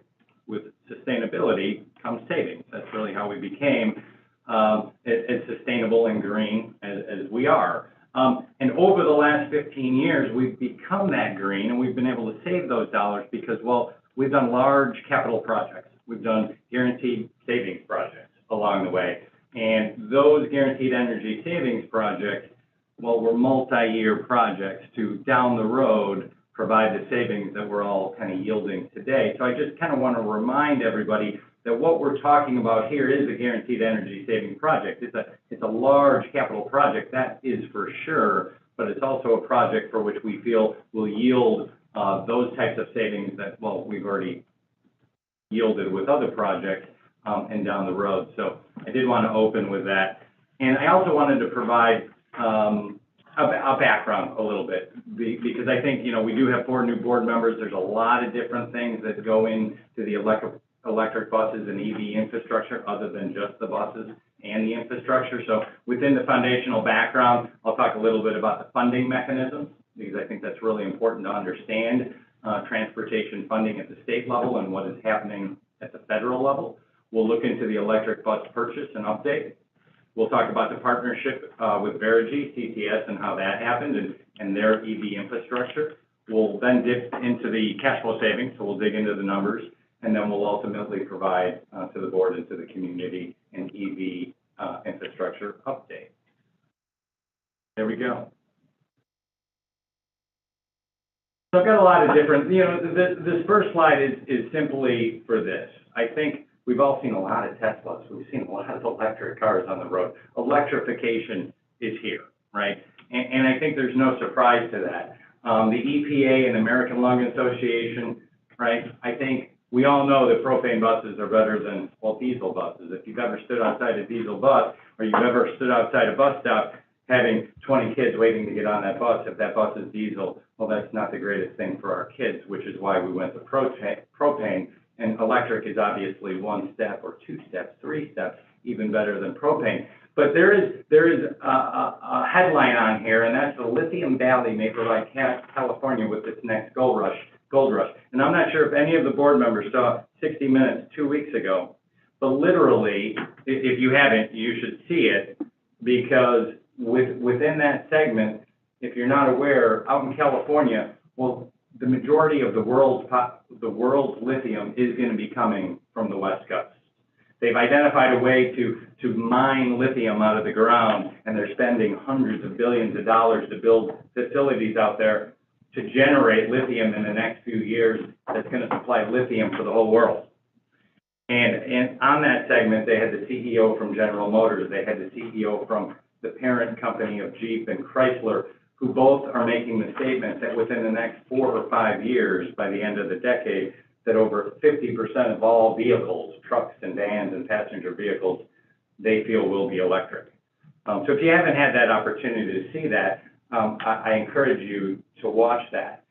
S7: sustainability comes savings. That's really how we became as sustainable and green as we are. And over the last 15 years, we've become that green and we've been able to save those dollars because, well, we've done large capital projects. We've done guaranteed savings projects along the way. And those guaranteed energy savings projects, well, were multi-year projects to down the road provide the savings that we're all kind of yielding today. So I just kind of want to remind everybody that what we're talking about here is a guaranteed energy saving project. It's a large capital project, that is for sure, but it's also a project for which we feel will yield those types of savings that, well, we've already yielded with other projects and down the road. So I did want to open with that. And I also wanted to provide a background a little bit because I think, you know, we do have 4 new board members. There's a lot of different things that go into the electric buses and EV infrastructure other than just the buses and the infrastructure. So within the foundational background, I'll talk a little bit about the funding mechanisms because I think that's really important to understand transportation funding at the state level and what is happening at the federal level. We'll look into the electric bus purchase and update. We'll talk about the partnership with Verigy, CTS, and how that happened and their EV infrastructure. We'll then dip into the cash flow savings, so we'll dig into the numbers, and then we'll ultimately provide to the board and to the community an EV infrastructure update. There we go. So I've got a lot of different, you know, this first slide is simply for this. I think we've all seen a lot of Teslas. We've seen a lot of electric cars on the road. Electrification is here, right? And I think there's no surprise to that. The EPA and American Lung Association, right? I think we all know that propane buses are better than, well, diesel buses. If you've ever stood outside a diesel bus or you've ever stood outside a bus stop having 20 kids waiting to get on that bus, if that bus is diesel, well, that's not the greatest thing for our kids, which is why we went to propane. And electric is obviously 1 step or 2 steps, 3 steps, even better than propane. But there is a headline on here, and that's the Lithium Valley may provide California with its next gold rush. And I'm not sure if any of the board members saw 60 Minutes 2 weeks ago, but literally, if you haven't, you should see it because within that segment, if you're not aware, out in California, well, the majority of the world's lithium is going to be coming from the West Coast. They've identified a way to mine lithium out of the ground, and they're spending hundreds of billions of dollars to build facilities out there to generate lithium in the next few years that's going to supply lithium for the whole world. And on that segment, they had the CEO from General Motors, they had the CEO from the parent company of Jeep and Chrysler, who both are making the statement that within the next 4 or 5 years, by the end of the decade, that over 50% of all vehicles, trucks and vans and passenger vehicles, they feel will be electric. So if you haven't had that opportunity to see that, I encourage you to watch that.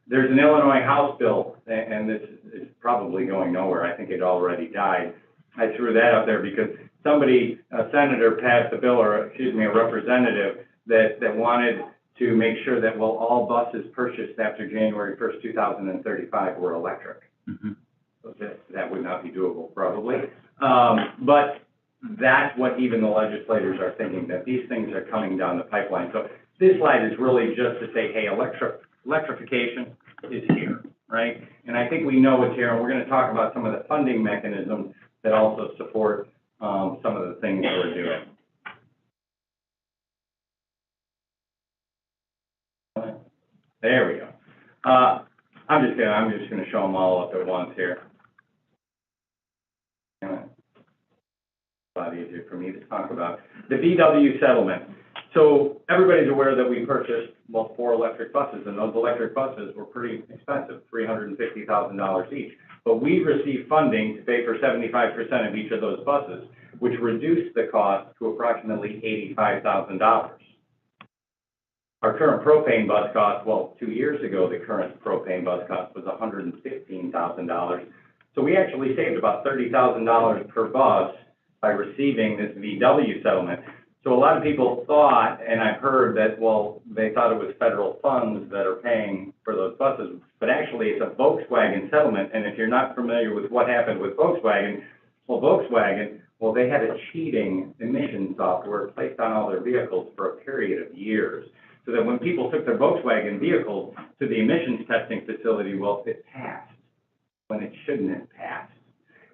S7: There's an Illinois House bill, and this is probably going nowhere. I think it already died, I threw that out there because somebody, a senator passed a bill, or excuse me, a representative that wanted to make sure that, well, all buses purchased after January 1st, 2035 were electric. So that would not be doable probably. But that's what even the legislators are thinking, that these things are coming down the pipeline. So this slide is really just to say, hey, electrification is here, right? And I think we know it's here, and we're going to talk about some of the funding mechanisms that also support some of the things that we're doing. There we go. I'm just gonna show them all up at once here. A lot easier for me to talk about. The VW settlement. So everybody's aware that we purchased, well, 4 electric buses, and those electric buses were pretty expensive, $350,000 each. But we received funding to pay for 75% of each of those buses, which reduced the cost to approximately $85,000. Our current propane bus cost, well, 2 years ago, the current propane bus cost was $115,000. So we actually saved about $30,000 per bus by receiving this VW settlement. So a lot of people thought, and I've heard that, well, they thought it was federal funds that are paying for those buses, but actually it's a Volkswagen settlement. And if you're not familiar with what happened with Volkswagen, well, they had a cheating emission software placed on all their vehicles for a period of years. So that when people took their Volkswagen vehicles to the emissions testing facility, well, it passed when it shouldn't have passed.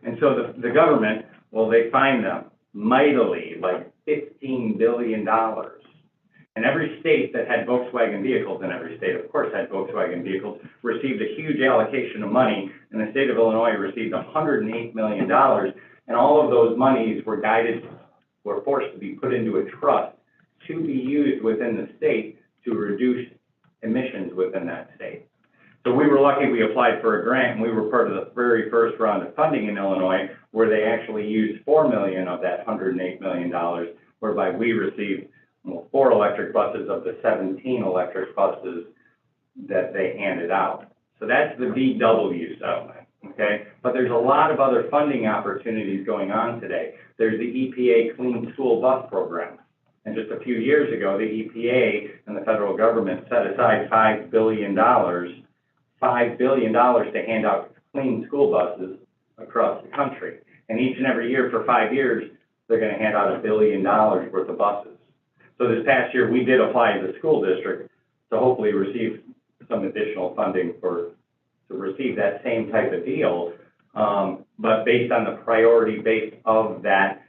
S7: And so the government, well, they fined them mightily, like $15 billion. And every state that had Volkswagen vehicles, and every state, of course, had Volkswagen vehicles, received a huge allocation of money, and the state of Illinois received $108 million, and all of those monies were forced to be put into a trust to be used within the state to reduce emissions within that state. So we were lucky we applied for a grant, and we were part of the very first round of funding in Illinois, where they actually used $4 million of that $108 million, whereby we received 4 electric buses of the 17 electric buses that they handed out. So that's the VW settlement, okay? But there's a lot of other funding opportunities going on today. There's the EPA Clean School Bus Program. And just a few years ago, the EPA and the federal government set aside $5 billion to hand out clean school buses across the country. And each and every year for 5 years, they're going to hand out $1 billion worth of buses. So this past year, we did apply as a school district to hopefully receive some additional funding to receive that same type of deal, but based on the priority base of that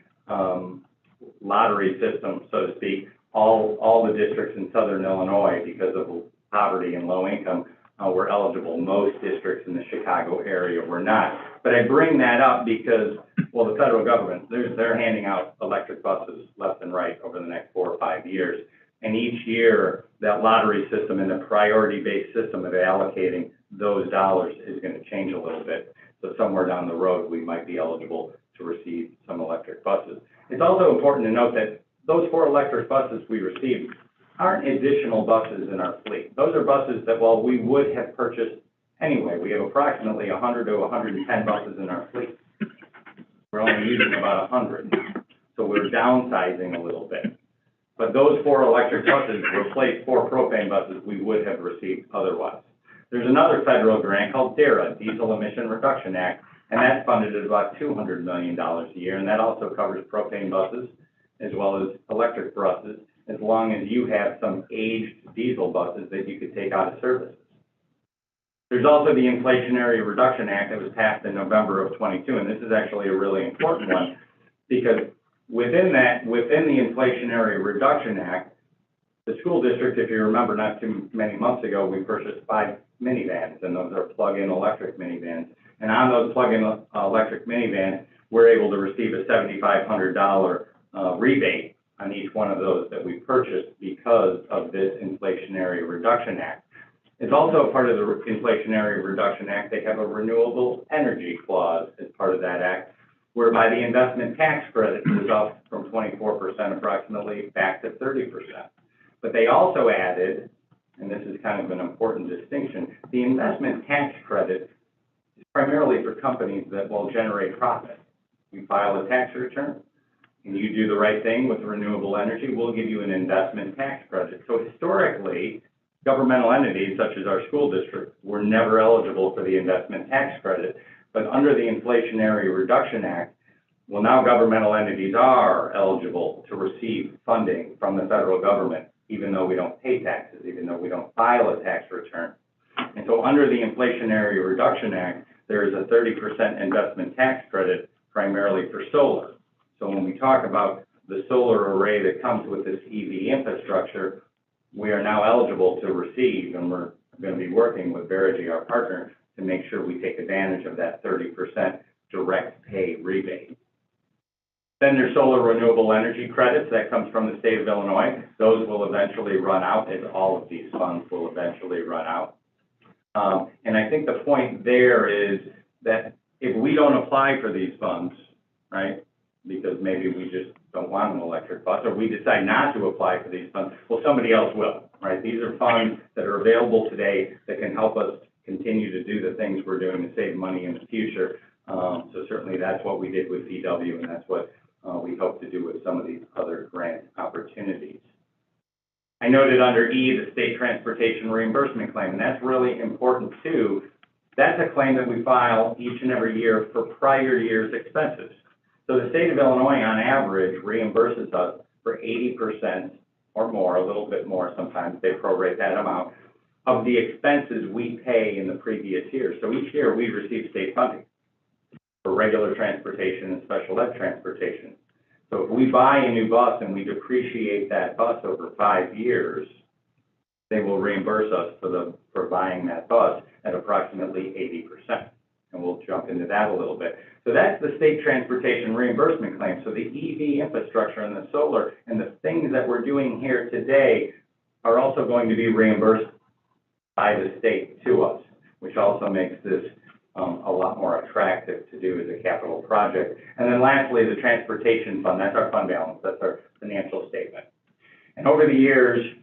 S7: lottery system, so to speak, all the districts in southern Illinois, because of poverty and low income, were eligible. Most districts in the Chicago area were not. But I bring that up because, well, the federal government, they're handing out electric buses left and right over the next 4 or 5 years. And each year, that lottery system and the priority-based system of allocating those dollars is going to change a little bit. So somewhere down the road, we might be eligible to receive some electric buses. It's also important to note that those 4 electric buses we received aren't additional buses in our fleet. Those are buses that, well, we would have purchased anyway. We have approximately 100 to 110 buses in our fleet. We're only using about 100, so we're downsizing a little bit. But those 4 electric buses replaced 4 propane buses we would have received otherwise. There's another federal grant called DARA, Diesel Emission Reduction Act, and that's funded at about $200 million a year, and that also covers propane buses as well as electric buses, as long as you have some aged diesel buses that you could take out of service. There's also the Inflationary Reduction Act that was passed in November of 22, and this is actually a really important one, because within the Inflationary Reduction Act, the school district, if you remember not too many months ago, we purchased 5 minivans, and those are plug-in electric minivans. And on those plug-in electric minivans, we're able to receive a $7,500 rebate on each one of those that we purchased because of this Inflationary Reduction Act. It's also part of the Inflationary Reduction Act. They have a renewable energy clause as part of that act, whereby the investment tax credit is up from 24% approximately back to 30%. But they also added, and this is kind of an important distinction, the investment tax credit is primarily for companies that will generate profit. you file a tax return, and you do the right thing with renewable energy, we'll give you an investment tax credit. So historically, governmental entities such as our school district were never eligible for the investment tax credit. But under the Inflationary Reduction Act, well, now governmental entities are eligible to receive funding from the federal government, even though we don't pay taxes, even though we don't file a tax return. And so under the Inflationary Reduction Act, there is a 30% investment tax credit primarily for solar. So when we talk about the solar array that comes with this EV infrastructure, we are now eligible to receive, and we're going to be working with Verigy, our partner, to make sure we take advantage of that 30% direct pay rebate. Then there's solar renewable energy credits that comes from the state of Illinois. Those will eventually run out, as all of these funds will eventually run out. And I think the point there is that if we don't apply for these funds, right, because maybe we just don't want an electric bus, or we decide not to apply for these funds, well, somebody else will, right? These are funds that are available today that can help us continue to do the things we're doing to save money in the future. So certainly that's what we did with VW, and that's what we hope to do with some of these other grant opportunities. I noted under E, the state transportation reimbursement claim, and that's really important too. That's a claim that we file each and every year for prior year's expenses. So the state of Illinois, on average, reimburses us for 80% or more, a little bit more sometimes, they prorate that amount, of the expenses we pay in the previous year. So each year we receive state funding for regular transportation and special ed transportation. So if we buy a new bus and we depreciate that bus over 5 years, they will reimburse us for buying that bus at approximately 80%. And we'll jump into that a little bit. So that's the state transportation reimbursement claim. So the EV infrastructure and the solar and the things that we're doing here today are also going to be reimbursed by the state to us, which also makes this a lot more attractive to do as a capital project. And then lastly, the transportation fund, that's our fund balance, that's our financial statement. And over the years,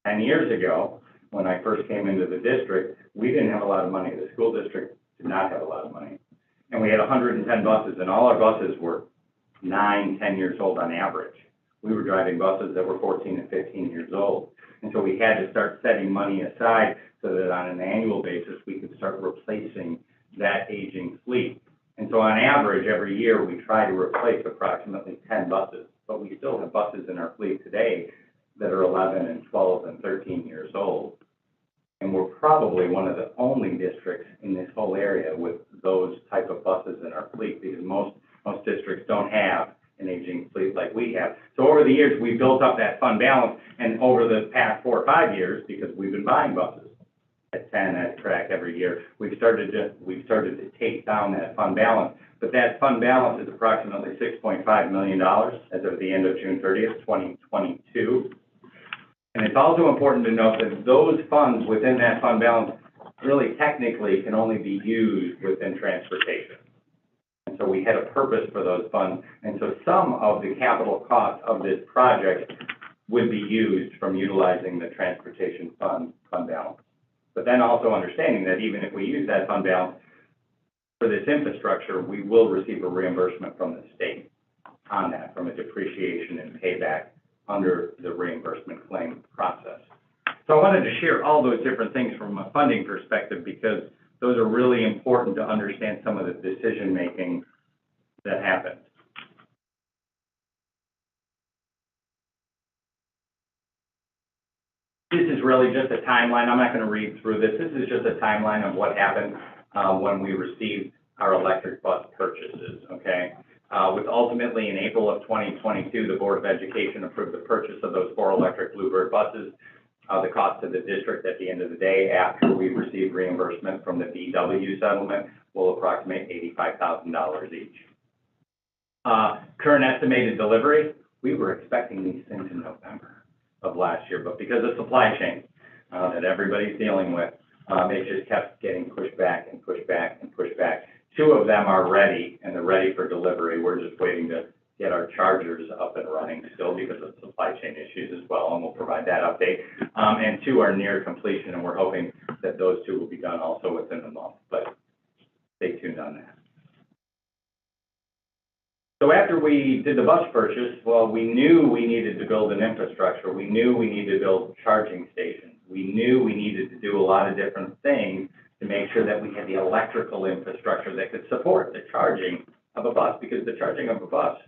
S7: 10 years ago, when I first came into the district, we didn't have a lot of money. The school district did not have a lot of money. And we had 110 buses, and all our buses were 9, 10 years old on average. We were driving buses that were 14 and 15 years old. And so we had to start setting money aside so that on an annual basis, we could start replacing that aging fleet. And so on average, every year, we try to replace approximately 10 buses. But we still have buses in our fleet today that are 11 and 12 and 13 years old. And we're probably one of the only districts in this whole area with those type of buses in our fleet, because most districts don't have an aging fleet like we have. So over the years, we built up that fund balance, and over the past 4 or 5 years, because we've been buying buses at 10 at track every year, we've started to take down that fund balance. But that fund balance is approximately $6.5 million as of the end of June 30th, 2022. And it's also important to note that those funds within that fund balance really technically can only be used within transportation. And so we had a purpose for those funds. And so some of the capital costs of this project would be used from utilizing the transportation fund balance. But then also understanding that even if we use that fund balance for this infrastructure, we will receive a reimbursement from the state on that, from a depreciation and payback under the reimbursement claim process. So I wanted to share all those different things from a funding perspective, because those are really important to understand some of the decision-making that happens. This is really just a timeline. I'm not going to read through this. This is just a timeline of what happened when we received our electric bus purchases, okay? With ultimately in April of 2022, the Board of Education approved the purchase of those 4 electric Bluebird buses. The cost to the district at the end of the day, after we receive reimbursement from the VW settlement, will approximate $85,000 each. Current estimated delivery, we were expecting these things in November of last year, but because of supply chain that everybody's dealing with, it just kept getting pushed back and pushed back and pushed back. 2 of them are ready, and they're ready for delivery. We're just waiting to get our chargers up and running still because of supply chain issues as well, and we'll provide that update. And 2 are near completion, and we're hoping that those 2 will be done also within the month, but stay tuned on that. So after we did the bus purchase, well, we knew we needed to build an infrastructure. We knew we needed to build charging stations. We knew we needed to do a lot of different things to make sure that we had the electrical infrastructure that could support the charging of a bus, because the charging of a bus,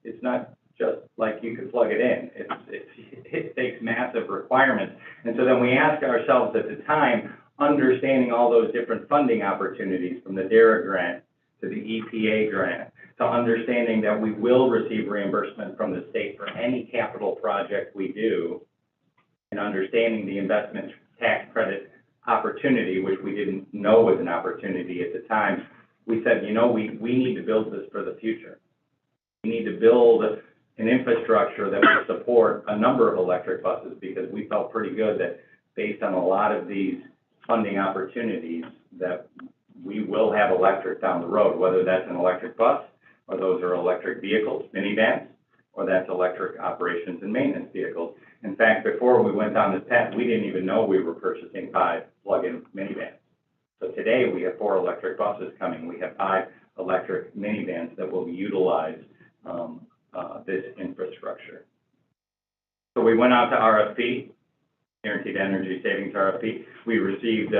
S7: it's not just like you could plug it in. It takes massive requirements. And so then we asked ourselves at the time, understanding all those different funding opportunities from the DARA grant to the EPA grant, to understanding that we will receive reimbursement from the state for any capital project we do, and understanding the investment tax credit opportunity, which we didn't know was an opportunity at the time, we said, you know, we need to build this for the future. We need to build an infrastructure that will support a number of electric buses, because we felt pretty good that based on a lot of these funding opportunities that we will have electric down the road, whether that's an electric bus or those are electric vehicles, minivans, or that's electric operations and maintenance vehicles. In fact, before we went down this path, we didn't even know we were purchasing 5 plug-in minivans. So today we have 4 electric buses coming. We have 5 electric minivans that will utilize this infrastructure. So we went out to RFP, Guaranteed Energy Savings RFP. We received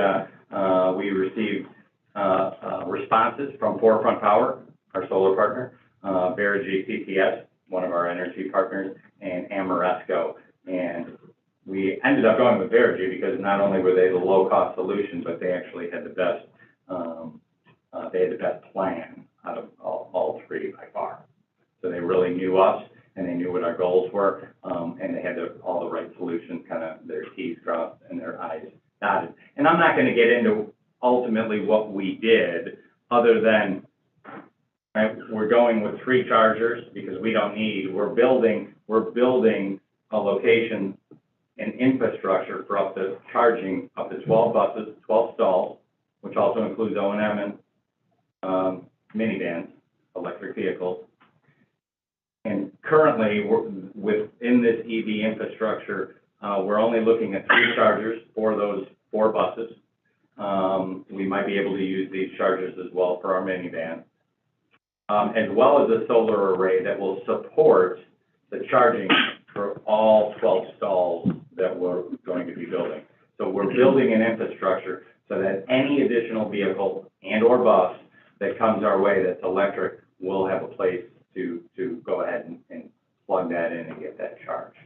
S7: responses from Forefront Power, our solar partner, Verigy CTS, one of our energy partners, and Amoresco. And we ended up going with Verigy because not only were they the low-cost solution, but they actually had the best, plan out of all 3 by far. So they really knew us, and they knew what our goals were, and they had all the right solutions, kind of their T's crossed and their I's dotted. And I'm not going to get into ultimately what we did, other than we're going with 3 chargers because we don't need. We're building a location and infrastructure for up to charging up to 12 buses, 12 stalls, which also includes O&M and minivans, electric vehicles. And currently, within this EV infrastructure, we're only looking at 3 chargers for those 4 buses. We might be able to use these chargers as well for our minivan, as well as a solar array that will support the charging for all 12 stalls that we're going to be building. So we're building an infrastructure so that any additional vehicle and or bus that comes our way that's electric will have a place to go ahead and plug that in and get that charged.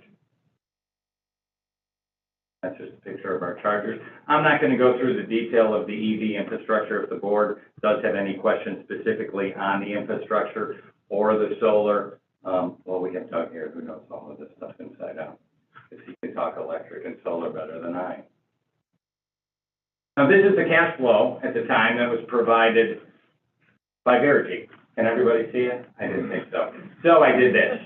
S7: That's just a picture of our chargers. I'm not going to go through the detail of the EV infrastructure. If the board does have any questions specifically on the infrastructure or the solar, well, we have Doug here who knows all of this stuff inside out, because he can talk electric and solar better than I. Now, this is the cash flow at the time that was provided by Verigy. Can everybody see it? I didn't think so. So I did this.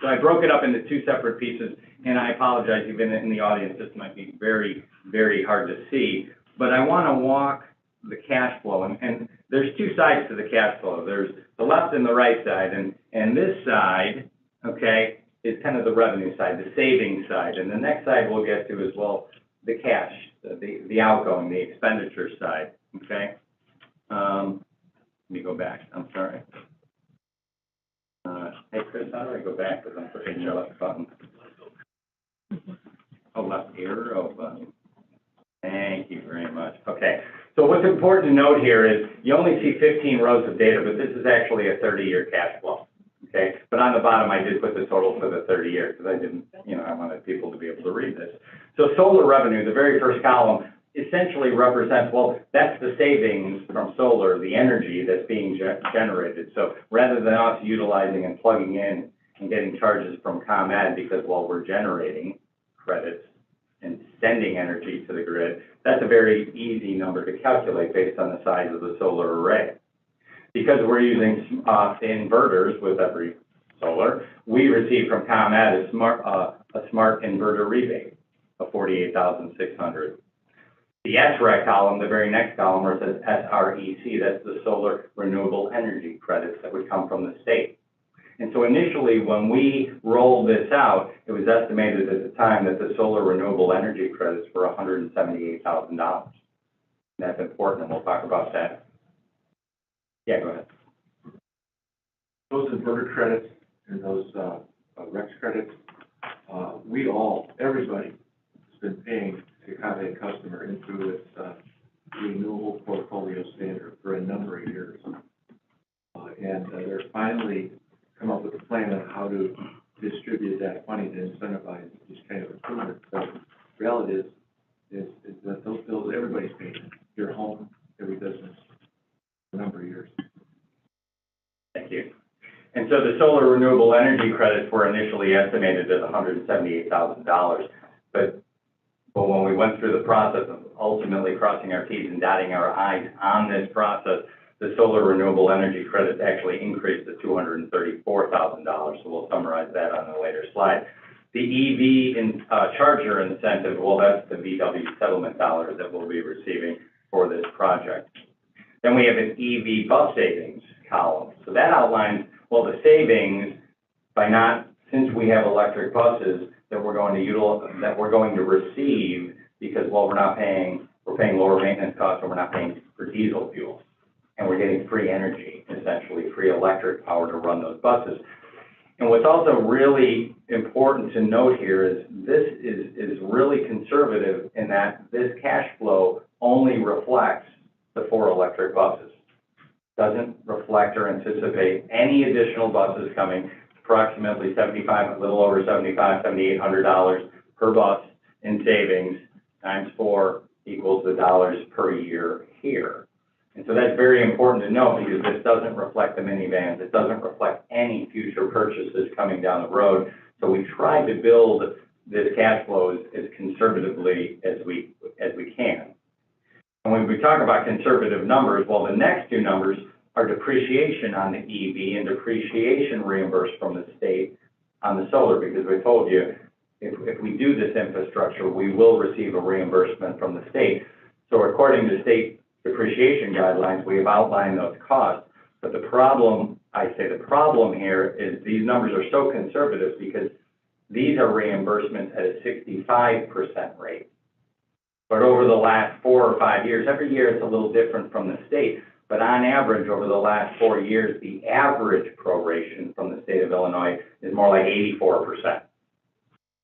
S7: So I broke it up into 2 separate pieces, and I apologize, even in the audience, this might be very, very hard to see, but I want to walk the cash flow, and there's 2 sides to the cash flow. There's the left and the right side, and this side, okay, is kind of the revenue side, the savings side, and the next side we'll get to as well, the cash, the outgoing, the expenditure side, okay? Let me go back, I'm sorry. Hey, Chris, how do I go back, because I'm pushing your left button? Oh, left arrow button. Thank you very much. Okay, so what's important to note here is you only see 15 rows of data, but this is actually a 30-year cash flow, okay? But on the bottom, I did put the total for the 30 years, because I didn't, I wanted people to be able to read this. So solar revenue, the very first column, essentially represents, well, that's the savings from solar, the energy that's being generated. So rather than us utilizing and plugging in and getting charges from ComEd, because while we're generating credits and sending energy to the grid, that's a very easy number to calculate based on the size of the solar array. Because we're using inverters with every solar, we receive from ComEd a smart inverter rebate of $48,600. The SREC column, the very next column, where it says SREC, that's the solar renewable energy credits that would come from the state. And so initially, when we rolled this out, it was estimated at the time that the solar renewable energy credits were $178,000. That's important, and we'll talk about that. Yeah, go ahead.
S11: those inverter credits and those, REX credits, everybody has been paying to accommodate customer into its, renewable portfolio standard for a number of years. And they're finally come up with a plan on how to distribute that money to incentivize these kind of improvements. So reality is that those bills, everybody's paying, your home, every business, for a number of years.
S7: Thank you. And so the solar renewable energy credits were initially estimated at $178,000, but when we went through the process of ultimately crossing our T's and dotting our I's on this process, the solar renewable energy credits actually increased to $234,000. So we'll summarize that on a later slide. The EV charger incentive, well, that's the VW settlement dollars that we'll be receiving for this project. Then we have an EV bus savings column. So that outlines, well, the savings since we have electric buses that we're going to receive because, well, we're paying lower maintenance costs, and we're not paying for diesel fuel. And we're getting free energy, essentially free electric power to run those buses. And what's also really important to note here is this is really conservative in that this cash flow only reflects the 4 electric buses. Doesn't reflect or anticipate any additional buses coming, approximately a little over $7,800 per bus in savings, times 4 equals the dollars per year here. And so that's very important to note because this doesn't reflect the minivans. It doesn't reflect any future purchases coming down the road. So we tried to build this cash flow as conservatively as we can. And when we talk about conservative numbers, well, the next 2 numbers are depreciation on the EV and depreciation reimbursed from the state on the solar, because we told you if we do this infrastructure, we will receive a reimbursement from the state. So according to state depreciation guidelines, we have outlined those costs. But the problem here is these numbers are so conservative because these are reimbursements at a 65% rate. But over the last 4 or 5 years, every year it's a little different from the state, but on average, over the last 4 years, the average proration from the state of Illinois is more like 84%,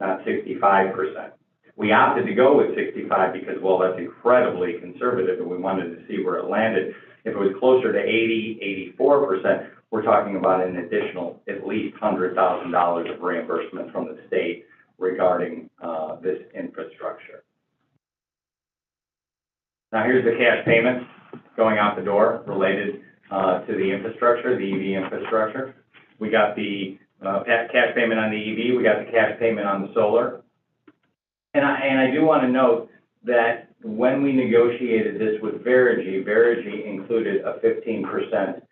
S7: not 65%. We opted to go with 65 because, well, that's incredibly conservative, and we wanted to see where it landed. If it was closer to 80, 84%, we're talking about an additional at least $100,000 of reimbursement from the state regarding this infrastructure. Now here's the cash payments going out the door related to the infrastructure, the EV infrastructure. We got the cash payment on the EV, we got the cash payment on the solar. And I do want to note that when we negotiated this with Verigy included a 15%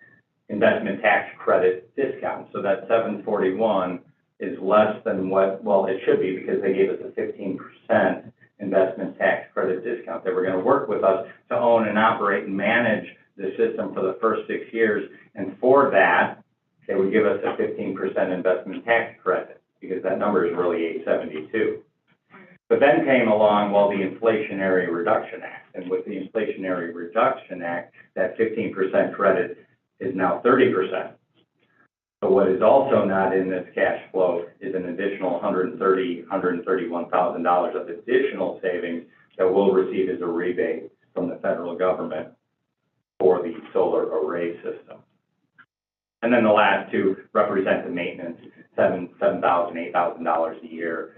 S7: investment tax credit discount. So that $741 is less than what, well, it should be because they gave us a 15% investment tax credit discount. They were going to work with us to own and operate and manage the system for the first 6 years. And for that, they would give us a 15% investment tax credit because that number is really $872. But then came along, well, the Inflationary Reduction Act. And with the Inflationary Reduction Act, that 15% credit is now 30%. So what is also not in this cash flow is an additional $131,000 of additional savings that we'll receive as a rebate from the federal government for the solar array system. And then the last 2 represent the maintenance, $7,000, $8,000 a year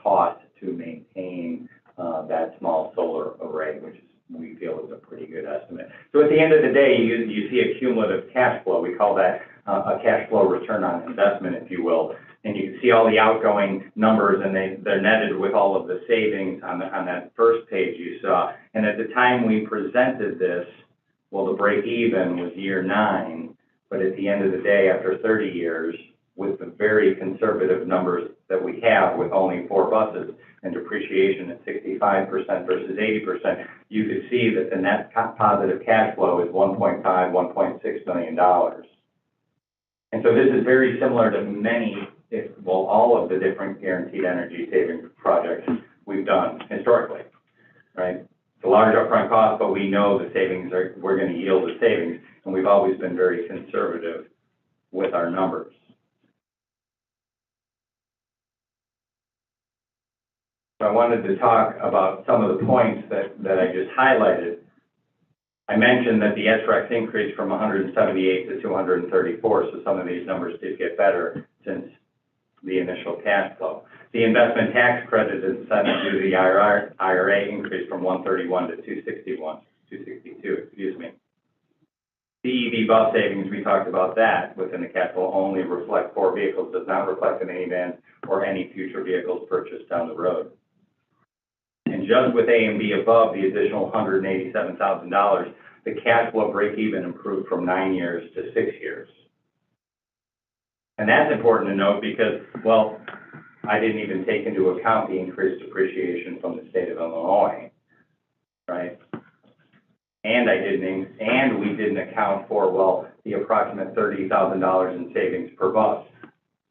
S7: cost to maintain that small solar array, which we feel is a pretty good estimate. So at the end of the day, you see a cumulative cash flow. We call that a cash flow return on investment, if you will. And you can see all the outgoing numbers, and they're netted with all of the savings on that first page you saw. And at the time we presented this, well, the break even was year 9. But at the end of the day, after 30 years, with the very conservative numbers that we have with only 4 buses and depreciation at 65% versus 80%, you could see that the net positive cash flow is $1.5, $1.6 million. And so this is very similar to all of the different guaranteed energy savings projects we've done historically, right? It's a large upfront cost, but we know the savings we're going to yield the savings, and we've always been very conservative with our numbers. So I wanted to talk about some of the points that I just highlighted. I mentioned that the SREX increased from 178 to 234, so some of these numbers did get better since the initial cash flow. The investment tax credit incentive due to the IRA increased from 131 to 262, excuse me. The EV bus savings, we talked about that within the capital, only reflect 4 vehicles, does not reflect the minivan or any future vehicles purchased down the road. And just with A and B above, the additional $187,000, the cash flow break-even improved from 9 years to 6 years. And that's important to note because, well, I didn't even take into account the increased depreciation from the state of Illinois, right? And we didn't account for, well, the approximate $30,000 in savings per bus,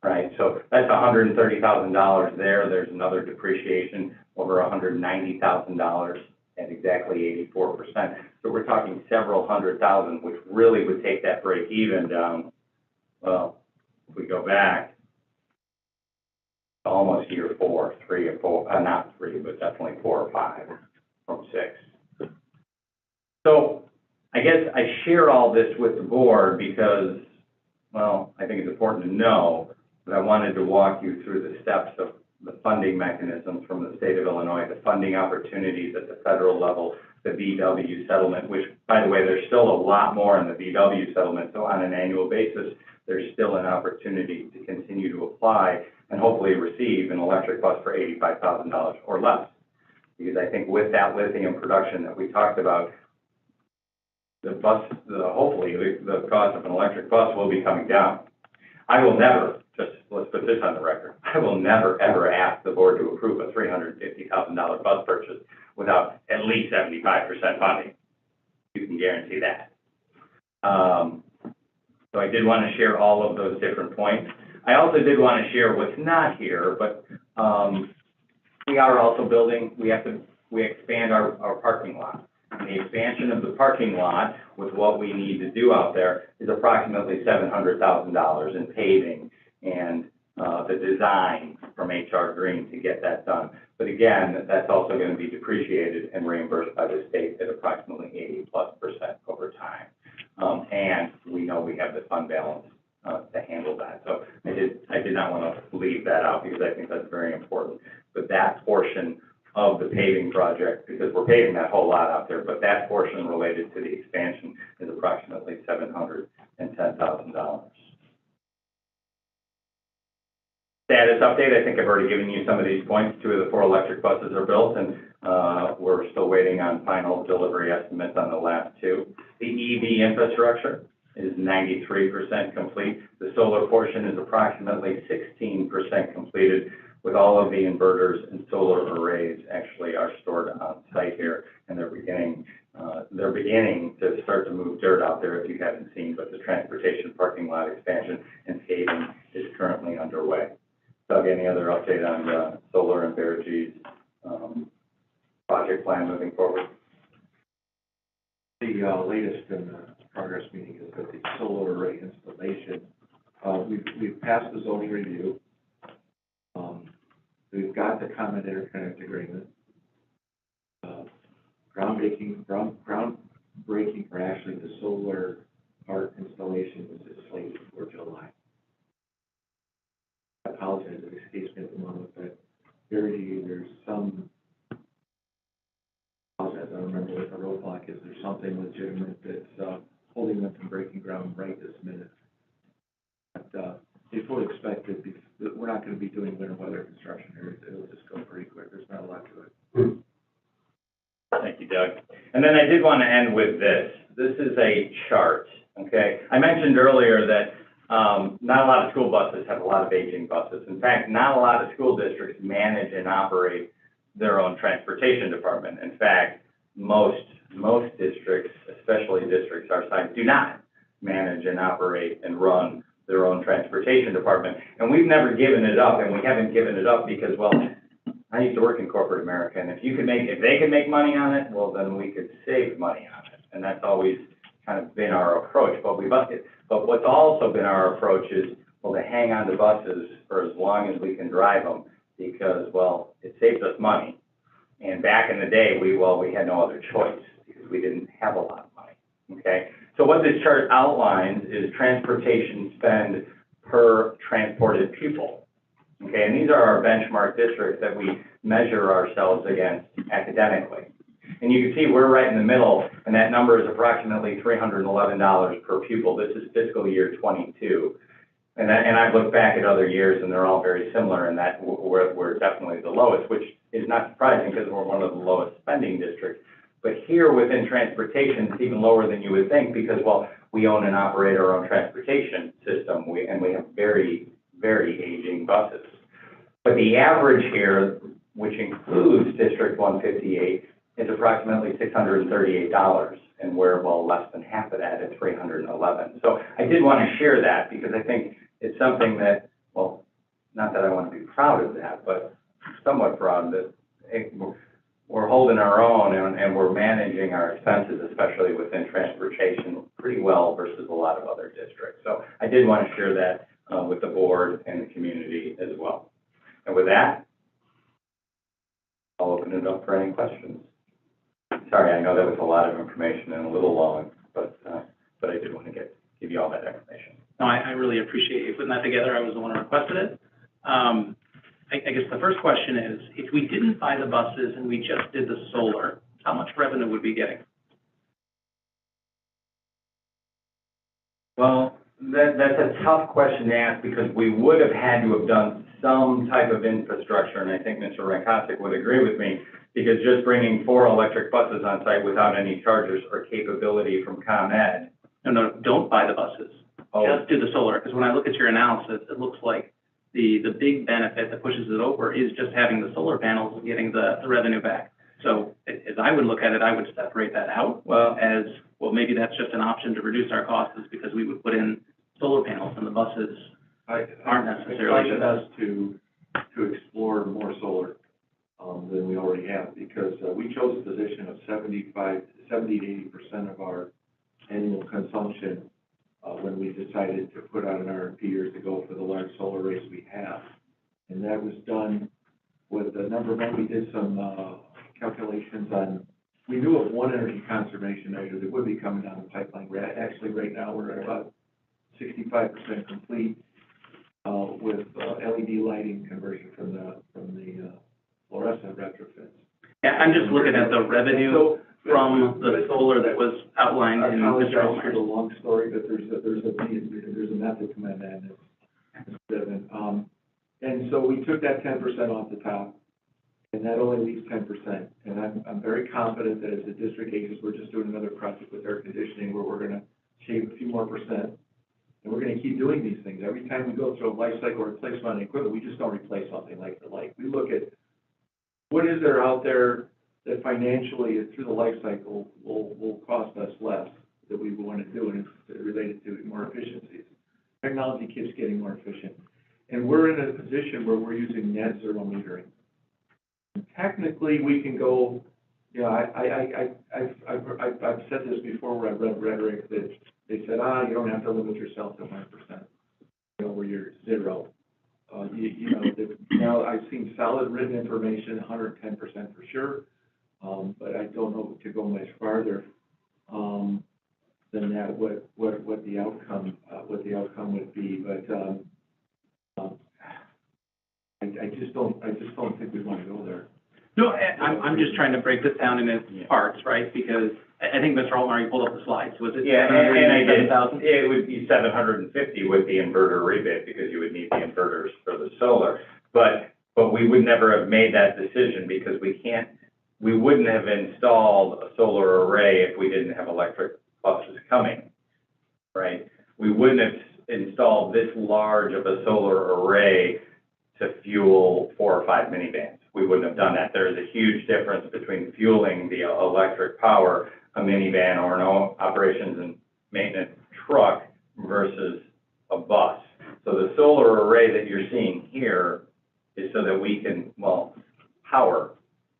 S7: right? So that's $130,000 there. There's another depreciation over $190,000 at exactly 84%. So we're talking several hundred thousand, which really would take that break even down. Well, if we go back, almost year 4, 3 or 4, not 3, but definitely 4 or 5 from 6. So I guess I share all this with the board because, well, I think it's important to know that I wanted to walk you through the steps of the funding mechanisms from the state of Illinois, the funding opportunities at the federal level, the VW settlement, which, by the way, there's still a lot more in the VW settlement. So on an annual basis, there's still an opportunity to continue to apply and hopefully receive an electric bus for $85,000 or less. Because I think with that lithium production that we talked about, hopefully the cost of an electric bus will be coming down. I will never, let's put this on the record, I will never, ever ask the board to approve a $350,000 bus purchase without at least 75% funding. You can guarantee that. So I did want to share all of those different points. I also did want to share what's not here, but we are also building, we expand our parking lot. And the expansion of the parking lot with what we need to do out there is approximately $700,000 in paving and the design from HR Green to get that done. But again, that's also going to be depreciated and reimbursed by the state at approximately 80+% over time. And we know we have the fund balance to handle that. So I did not want to leave that out because I think that's very important. But that portion of the paving project, because we're paving that whole lot out there, but that portion related to the expansion is approximately $710,000. Status update, I think I've already given you some of these points. 2 of the 4 electric buses are built, and we're still waiting on final delivery estimates on the last 2. The EV infrastructure is 93% complete. The solar portion is approximately 16% completed, with all of the inverters and solar arrays actually are stored on site here, and they're beginning to start to move dirt out there if you haven't seen, but the transportation parking lot expansion and paving is currently underway. Doug, any other update on the solar and Verigy's project plan moving forward?
S11: The latest in the progress meeting is that the solar array installation, we've passed the zoning review. We've got the common interconnect agreement. Groundbreaking for actually the solar part installation is slated for July. I apologize if it escapes me at the moment, but there's some, I apologize, I don't remember what the roadblock is. There's something legitimate that's holding them from breaking ground right this minute. But they fully expect that we're not going to be doing winter weather construction here. It'll just go pretty quick. There's not a lot to it.
S7: Thank you, Doug. And then I did want to end with this. This is a chart, okay? I mentioned earlier that not a lot of school buses have a lot of aging buses. In fact, not a lot of school districts manage and operate their own transportation department. In fact, most districts, especially districts our size, do not manage and operate and run their own transportation department. And we've never given it up, and we haven't given it up because, well, I used to work in corporate America, and if they could make money on it, well, then we could save money on it. And that's always kind of been our approach, but what's also been our approach is, well, to hang on to buses for as long as we can drive them, because, well, it saves us money. And back in the day, we had no other choice because we didn't have a lot of money, okay? So what this chart outlines is transportation spend per transported pupil, okay? And these are our benchmark districts that we measure ourselves against academically. And you can see we're right in the middle, and that number is approximately $311 per pupil. This is fiscal year 22. And I've looked back at other years, and they're all very similar in that we're definitely the lowest, which is not surprising because we're one of the lowest spending districts. But here within transportation, it's even lower than you would think because, well, we own and operate our own transportation system, and we have very, very aging buses. But the average here, which includes District 158, is approximately $638, and we're, well, less than half of that at $311. So I did want to share that because I think it's something that, well, not that I want to be proud of that, but somewhat proud that we're holding our own and we're managing our expenses, especially within transportation, pretty well versus a lot of other districts. So I did want to share that with the board and the community as well. And with that, I'll open it up for any questions. Sorry, I know that was a lot of information and a little long, but I did want to give you all that information.
S15: No, I really appreciate you putting that together. I was the one who requested it. I guess the first question is, if we didn't buy the buses and we just did the solar, how much revenue would we be getting?
S7: Well, that's a tough question to ask because we would have had to have done some type of infrastructure, and I think Mr. Rankosik would agree with me, because just bringing 4 electric buses on site without any chargers or capability from ComEd.
S15: No, don't buy the buses.
S7: Oh.
S15: Just do the solar, because when I look at your analysis, it looks like the big benefit that pushes it over is just having the solar panels and getting the revenue back. So as I would look at it, I would separate that out as, well, maybe that's just an option to reduce our costs is because we would put in solar panels and the buses aren't necessarily.
S11: I'd like us to explore more solar than we already have because we chose a position of 70 to 80% of our annual consumption when we decided to put out an RFP years ago for the large solar arrays we have. And that was done with the number one, we did some calculations on, we knew of one energy conservation measure that would be coming down the pipeline. Actually, right now, we're at about 65% complete with LED lighting conversion from the fluorescent retrofits.
S15: Yeah, I'm just looking at the revenue from the solar that was outlined in Mr.
S11: I apologize
S15: Olmer's.
S11: for the long story, but there's a method to my madness. And so we took that 10% off the top, and that only leaves 10%. And I'm very confident that as the district ages, we're just doing another project with air conditioning where we're going to shave a few more percent. And we're going to keep doing these things. Every time we go through a life cycle replacement on equipment, we just don't replace something like for like. We look at what is there out there that financially through the life cycle will cost us less that we want to do, and it's related to more efficiencies. Technology keeps getting more efficient. And we're in a position where we're using net zero metering. And technically, we can go, you know, I've said this before where I've read rhetoric that they said, you don't have to limit yourself to 100%, you know, where you're zero. Now I've seen solid written information, 110% for sure. But I don't know to go much farther than that. What the outcome would be. But I just don't think we want to go there.
S15: No, I'm just trying to break this down into parts, right? Because I think Mr. Olmer, you pulled up the slides. Was it 787,000?
S7: It would be 750 with the inverter rebate because you would need the inverters for the solar. But we would never have made that decision because we wouldn't have installed a solar array if we didn't have electric buses coming, right? We wouldn't have installed this large of a solar array to fuel 4 or 5 minivans. We wouldn't have done that. There's a huge difference between fueling the electric power, a minivan or an operations and maintenance truck versus a bus. So the solar array that you're seeing here is so that we can,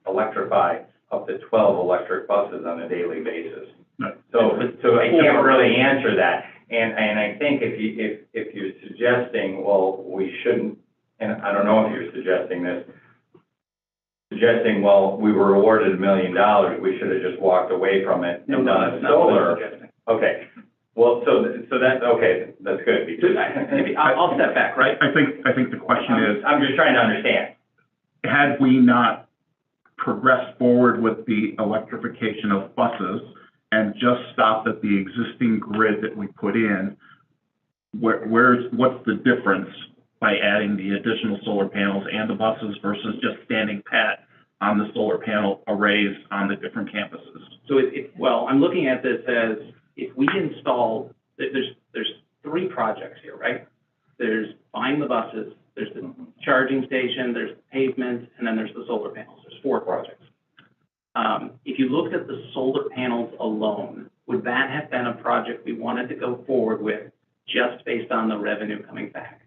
S7: electrify up to 12 electric buses on a daily basis.
S16: Right.
S10: So I can't really answer that. And I think if you're suggesting, well, we shouldn't, and I don't know if you're suggesting this, well, we were awarded $1 million, we should have just walked away from it and done it solar. Okay, well, so that's, okay, that's good. Because
S1: I'll step back, right?
S16: I think the question is,
S10: I'm just trying to understand.
S16: had we not progressed forward with the electrification of buses and just stopped at the existing grid that we put in, what's the difference by adding the additional solar panels and the buses versus just standing pat on the solar panel arrays on the different campuses?
S1: So well, I'm looking at this as if we install, there's 3 projects here, right? There's buying the buses, there's the charging station, there's pavement, and then there's the solar panels. There's 4 projects. If you looked at the solar panels alone, would that have been a project we wanted to go forward with just based on the revenue coming back?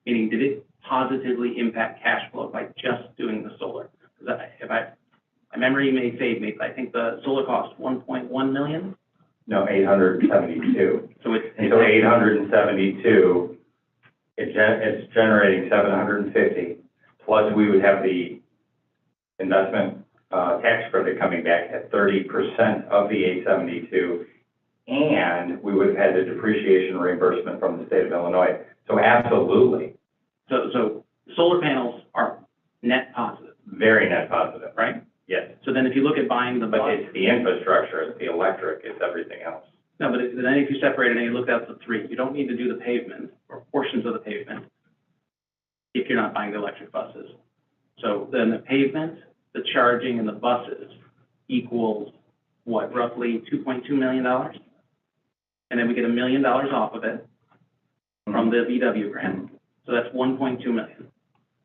S1: Meaning, did it positively impact cash flow by just doing the solar? Because my memory may fade me, but I think the solar cost $1.1 million?
S10: No, 872.
S1: So it's
S10: 872, it's generating 750, plus we would have the investment tax credit coming back at 30% of the 872, and we would have had the depreciation reimbursement from the state of Illinois. So absolutely.
S1: So solar panels are net positive.
S10: Very net positive.
S1: Right?
S10: Yes.
S1: So then if you look at buying the bus.
S10: But it's the infrastructure, it's the electric, it's everything else.
S1: No, but then if you separate it and you look at the 3, you don't need to do the pavement or portions of the pavement if you're not buying the electric buses. So then the pavement, the charging, and the buses equals what, roughly $2.2 million? And then we get $1 million off of it from the VW grant. So that's $1.2 million.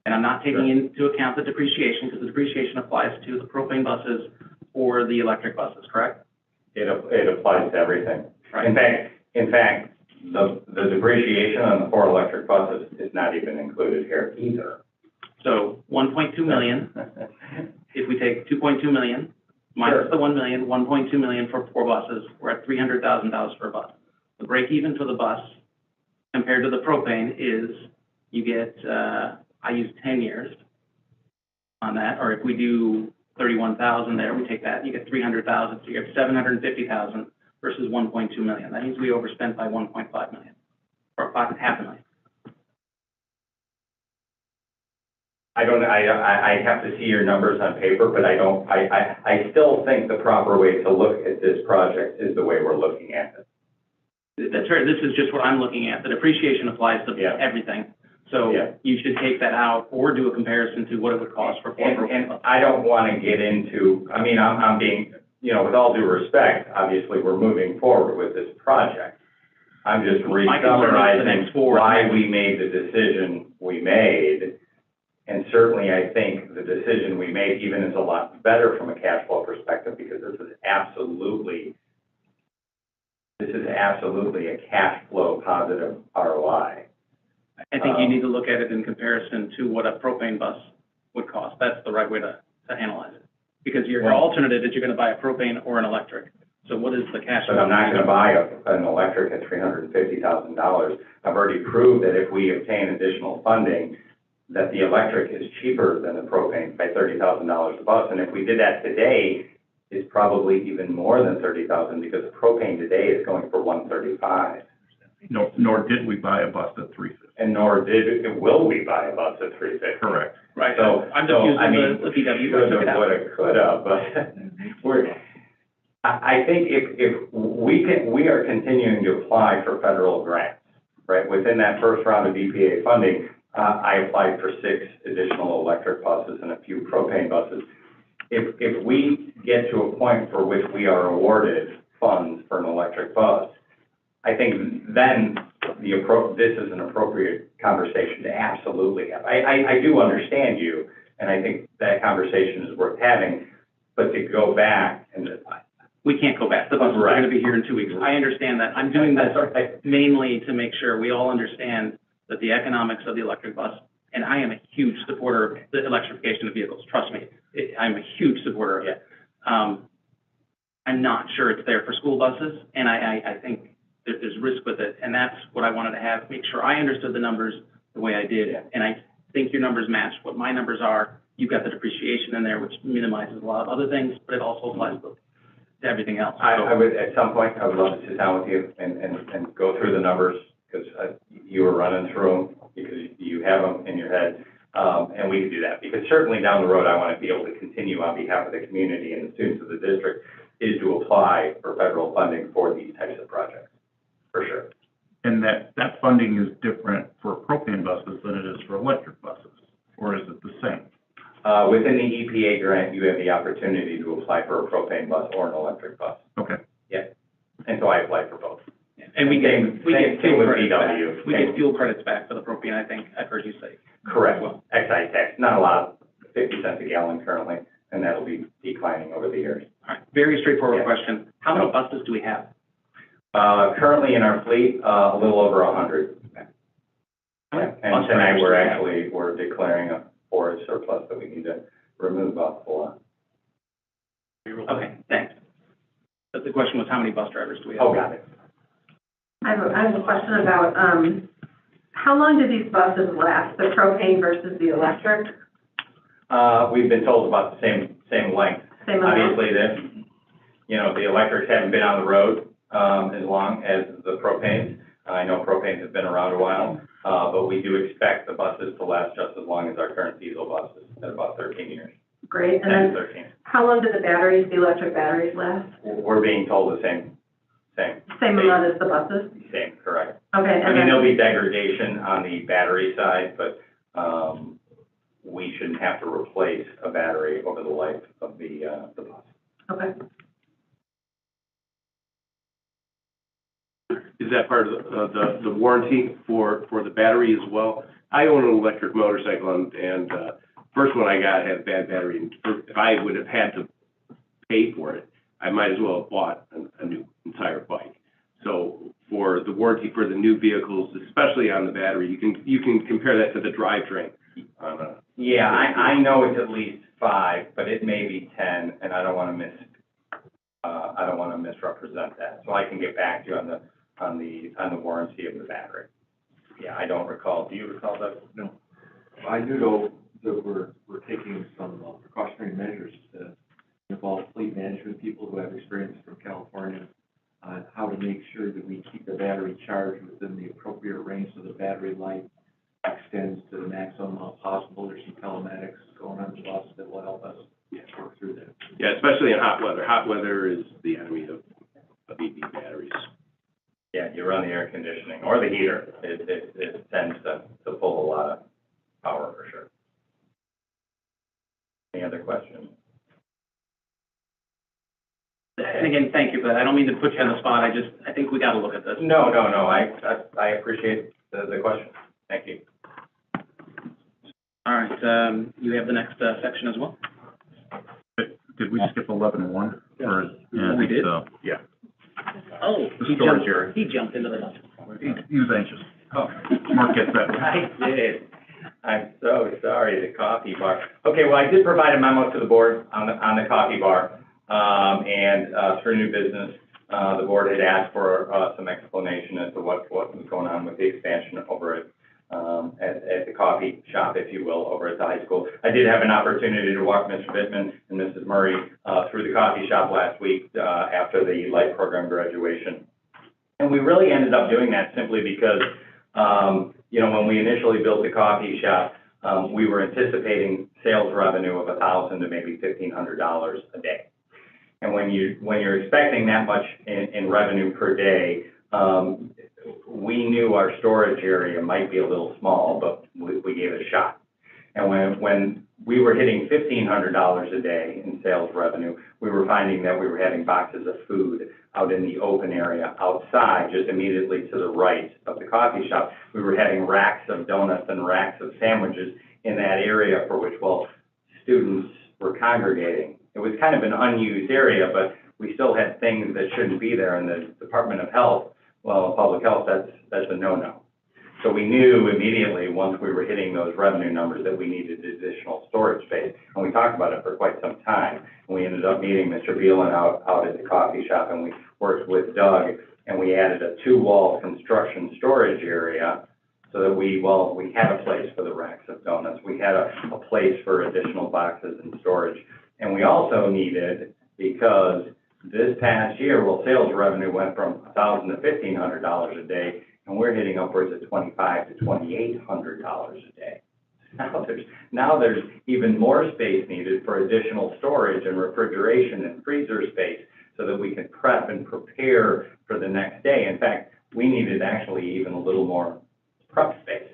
S1: And I'm not taking into account the depreciation, because the depreciation applies to the propane buses or the electric buses, correct?
S10: It applies to everything.
S1: Right.
S10: In fact, the depreciation on the 4 electric buses is not even included here either.
S1: So 1.2 million, if we take 2.2 million, minus the 1 million, 1.2 million for 4 buses, we're at $300,000 per bus. The break even for the bus compared to the propane is you get, I use 10 years on that, or if we do 31,000 there, we take that, you get 300,000, so you get 750,000 versus 1.2 million. That means we overspent by 1.5 million, or half a million.
S10: I have to see your numbers on paper, but I still think the proper way to look at this project is the way we're looking at it.
S1: That's right. This is just what I'm looking at. The depreciation applies to everything. So you should take that out or do a comparison to what it would cost for 4
S10: and I don't want to get into, I mean, I'm being, with all due respect, obviously we're moving forward with this project. I'm just re-summarizing why we made the decision we made. And certainly I think the decision we made even is a lot better from a cash flow perspective, because this is absolutely a cash flow positive ROI.
S1: I think you need to look at it in comparison to what a propane bus would cost. That's the right way to analyze it. Because your alternative is you're going to buy a propane or an electric. So what is the cash flow?
S10: But I'm not going to buy an electric at $350,000. I've already proved that if we obtain additional funding, that the electric is cheaper than the propane by $30,000 a bus. And if we did that today, it's probably even more than $30,000, because the propane today is going for $135.
S16: No, nor did we buy a bus at $350.
S10: And nor will we buy a bus at $350.
S16: Correct.
S1: Right.
S10: So
S1: I'm just using the VW.
S10: Shoulda, woulda, coulda, but I think if we are continuing to apply for federal grants, right? Within that first round of EPA funding, I applied for 6 additional electric buses and a few propane buses. If we get to a point for which we are awarded funds for an electric bus, I think then this is an appropriate conversation to absolutely have. I do understand you, and I think that conversation is worth having, but to go back and...
S1: We can't go back. The buses are going to be here in 2 weeks. I understand that. I'm doing this mainly to make sure we all understand that the economics of the electric bus, and I am a huge supporter of the electrification of vehicles. Trust me, I'm a huge supporter of it.
S15: I'm not sure it's there for school buses, and I think there's risk with it, and that's what I wanted to have, make sure I understood the numbers the way I did, and I think your numbers match what my numbers are. You've got the depreciation in there, which minimizes a lot of other things, but it also applies to everything else.
S10: I would, at some point, I would love to sit down with you and go through the numbers, because you were running through them, because you have them in your head, and we can do that. Because certainly down the road, I want to be able to continue on behalf of the community and the students of the district, is to apply for federal funding for these types of projects, for sure.
S16: And that funding is different for propane buses than it is for electric buses, or is it the same?
S10: Within the EPA grant, you have the opportunity to apply for a propane bus or an electric bus.
S16: Okay.
S10: Yeah, and so I applied for both.
S15: And we get fuel
S10: with
S15: credits back.
S10: VW.
S15: We get fuel credits back for the propane, I think I've heard you say.
S10: Correct. Excise tax, not a lot, 50 cents a gallon currently, and that'll be declining over the years.
S15: All right, very straightforward question. How many buses do we have?
S10: Currently in our fleet, a little over 100. And tonight we're declaring a forest surplus that we need to remove off the lot.
S15: Okay, thanks. But the question was, how many bus drivers do we have?
S10: Oh, got it.
S12: I have a question about, how long do these buses last, the propane versus the electric?
S10: We've been told about the same length.
S12: Same amount?
S10: Obviously, the electrics haven't been on the road, as long as the propanes. I know propanes have been around a while, but we do expect the buses to last just as long as our current diesel buses, at about 13 years.
S12: Great, and then
S10: 13.
S12: how long do the electric batteries last?
S10: We're being told the same.
S12: Same amount as the buses?
S10: Same, correct.
S12: Okay,
S10: I mean, there'll be degradation on the battery side, but, we shouldn't have to replace a battery over the life of the bus.
S12: Okay.
S14: Is that part of the warranty for the battery as well? I own an electric motorcycle, and first one I got had a bad battery, and if I would have had to pay for it, I might as well have bought a new entire bike. So for the warranty for the new vehicles, especially on the battery, you can compare that to the drivetrain on a.
S10: Yeah, I know it's at least 5, but it may be 10, and I don't want to misrepresent that. So I can get back to you on the warranty of the battery. Yeah, I don't recall. Do you recall that?
S11: No. I do know that we're taking some precautionary measures to involve fleet management people who have experience from California on how to make sure that we keep the battery charged within the appropriate range so the battery life extends to the maximum amount possible. There's some telematics going on the bus that will help us work through that.
S14: Yeah, especially in hot weather. Hot weather is the enemy of EV batteries.
S10: Yeah, you run the air conditioning or the heater. It tends to pull a lot of power for sure. Any other questions?
S15: And again, thank you for that. I don't mean to put you on the spot. I think we got to look at this.
S10: No. I appreciate the question. Thank you.
S15: All right, you have the next section as well?
S16: Did we skip 11-1? Or, yeah,
S15: We did?
S16: So, yeah.
S15: Oh,
S16: The storage area.
S15: he jumped into the.
S16: He was anxious.
S10: Oh.
S16: Mark gets that.
S10: I did. I'm so sorry, the coffee bar. Okay, well, I did provide a memo to the board on the coffee bar. And through new business, the board had asked for some explanation as to what was going on with the expansion over at the coffee shop, if you will, over at the high school. I did have an opportunity to walk Mr. Bittman and Mrs. Murray through the coffee shop last week after the light program graduation. And we really ended up doing that simply because, when we initially built the coffee shop, we were anticipating sales revenue of $1,000 to maybe $1,500 a day. And when you're expecting that much in revenue per day, we knew our storage area might be a little small, but we gave it a shot. And when we were hitting $1,500 a day in sales revenue, we were finding that we were having boxes of food out in the open area outside, just immediately to the right of the coffee shop. We were having racks of donuts and racks of sandwiches in that area for which, students were congregating. It was kind of an unused area, but we still had things that shouldn't be there. And the Department of Health, Public Health, that's a no-no.
S7: So we knew immediately, once we were hitting those revenue numbers, that we needed additional storage space. And we talked about it for quite some time. And we ended up meeting Mr. Beelen out at the coffee shop, and we worked with Doug, and we added a 2-wall construction storage area so that we had a place for the racks of donuts. We had a place for additional boxes and storage. And we also needed, because this past year, sales revenue went from $1,000 to $1,500 a day, and we're hitting upwards of $2,500 to $2,800 a day. Now there's even more space needed for additional storage and refrigeration and freezer space so that we can prep and prepare for the next day. In fact, we needed actually even a little more prep space.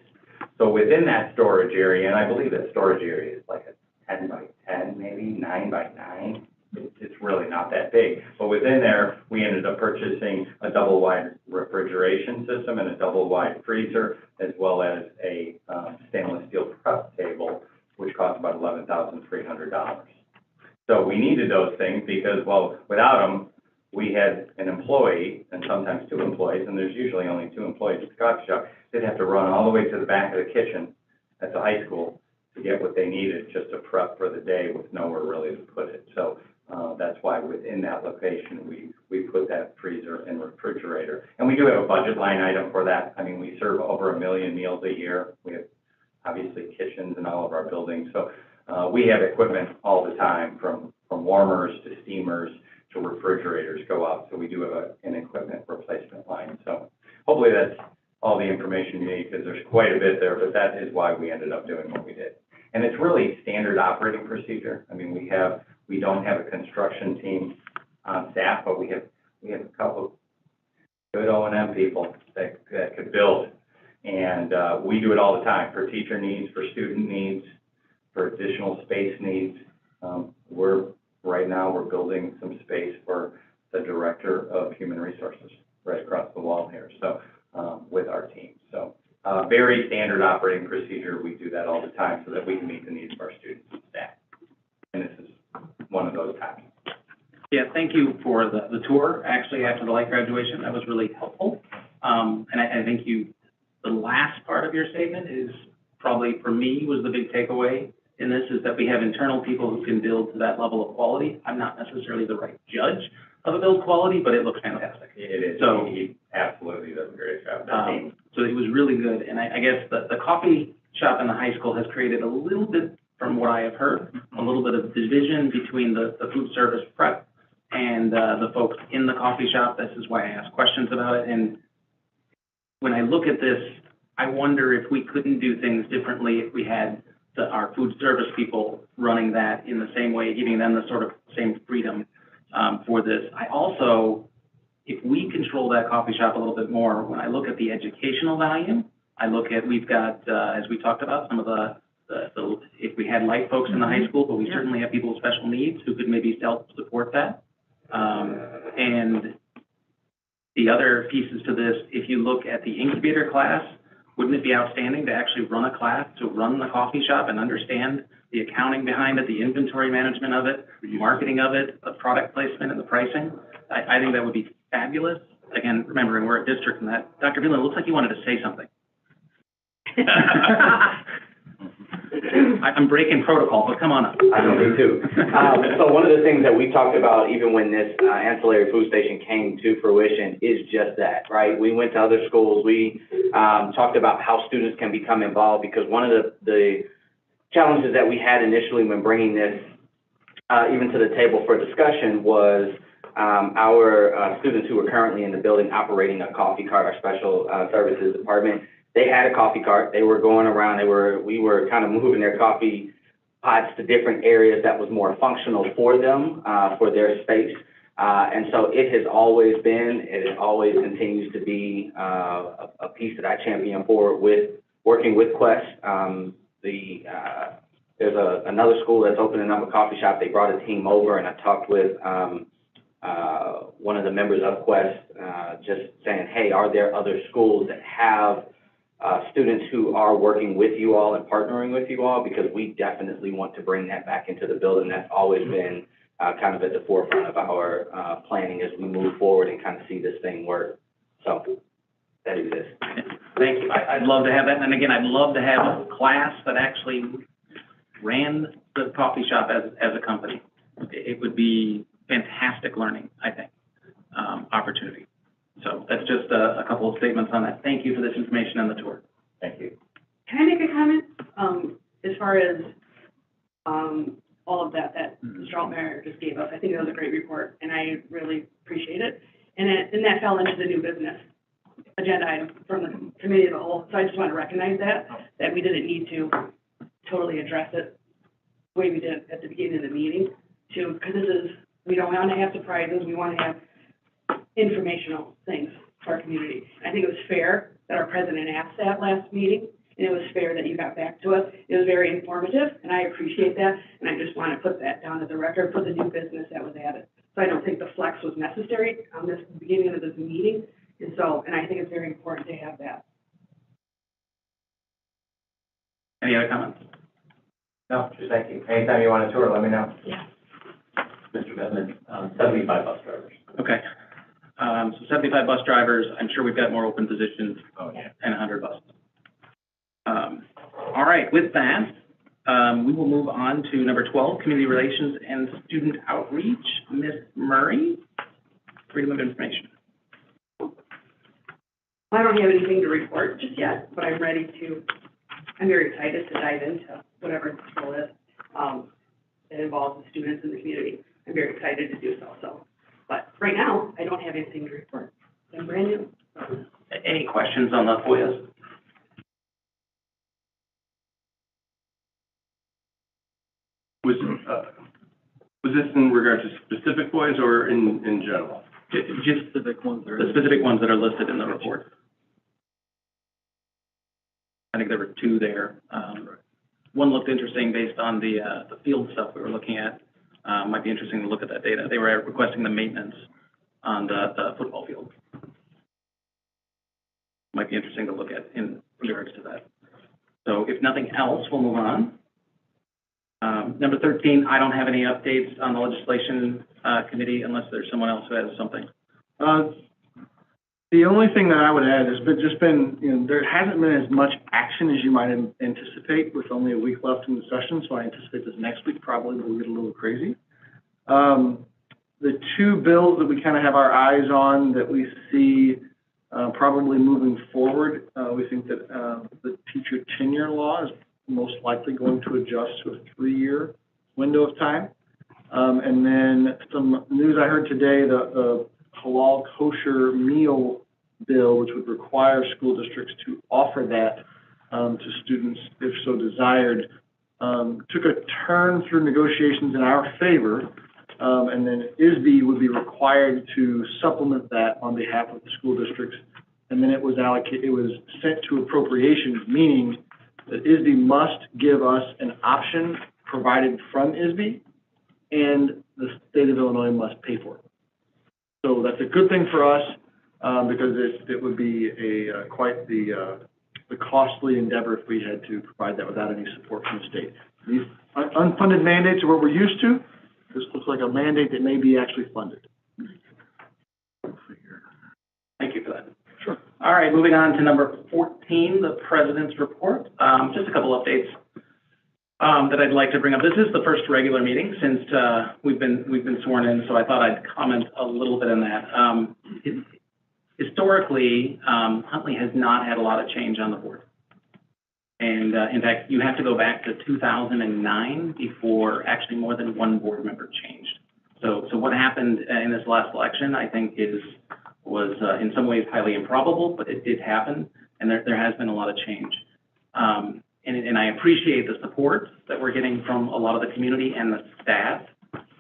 S7: So within that storage area, and I believe that storage area is like a 10 by 10, maybe 9 by 9. It's really not that big. But within there, we ended up purchasing a double-wide refrigeration system and a double-wide freezer, as well as a stainless steel prep table, which cost about $11,300. So we needed those things because, well, without them, we had an employee, and sometimes 2 employees, and there's usually only 2 employees at the coffee shop. They'd have to run all the way to the back of the kitchen at the high school to get what they needed just to prep for the day with nowhere really to put it. So that's why within that location, we put that freezer and refrigerator. And we do have a budget line item for that. I mean, we serve over 1 million meals a year. We have obviously kitchens in all of our buildings. So we have equipment all the time, from warmers to steamers to refrigerators go out. So we do have an equipment replacement line. So hopefully that's all the information you need, because there's quite a bit there, but that is why we ended up doing what we did. And it's really standard operating procedure. I mean, we don't have a construction team on staff, but we have a couple of good O&M people that could build. And we do it all the time for teacher needs, for student needs, for additional space needs. Right now we're building some space for the director of human resources right across the wall here. So with our team. So very standard operating procedure. We do that all the time so that we can meet the needs of our students and staff. And this is one of those times.
S15: Yeah, thank you for the tour, actually, after the light graduation. That was really helpful. And I think the last part of your statement is probably, for me, was the big takeaway in this, is that we have internal people who can build to that level of quality. I'm not necessarily the right judge of a build quality, but it looks fantastic.
S7: It is.
S15: So
S7: He absolutely does a great job.
S15: So it was really good. And I guess the coffee shop in the high school has created a little bit, from what I have heard, a little bit of division between the food service prep and the folks in the coffee shop. This is why I ask questions about it. And when I look at this, I wonder if we couldn't do things differently if we had our food service people running that in the same way, giving them the sort of same freedom for this. I also, if we control that coffee shop a little bit more, when I look at the educational value, I look at, we've got, as we talked about, some of the if we had light folks in the high school, but we certainly have people with special needs who could maybe self-support that. And the other pieces to this, if you look at the incubator class, wouldn't it be outstanding to actually run a class to run the coffee shop and understand the accounting behind it, the inventory management of it, marketing of it, the product placement and the pricing? I think that would be fabulous. Again, remembering we're a district and that. Dr. Beelen, it looks like you wanted to say something. I'm breaking protocol, but come on up.
S17: I know, me too. So one of the things that we talked about, even when this ancillary food station came to fruition, is just that, right? We went to other schools. We talked about how students can become involved, because one of the challenges that we had initially when bringing this even to the table for discussion was our students who were currently in the building operating a coffee cart, our special services department. They had a coffee cart. They were going around. We were kind of moving their coffee pots to different areas that was more functional for them, for their space. And so it has always been, and it always continues to be a piece that I champion for with working with Quest. There's another school that's opening up a coffee shop. They brought a team over, and I talked with one of the members of Quest, just saying, hey, are there other schools that have students who are working with you all and partnering with you all? Because we definitely want to bring that back into the building. That's always been kind of at the forefront of our planning as we move forward and kind of see this thing work. So that exists.
S15: Thank you. I'd love to have that. And again, I'd love to have a class that actually ran the coffee shop as a company. It would be fantastic learning, I think, opportunity. So that's just a couple of statements on that. Thank you for this information and the tour.
S7: Thank you.
S13: Can I make a comment, as far as, all of that Mr. Altmaier just gave us? I think that was a great report, and I really appreciate it. And that fell into the new business agenda item from the committee as a whole. So I just want to recognize that we didn't need to totally address it the way we did at the beginning of the meeting, too, because we don't want to have surprises. We want to have informational things for our community. I think it was fair that our president asked that last meeting, and it was fair that you got back to us. It was very informative, and I appreciate that, and I just want to put that down to the record for the new business that was added. So I don't think the flex was necessary on this beginning of this meeting, and I think it's very important to have that.
S15: Any other comments?
S7: No, just thank you. Anytime you want a tour, let me know.
S13: Yeah.
S7: Mr. Goodman, 75 bus drivers.
S15: Okay. So 75 bus drivers. I'm sure we've got more open positions.
S7: Oh, yeah.
S15: And 100 buses. All right, with that, we will move on to number 12, Community Relations and Student Outreach. Ms. Murray, Freedom of Information.
S13: I don't have anything to report just yet, but I'm very excited to dive into whatever this role is, that involves the students in the community. I'm very excited to do so. But right now, I don't have anything to report. I'm brand new.
S15: Any questions on the FOIAs?
S14: Was this in regard to specific FOIAs or in general?
S15: Just specific ones. The specific ones that are listed in the report. I think there were two there. One looked interesting based on the field stuff we were looking at. Might be interesting to look at that data. They were requesting the maintenance on the football field. Might be interesting to look at in regards to that. So if nothing else, we'll move on. Number 13, I don't have any updates on the legislation committee unless there's someone else who has something.
S3: The only thing that I would add is there hasn't been as much action as you might anticipate with only a week left in the session, so I anticipate this next week probably will get a little crazy. The two bills that we kind of have our eyes on that we see probably moving forward, we think that the teacher tenure law is most likely going to adjust to a 3-year window of time. And then some news I heard today, the halal kosher meal bill, which would require school districts to offer that to students if so desired, took a turn through negotiations in our favor, and then ISB would be required to supplement that on behalf of the school districts, and then it was sent to appropriations, meaning that ISB must give us an option provided from ISB, and the state of Illinois must pay for it. So that's a good thing for us because it would be quite the costly endeavor if we had to provide that without any support from the state. These unfunded mandates are what we're used to. This looks like a mandate that may be actually funded.
S15: Thank you for that. Sure. All right, moving on to number 14, the President's Report. Just a couple updates that I'd like to bring up. This is the first regular meeting since we've been sworn in, so I thought I'd comment a little bit on that. Historically, Huntley has not had a lot of change on the board. And in fact, you have to go back to 2009 before actually more than one board member changed. So what happened in this last election, I think, was in some ways highly improbable, but it did happen, and there has been a lot of change. And I appreciate the support that we're getting from a lot of the community and the staff.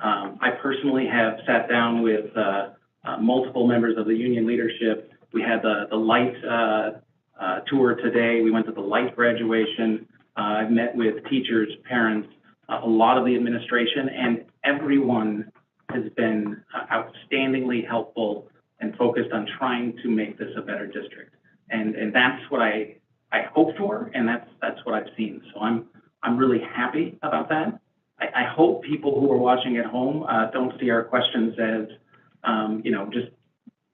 S15: I personally have sat down with multiple members of the union leadership. We had the light tour today. We went to the light graduation. I've met with teachers, parents, a lot of the administration, and everyone has been outstandingly helpful and focused on trying to make this a better district. And that's what I hoped for, and that's what I've seen. So I'm really happy about that. I hope people who are watching at home don't see our questions as just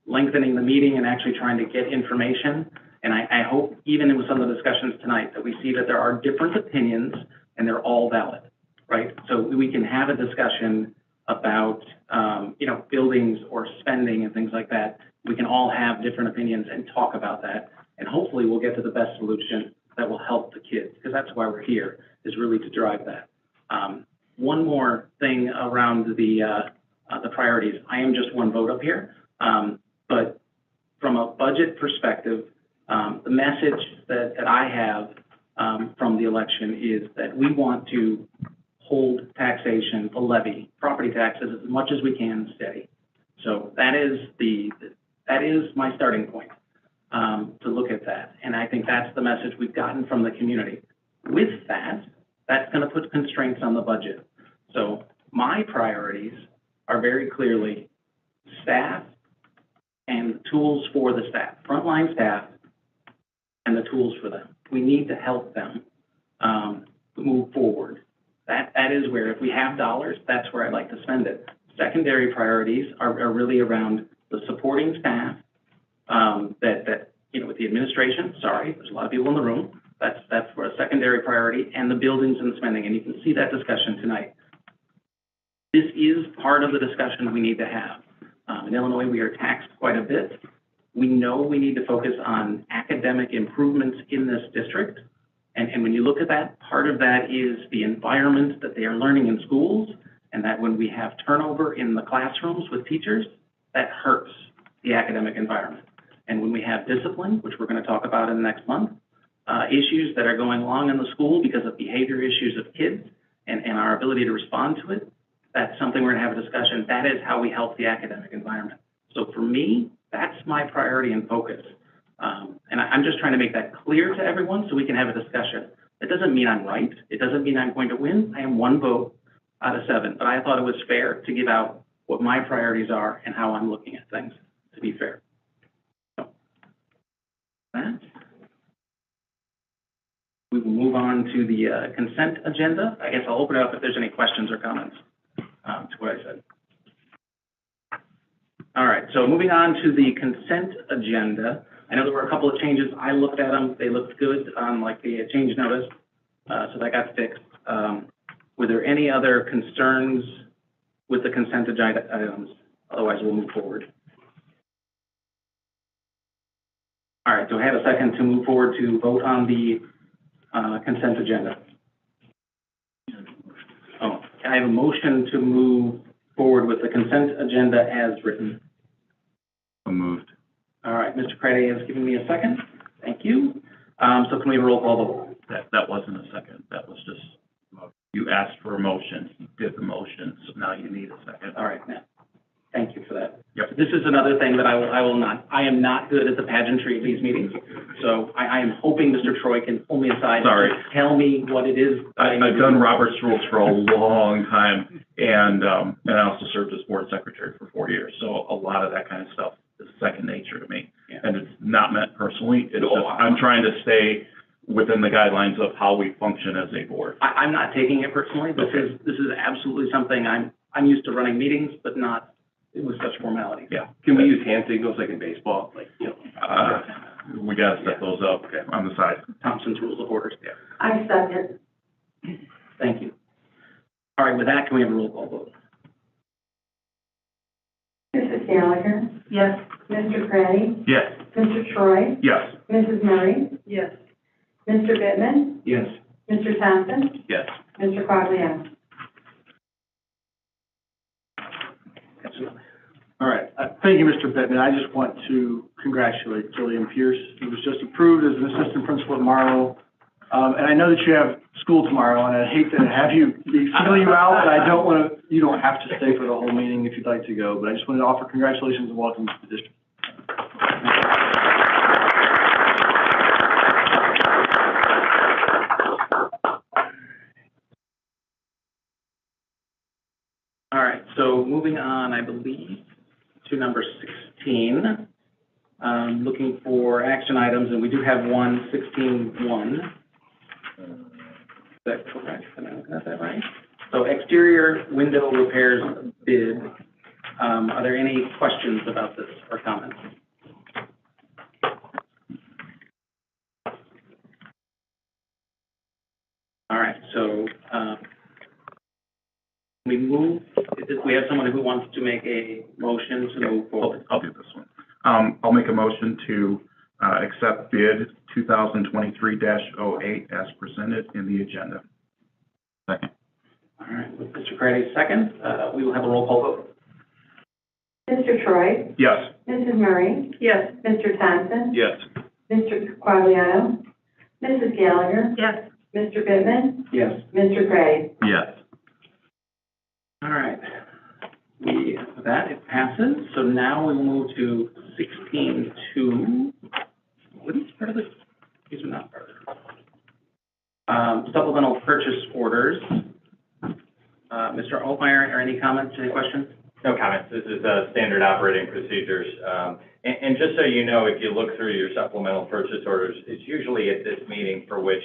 S15: lengthening the meeting and actually trying to get information. And I hope, even with some of the discussions tonight, that we see that there are different opinions and they're all valid, right? So we can have a discussion about, buildings or spending and things like that. We can all have different opinions and talk about that. And hopefully we'll get to the best solution that will help the kids, because that's why we're here, is really to drive that. One more thing around the priorities. I am just one vote up here, but from a budget perspective, the message that I have from the election is that we want to hold taxation, the levy, property taxes as much as we can steady. So that is my starting point to look at that, and I think that's the message we've gotten from the community. With that, that's going to put constraints on the budget. So my priorities are very clearly staff and tools for the staff, frontline staff, and the tools for them. We need to help them move forward. That is where, if we have dollars, that's where I'd like to spend it. Secondary priorities are really around the supporting staff, with the administration, there's a lot of people in the room, that's for a secondary priority, and the buildings and the spending, and you can see that discussion tonight. This is part of the discussion we need to have. In Illinois, we are taxed quite a bit. We know we need to focus on academic improvements in this district. And when you look at that, part of that is the environment that they are learning in schools, and that when we have turnover in the classrooms with teachers, that hurts the academic environment. And when we have discipline, which we're going to talk about in the next month, issues that are going along in the school because of behavior issues of kids and our ability to respond to it, that's something we're going to have a discussion. That is how we help the academic environment. So for me, that's my priority and focus. And I'm just trying to make that clear to everyone so we can have a discussion. It doesn't mean I'm right. It doesn't mean I'm going to win. I am one vote out of 7, but I thought it was fair to give out what my priorities are and how I'm looking at things, to be fair. So, that. We will move on to the consent agenda. I guess I'll open it up if there's any questions or comments to what I said. All right, so moving on to the consent agenda. I know there were a couple of changes. I looked at them. They looked good on the change notice, so that got fixed. Were there any other concerns with the consent agenda items? Otherwise, we'll move forward. All right, do I have a second to move forward to vote on the consent agenda? Oh, I have a motion to move forward with the consent agenda as written.
S18: So moved.
S15: All right, Mr. Craddy has given me a second. Thank you. So can we have a roll call vote?
S16: That wasn't a second. That was just, you asked for a motion. You did the motion, so now you need a second.
S15: All right, now, thank you for that.
S16: Yep.
S15: This is another thing that I am not good at the pageantry of these meetings. So I am hoping Mr. Troy can pull me aside.
S16: Sorry.
S15: And tell me what it is.
S16: I've done Robert's rules for a long time, and I also served as board secretary for 4 years. So a lot of that kind of stuff is second nature to me.
S15: Yeah.
S16: And it's not meant personally. It's just, I'm trying to stay within the guidelines of how we function as a board.
S15: I'm not taking it personally. This is absolutely something I'm used to running meetings, but not with such formality.
S16: Yeah.
S14: Can we use hand signals like in baseball?
S16: We gotta set those up on the side.
S15: Thompson's Rules of Order.
S16: Yeah.
S12: I second.
S15: Thank you. All right, with that, can we have a roll call vote?
S12: Mrs. Gallagher? Yes. Mr. Craddy?
S16: Yes.
S12: Mr. Troy?
S16: Yes.
S12: Mrs. Murray?
S13: Yes.
S12: Mr. Bittman,
S16: Yes.
S12: Mr. Thompson?
S16: Yes.
S12: Mr. Quagliano?
S3: All right. Thank you, Mr. Bittman. I just want to congratulate Jillian Pierce, who was just approved as an assistant principal at Marlowe. And I know that you have school tomorrow, and I hate to have you single you out, but I don't want to, you don't have to stay for the whole meeting if you'd like to go. But I just wanted to offer congratulations and welcome to the district.
S15: All right, so moving on, I believe, to number 16. Looking for action items, and we do have 16.1. Is that correct? Am I looking at that right? So exterior window repairs bid. Are there any questions about this or comments?
S1: make a motion to move forward.
S16: I'll do this one. I'll make a motion to, accept bid 2023-08 as presented in the agenda.
S18: Second.
S1: All right, with Mr. Craddy's second, we will have a roll call vote.
S12: Mr. Troy?
S16: Yes.
S12: Mrs. Murray?
S13: Yes.
S12: Mr. Thompson?
S14: Yes.
S12: Mr. Quagliano? Mrs. Gallagher?
S19: Yes.
S12: Mr. Bittman,
S1: Yes.
S12: Mr. Craddy?
S18: Yes.
S1: All right. With that, it passes. So now we will move to 16.2. What is part of this? These are not part of it. Supplemental purchase orders. Mr. Altmeyer, are any comments, any questions?
S10: No comments. This is standard operating procedures. And just so you know, if you look through your supplemental purchase orders, it's usually at this meeting for which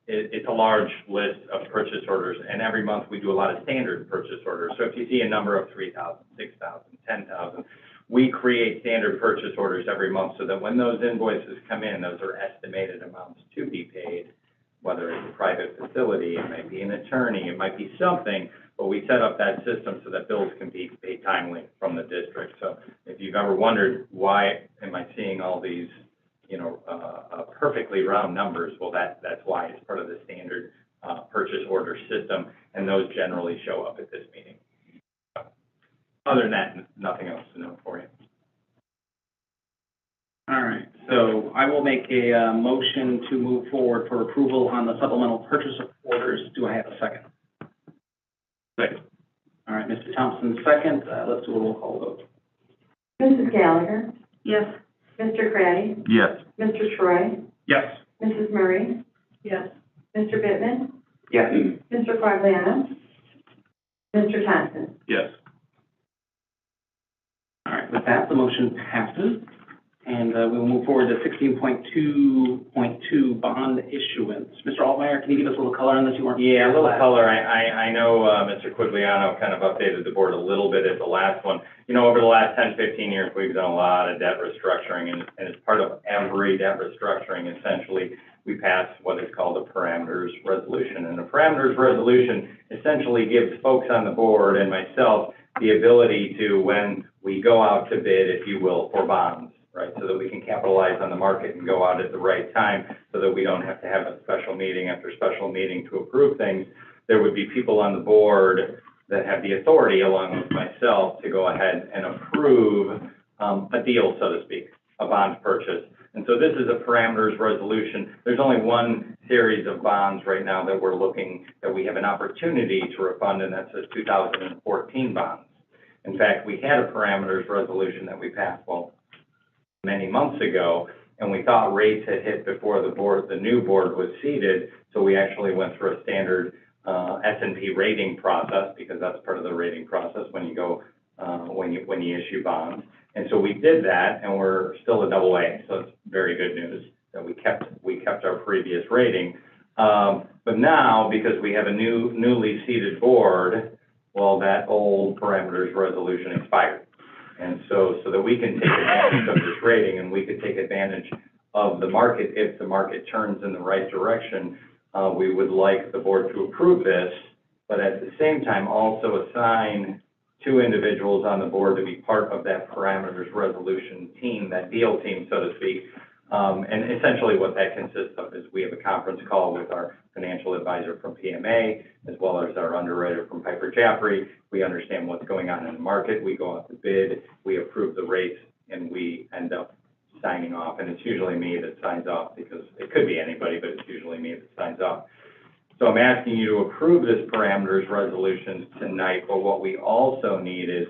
S10: it's a large list of purchase orders, and every month we do a lot of standard purchase orders. So if you see a number of 3,000, 6,000, 10,000, we create standard purchase orders every month so that when those invoices come in, those are estimated amounts to be paid, whether it's a private facility, it might be an attorney, it might be something, but we set up that system so that bills can be paid timely from the district. So if you've ever wondered, why am I seeing all these, perfectly round numbers? Well, that's why. It's part of the standard purchase order system, and those generally show up at this meeting. Other than that, nothing else to know for you.
S1: All right, so I will make a motion to move forward for approval on the supplemental purchase orders. Do I have a second?
S16: Second.
S1: All right, Mr. Thompson, second. Let's do a roll call vote.
S12: Mrs. Gallagher?
S13: Yes.
S12: Mr. Craddy?
S18: Yes.
S12: Mr. Troy?
S16: Yes.
S12: Mrs. Murray?
S13: Yes.
S12: Mr. Bittman,
S1: Yes.
S12: Mr. Quagliano? Mr. Thompson?
S14: Yes.
S1: All right, with that, the motion passes. And we will move forward to 16.2.2 bond issuance. Mr. Altmeyer, can you give us a little color on this? You weren't.
S10: Yeah, a little color. I know Mr. Quigliano kind of updated the board a little bit at the last one. Over the last 10, 15 years, we've done a lot of debt restructuring, and as part of every debt restructuring, essentially, we pass what is called a parameters resolution. And a parameters resolution essentially gives folks on the board and myself the ability to, when we go out to bid, if you will, for bonds, right, so that we can capitalize on the market and go out at the right time so that we don't have to have a special meeting after special meeting to approve things. There would be people on the board that have the authority, along with myself, to go ahead and approve a deal, so to speak, a bond purchase. And so this is a parameters resolution. There's only one series of bonds right now that we're looking, that we have an opportunity to refund, and that's the 2014 bonds. In fact, we had a parameters resolution that we passed, many months ago, and we thought rates had hit before the new board was seated, so we actually went through a standard S&P rating process, because that's part of the rating process when you go, when you issue bonds. And so we did that, and we're still a AA, so it's very good news that we kept our previous rating. But now, because we have a newly seated board, well, that old parameters resolution expired. And so that we can take advantage of this rating, and we could take advantage of the market if the market turns in the right direction, we would like the board to approve this, but at the same time also assign 2 individuals on the board to be part of that parameters resolution team, that deal team, so to speak. And essentially what that consists of is we have a conference call with our financial advisor from PMA, as well as our underwriter from Piper Jaffray. We understand what's going on in the market. We go out to bid, we approve the rates, and we end up signing off. And it's usually me that signs off, because it could be anybody, but it's usually me that signs off. So I'm asking you to approve this parameters resolution tonight, but what we also need is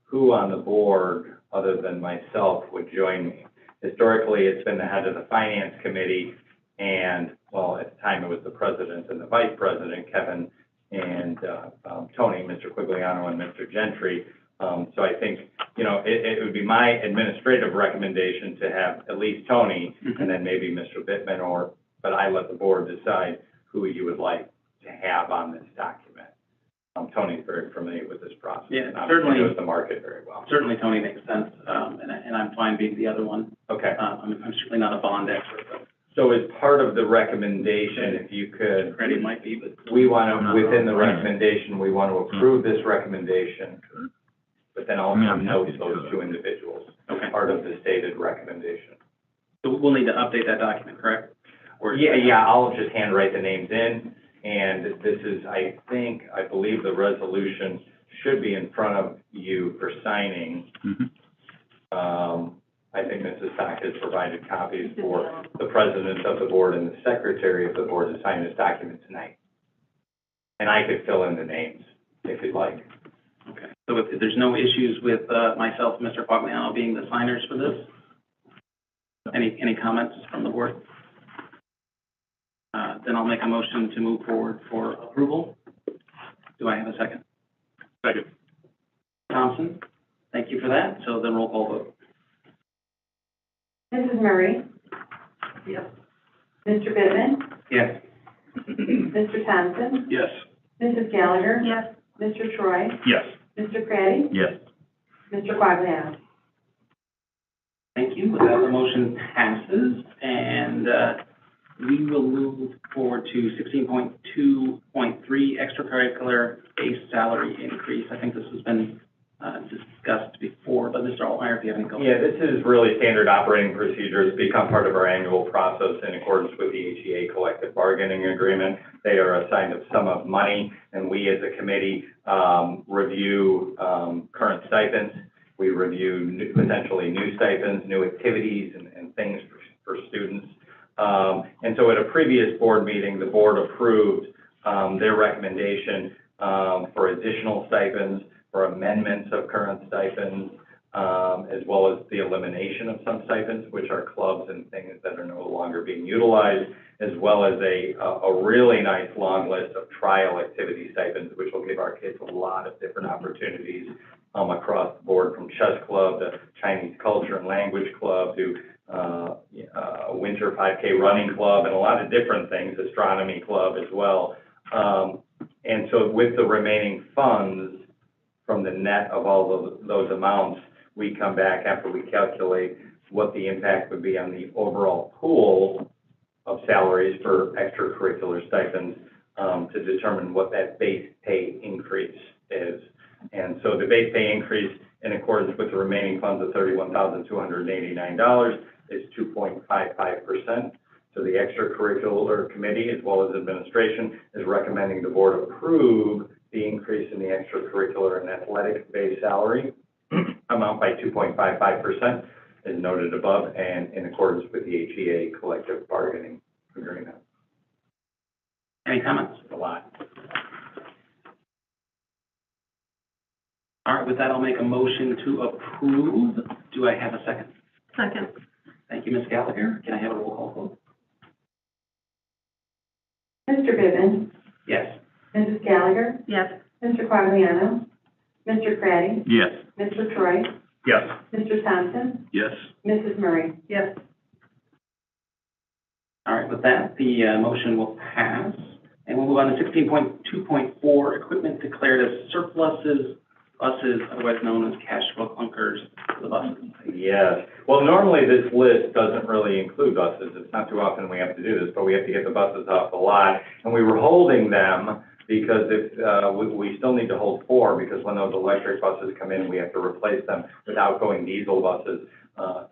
S10: who on the board, other than myself, would join me. Historically, it's been the head of the finance committee, and, well, at the time it was the president and the vice president, Kevin and Tony, Mr. Quigliano and Mr. Gentry. So I think, it would be my administrative recommendation to have at least Tony, and then maybe Mr. Bittman, but I let the board decide who you would like to have on this document. Tony's very familiar with this process.
S1: Yeah,
S10: and
S1: certainly
S10: knows the market very well.
S1: Certainly, Tony makes sense, and I'm fine being the other one.
S10: Okay.
S1: I'm certainly not a bond expert, but.
S10: So as part of the recommendation, if you could,
S1: Credit might be, but.
S10: we want to, within the recommendation, we want to approve this recommendation.
S7: and also note those two individuals,
S15: Okay.
S7: part of the stated recommendation.
S15: So we'll need to update that document, correct? Or-
S7: Yeah, I'll just handwrite the names in, and this is, I believe the resolution should be in front of you for signing. I think Mrs. Stock has provided copies for the president of the board and the secretary of the board to sign this document tonight. And I could fill in the names if you'd like.
S15: Okay, so if there's no issues with myself and Mr. Quagliano being the signers for this? Any comments from the board? Then I'll make a motion to move forward for approval. Do I have a second?
S16: Second.
S15: Thompson, thank you for that. So then roll call vote.
S21: Mrs. Murray?
S13: Yes.
S21: Mr. Bivin?
S15: Yes.
S21: Mr. Thompson?
S16: Yes.
S21: Mrs. Gallagher?
S12: Yes.
S21: Mr. Troy?
S16: Yes.
S21: Mr. Craddy?
S18: Yes.
S21: Mr. Quagliano?
S15: Thank you. With that, the motion passes, and we will move forward to 16.2.3, extracurricular base salary increase. I think this has been discussed before, but Mr. Altmeyer, if you have any comments.
S7: Yeah, this is really standard operating procedures, become part of our annual process in accordance with the HEA collective bargaining agreement. They are assigned a sum of money, and we as a committee review current stipends. We review potentially new stipends, new activities, and things for students. And so at a previous board meeting, the board approved their recommendation for additional stipends, for amendments of current stipends, as well as the elimination of some stipends, which are clubs and things that are no longer being utilized, as well as a really nice long list of trial activity stipends, which will give our kids a lot of different opportunities across the board, from chess club to Chinese culture and language club to winter 5K running club and a lot of different things, astronomy club as well. And so with the remaining funds from the net of all of those amounts, we come back after we calculate what the impact would be on the overall pool of salaries for extracurricular stipends to determine what that base pay increase is. And so the base pay increase in accordance with the remaining funds of $31,289 is 2.55%. So the extracurricular committee, as well as administration, is recommending the board approve the increase in the extracurricular and athletic base salary amount by 2.55%, as noted above, and in accordance with the HEA collective bargaining agreement.
S15: Any comments?
S7: A lot.
S15: All right, with that, I'll make a motion to approve. Do I have a second?
S12: Second.
S15: Thank you, Ms. Gallagher. Can I have a roll call vote?
S21: Mr. Bivin?
S15: Yes.
S21: Mrs. Gallagher?
S12: Yes.
S21: Mr. Quagliano? Mr. Craddy?
S18: Yes.
S21: Mr. Troy?
S16: Yes.
S21: Mr. Thompson?
S16: Yes.
S21: Mrs. Murray?
S12: Yes.
S15: All right, with that, the motion will pass. And we'll move on to 16.2.4, equipment declared as surpluses, buses, otherwise known as cash flow clunkers for the buses.
S7: Yes. Well, normally this list doesn't really include buses. It's not too often we have to do this, but we have to get the buses off the lot. And we were holding them because if, we still need to hold 4, because when those electric buses come in, we have to replace them with outgoing diesel buses,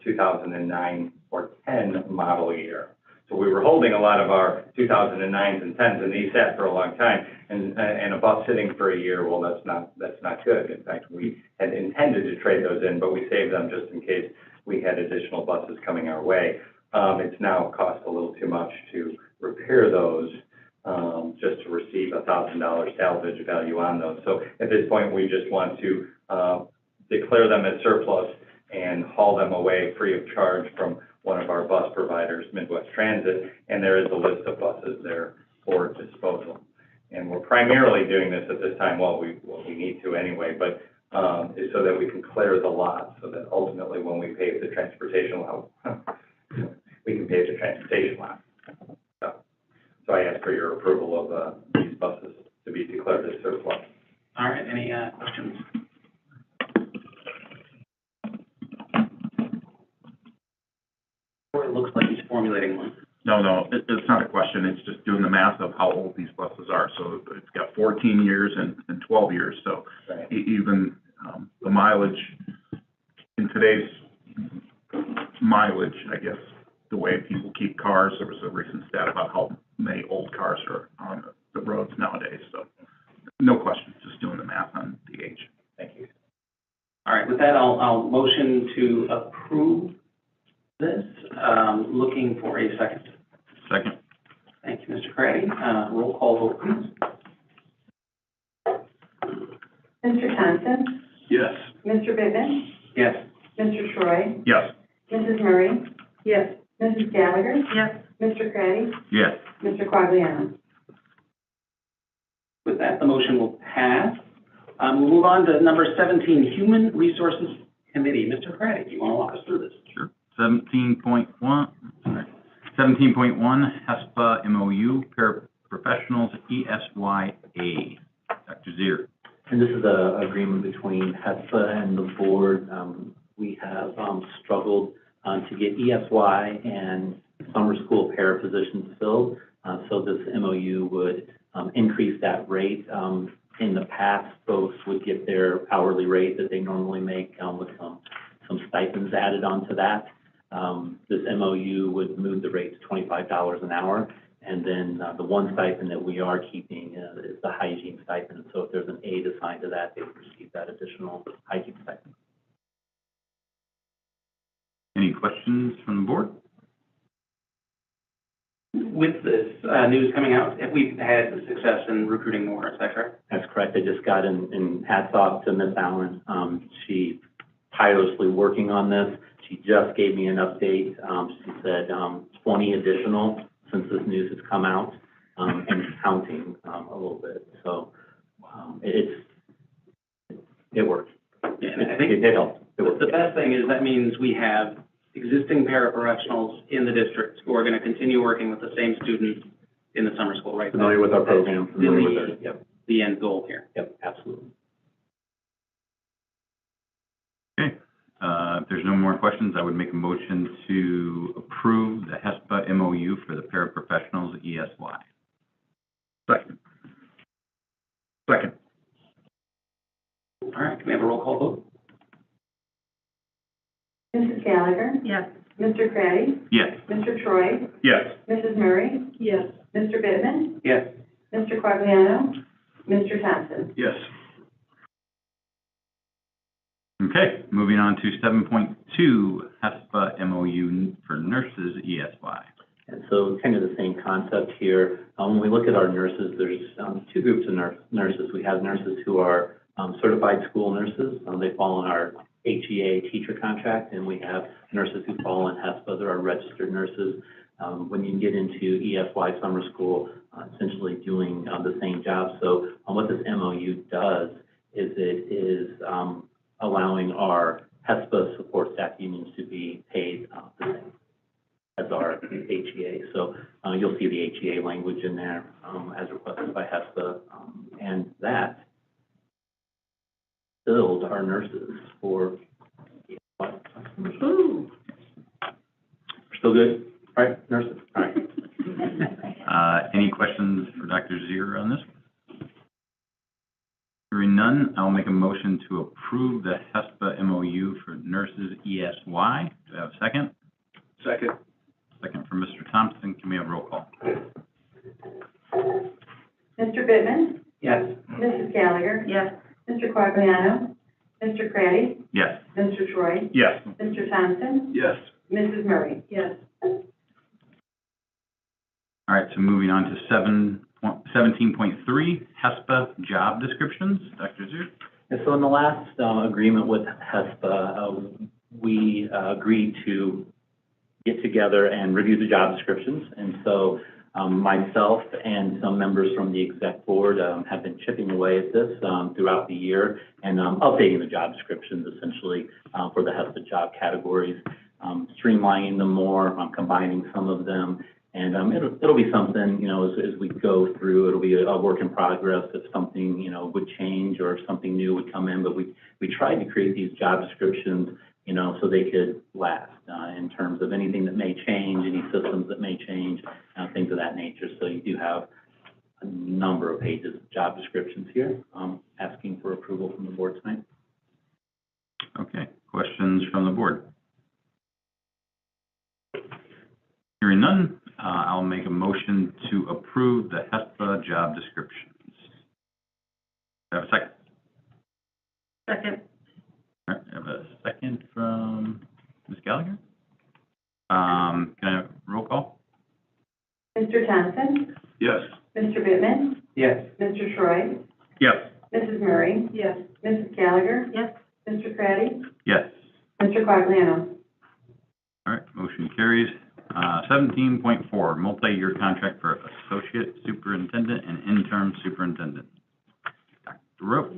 S7: 2009 or 10 model year. So we were holding a lot of our 2009s and 10s, and these sat for a long time. And a bus sitting for a year, well, that's not good. In fact, we had intended to trade those in, but we saved them just in case we had additional buses coming our way. It's now cost a little too much to repair those, just to receive $1,000 salvage value on those. So at this point, we just want to declare them as surplus and haul them away free of charge from one of our bus providers, Midwest Transit, and there is a list of buses there for disposal. And we're primarily doing this at this time, well, we need to anyway, but is so that we can clear the lot, so that ultimately when we pave the transportation lot, we can pave the transportation lot. So I ask for your approval of these buses to be declared as surplus.
S15: All right, any questions? It looks like he's formulating one.
S16: No, it's not a question. It's just doing the math of how old these buses are. So it's got 14 years and 12 years. So
S7: Right.
S16: even the mileage, in today's mileage, I guess, the way people keep cars, there was a recent stat about how many old cars are on the roads nowadays, so no question, just doing the math on the age.
S15: Thank you. All right, with that, I'll motion to approve this. Looking for a second.
S18: Second.
S15: Thank you, Mr. Craddy. Roll call vote, please.
S12: Mr. Thompson?
S14: Yes.
S12: Mr. Bivin?
S15: Yes.
S12: Mr. Troy?
S16: Yes.
S12: Mrs. Murray?
S13: Yes.
S12: Mrs. Gallagher?
S13: Yes.
S12: Mr. Craddy?
S18: Yes.
S12: Mr. Quagliano?
S15: With that, the motion will pass. We'll move on to number 17, Human Resources Committee. Mr. Craddy, do you want to walk us through this?
S18: Sure. 17.1, sorry. 17.1, HESPA MOU, Paraprofessionals, ESYA. Dr. Zier.
S9: And this is an agreement between HESPA and the board. We have struggled to get ESY and summer school para positions filled. So this MOU would increase that rate. In the past, folks would get their hourly rate that they normally make with some stipends added onto that. This MOU would move the rate to $25 an hour. And then the one stipend that we are keeping is the hygiene stipend. So if there's an aide assigned to that, they would receive that additional hygiene stipend.
S18: Any questions from the board?
S15: With this news coming out, have we had success in recruiting more? Is that correct?
S9: That's correct. I just got in hats off to Ms. Allen. She tirelessly working on this. She just gave me an update. She said 20 additional since this news has come out, and counting a little bit. So it worked.
S15: Yeah, and I think
S9: it helped.
S15: The best thing is that means we have existing paraprofessionals in the district who are going to continue working with the same students in the summer school, right?
S9: Familiar with our program, familiar with our, yep.
S15: The end goal here.
S9: Yep, absolutely.
S18: Okay. If there's no more questions, I would make a motion to approve the HESPA MOU for the paraprofessionals at ESY.
S16: Second. Second.
S15: All right, can we have a roll call vote?
S12: Mrs. Gallagher?
S13: Yes.
S12: Mr. Craddy?
S18: Yes.
S12: Mr. Troy?
S16: Yes.
S12: Mrs. Murray?
S13: Yes.
S12: Mr. Bittman,
S15: Yes.
S12: Mr. Quagliano? Mr. Thompson?
S14: Yes.
S18: Okay, moving on to 7.2, HESPA MOU for nurses at ESY.
S9: And so kind of the same concept here. When we look at our nurses, there's two groups of nurses. We have nurses who are certified school nurses. They fall in our HEA teacher contract, and we have nurses who fall in HESPA. They're our registered nurses. When you get into ESY summer school, essentially doing the same job. So what this MOU does is it is allowing our HESPA support staff unions to be paid the same as our HEA. So you'll see the HEA language in there as requested by HESPA, and that billed our nurses for We're still good? All right, nurses, all right.
S18: Any questions for Dr. Zier on this? Hearing none, I'll make a motion to approve the HESPA MOU for nurses ESY. Do I have a second?
S14: Second.
S18: Second from Mr. Thompson. Can we have roll call?
S12: Mr. Bittman,
S15: Yes.
S12: Mrs. Gallagher?
S13: Yes.
S12: Mr. Quagliano? Mr. Craddy?
S18: Yes.
S12: Mr. Troy?
S16: Yes.
S12: Mr. Thompson?
S14: Yes.
S12: Mrs. Murray?
S13: Yes.
S18: All right, so moving on to 17.3, HESPA job descriptions. Dr. Zier?
S9: And so in the last agreement with HESPA, we agreed to get together and review the job descriptions. And so myself and some members from the exec board have been chipping away at this throughout the year and updating the job descriptions essentially for the HESPA job categories, streamlining them more, combining some of them. And it'll be something, as we go through, it'll be a work in progress if something, would change or if something new would come in. But we tried to create these job descriptions, so they could last in terms of anything that may change, any systems that may change, things of that nature. So you do have a number of pages of job descriptions here. Asking for approval from the board tonight.
S18: Okay, questions from the board? Hearing none, I'll make a motion to approve the HESPA job descriptions. Do I have a second?
S12: Second.
S18: All right, I have a second from Ms. Gallagher. Can I have roll call?
S21: Mr. Thompson?
S14: Yes.
S21: Mr. Bittman,
S14: Yes.
S21: Mr. Troy?
S16: Yes.
S21: Mrs. Murray?
S12: Yes.
S21: Mrs. Gallagher?
S12: Yes.
S21: Mr. Craddy?
S18: Yes.
S21: Mr. Quagliano?
S18: All right, motion carries. 17.4, multi-year contract for associate superintendent and interim superintendent. Dr. Rowe.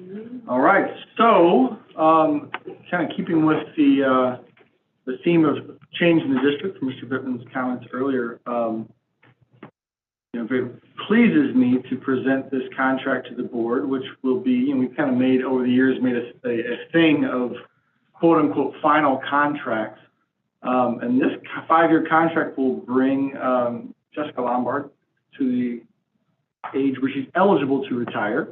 S3: All right, so, kind of keeping with the theme of change in the district from Mr. Bittman's comments earlier, it pleases me to present this contract to the board, which will be, and we've kind of made, over the years, made a thing of quote-unquote final contracts. And this 5-year contract will bring Jessica Lombard to the age where she's eligible to retire,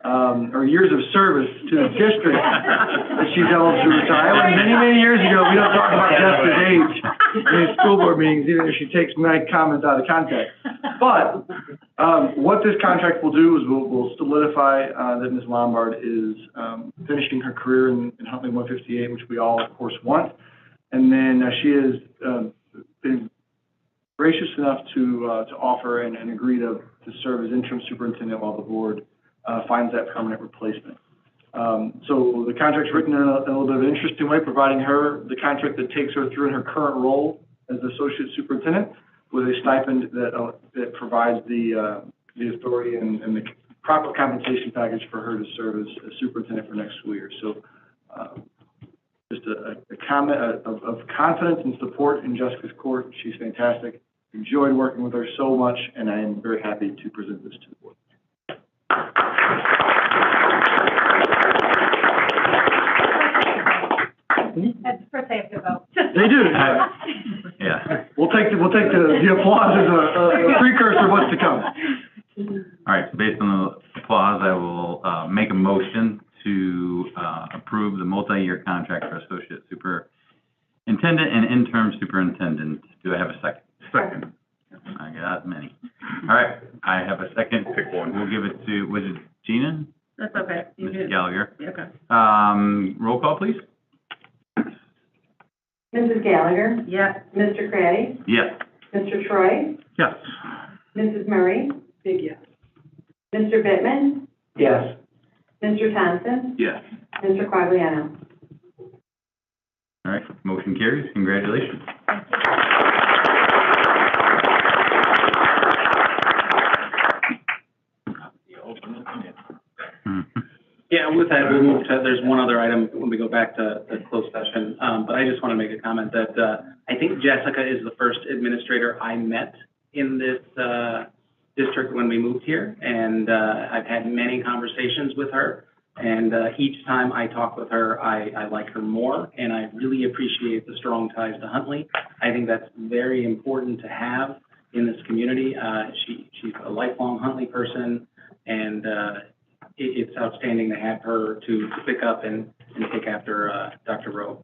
S3: or years of service to the district that she's eligible to retire. And many years ago, we don't talk about Jessica's age in school board meetings, even if she takes my comments out of context. But what this contract will do is we'll solidify that Ms. Lombard is finishing her career in Huntley 158, which we all, of course, want. And then she has been gracious enough to offer and agree to serve as interim superintendent while the board finds that permanent replacement. So the contract's written in a little bit of an interesting way, providing her the contract that takes her through in her current role as associate superintendent, with a stipend that provides the authority and the proper compensation package for her to serve as superintendent for next school year. So just a comment of confidence and support in Jessica's court. She's fantastic. Enjoyed working with her so much, and I am very happy to present this to the board.
S19: That's the first I have to vote.
S3: They do.
S18: Yeah.
S3: We'll take the applause as a precursor of what's to come.
S18: All right, so based on the applause, I will make a motion to approve the multi-year contract for associate superintendent and interim superintendent. Do I have a second?
S16: Second.
S18: I got many. All right, I have a second. Pick one. We'll give it to, was it Gina?
S12: That's okay. You
S18: Ms.
S12: did.
S18: Gallagher.
S12: Okay.
S18: Roll call, please.
S21: Mrs. Gallagher?
S12: Yes.
S21: Mr. Craddy?
S18: Yes.
S21: Mr. Troy?
S16: Yes.
S21: Mrs. Murray?
S13: Big yes.
S21: Mr. Bittman,
S14: Yes.
S21: Mr. Thompson?
S14: Yes.
S21: Mr. Quagliano?
S18: All right, motion carries. Congratulations.
S15: Yeah, with that, we'll move to, there's one other item when we go back to the closed session. But I just want to make a comment that I think Jessica is the first administrator I met in this district when we moved here. And I've had many conversations with her. And each time I talk with her, I like her more. And I really appreciate the strong ties to Huntley. I think that's very important to have in this community. She's a lifelong Huntley person. And it's outstanding to have her to pick up and take after Dr. Rowe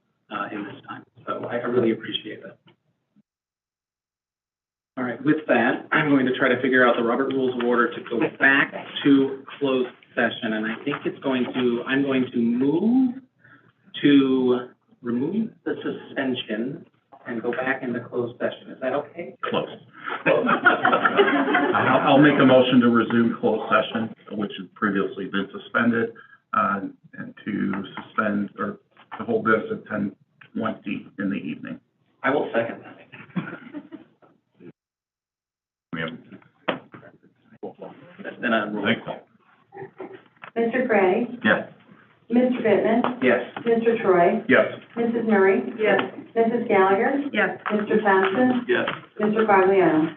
S15: in this time. So I really appreciate that. All right, with that, I'm going to try to figure out the Robert Rules of Order to go back to closed session. And I think I'm going to move to remove the suspension and go back into closed session. Is that okay?
S16: Close. I'll make a motion to resume closed session, which had previously been suspended, and to suspend or to hold this at 10:20 in the evening.
S15: I will second that.
S18: We have,
S15: Then a roll call.
S21: Mr. Craddy?
S18: yes.
S21: Mr. Bittman,
S15: Yes.
S21: Mr. Troy?
S16: Yes.
S21: Mrs. Murray?
S12: Yes.
S21: Mrs. Gallagher?
S12: Yes.
S21: Mr. Thompson?
S14: Yes.
S21: Mr. Quagliano?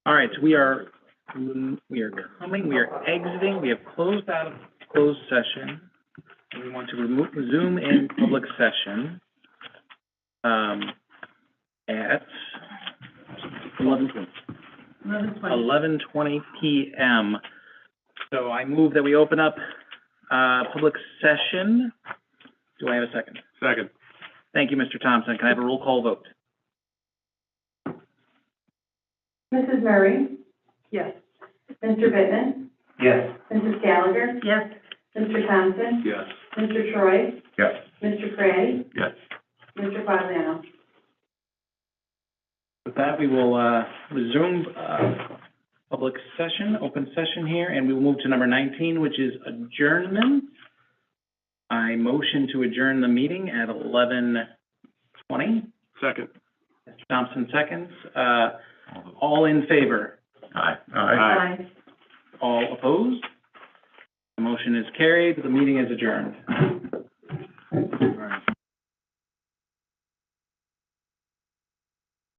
S1: All right, so we are exiting, we have closed out of closed session. And we want to resume in public session, at 11:20 PM. So I move that we open up, public session. Do I have a second?
S14: Second.
S1: Thank you, Mr. Thompson. Can I have a roll call vote?
S21: Mrs. Murray?
S13: Yes.
S21: Mr. Bittman,
S14: Yes.
S21: Mrs. Gallagher?
S12: Yes.
S21: Mr. Thompson?
S14: Yes.
S21: Mr. Troy?
S16: Yes.
S21: Mr. Craddy?
S16: Yes.
S21: Mr. Quagliano?
S1: With that, we will, resume, public session, open session here, and we will move to number 19, which is adjournment. I motion to adjourn the meeting at 11:20.
S14: Second.
S1: Mr. Thompson seconds. All in favor?
S16: Aye.
S12: Aye.
S1: All opposed? The motion is carried. The meeting is adjourned. All right.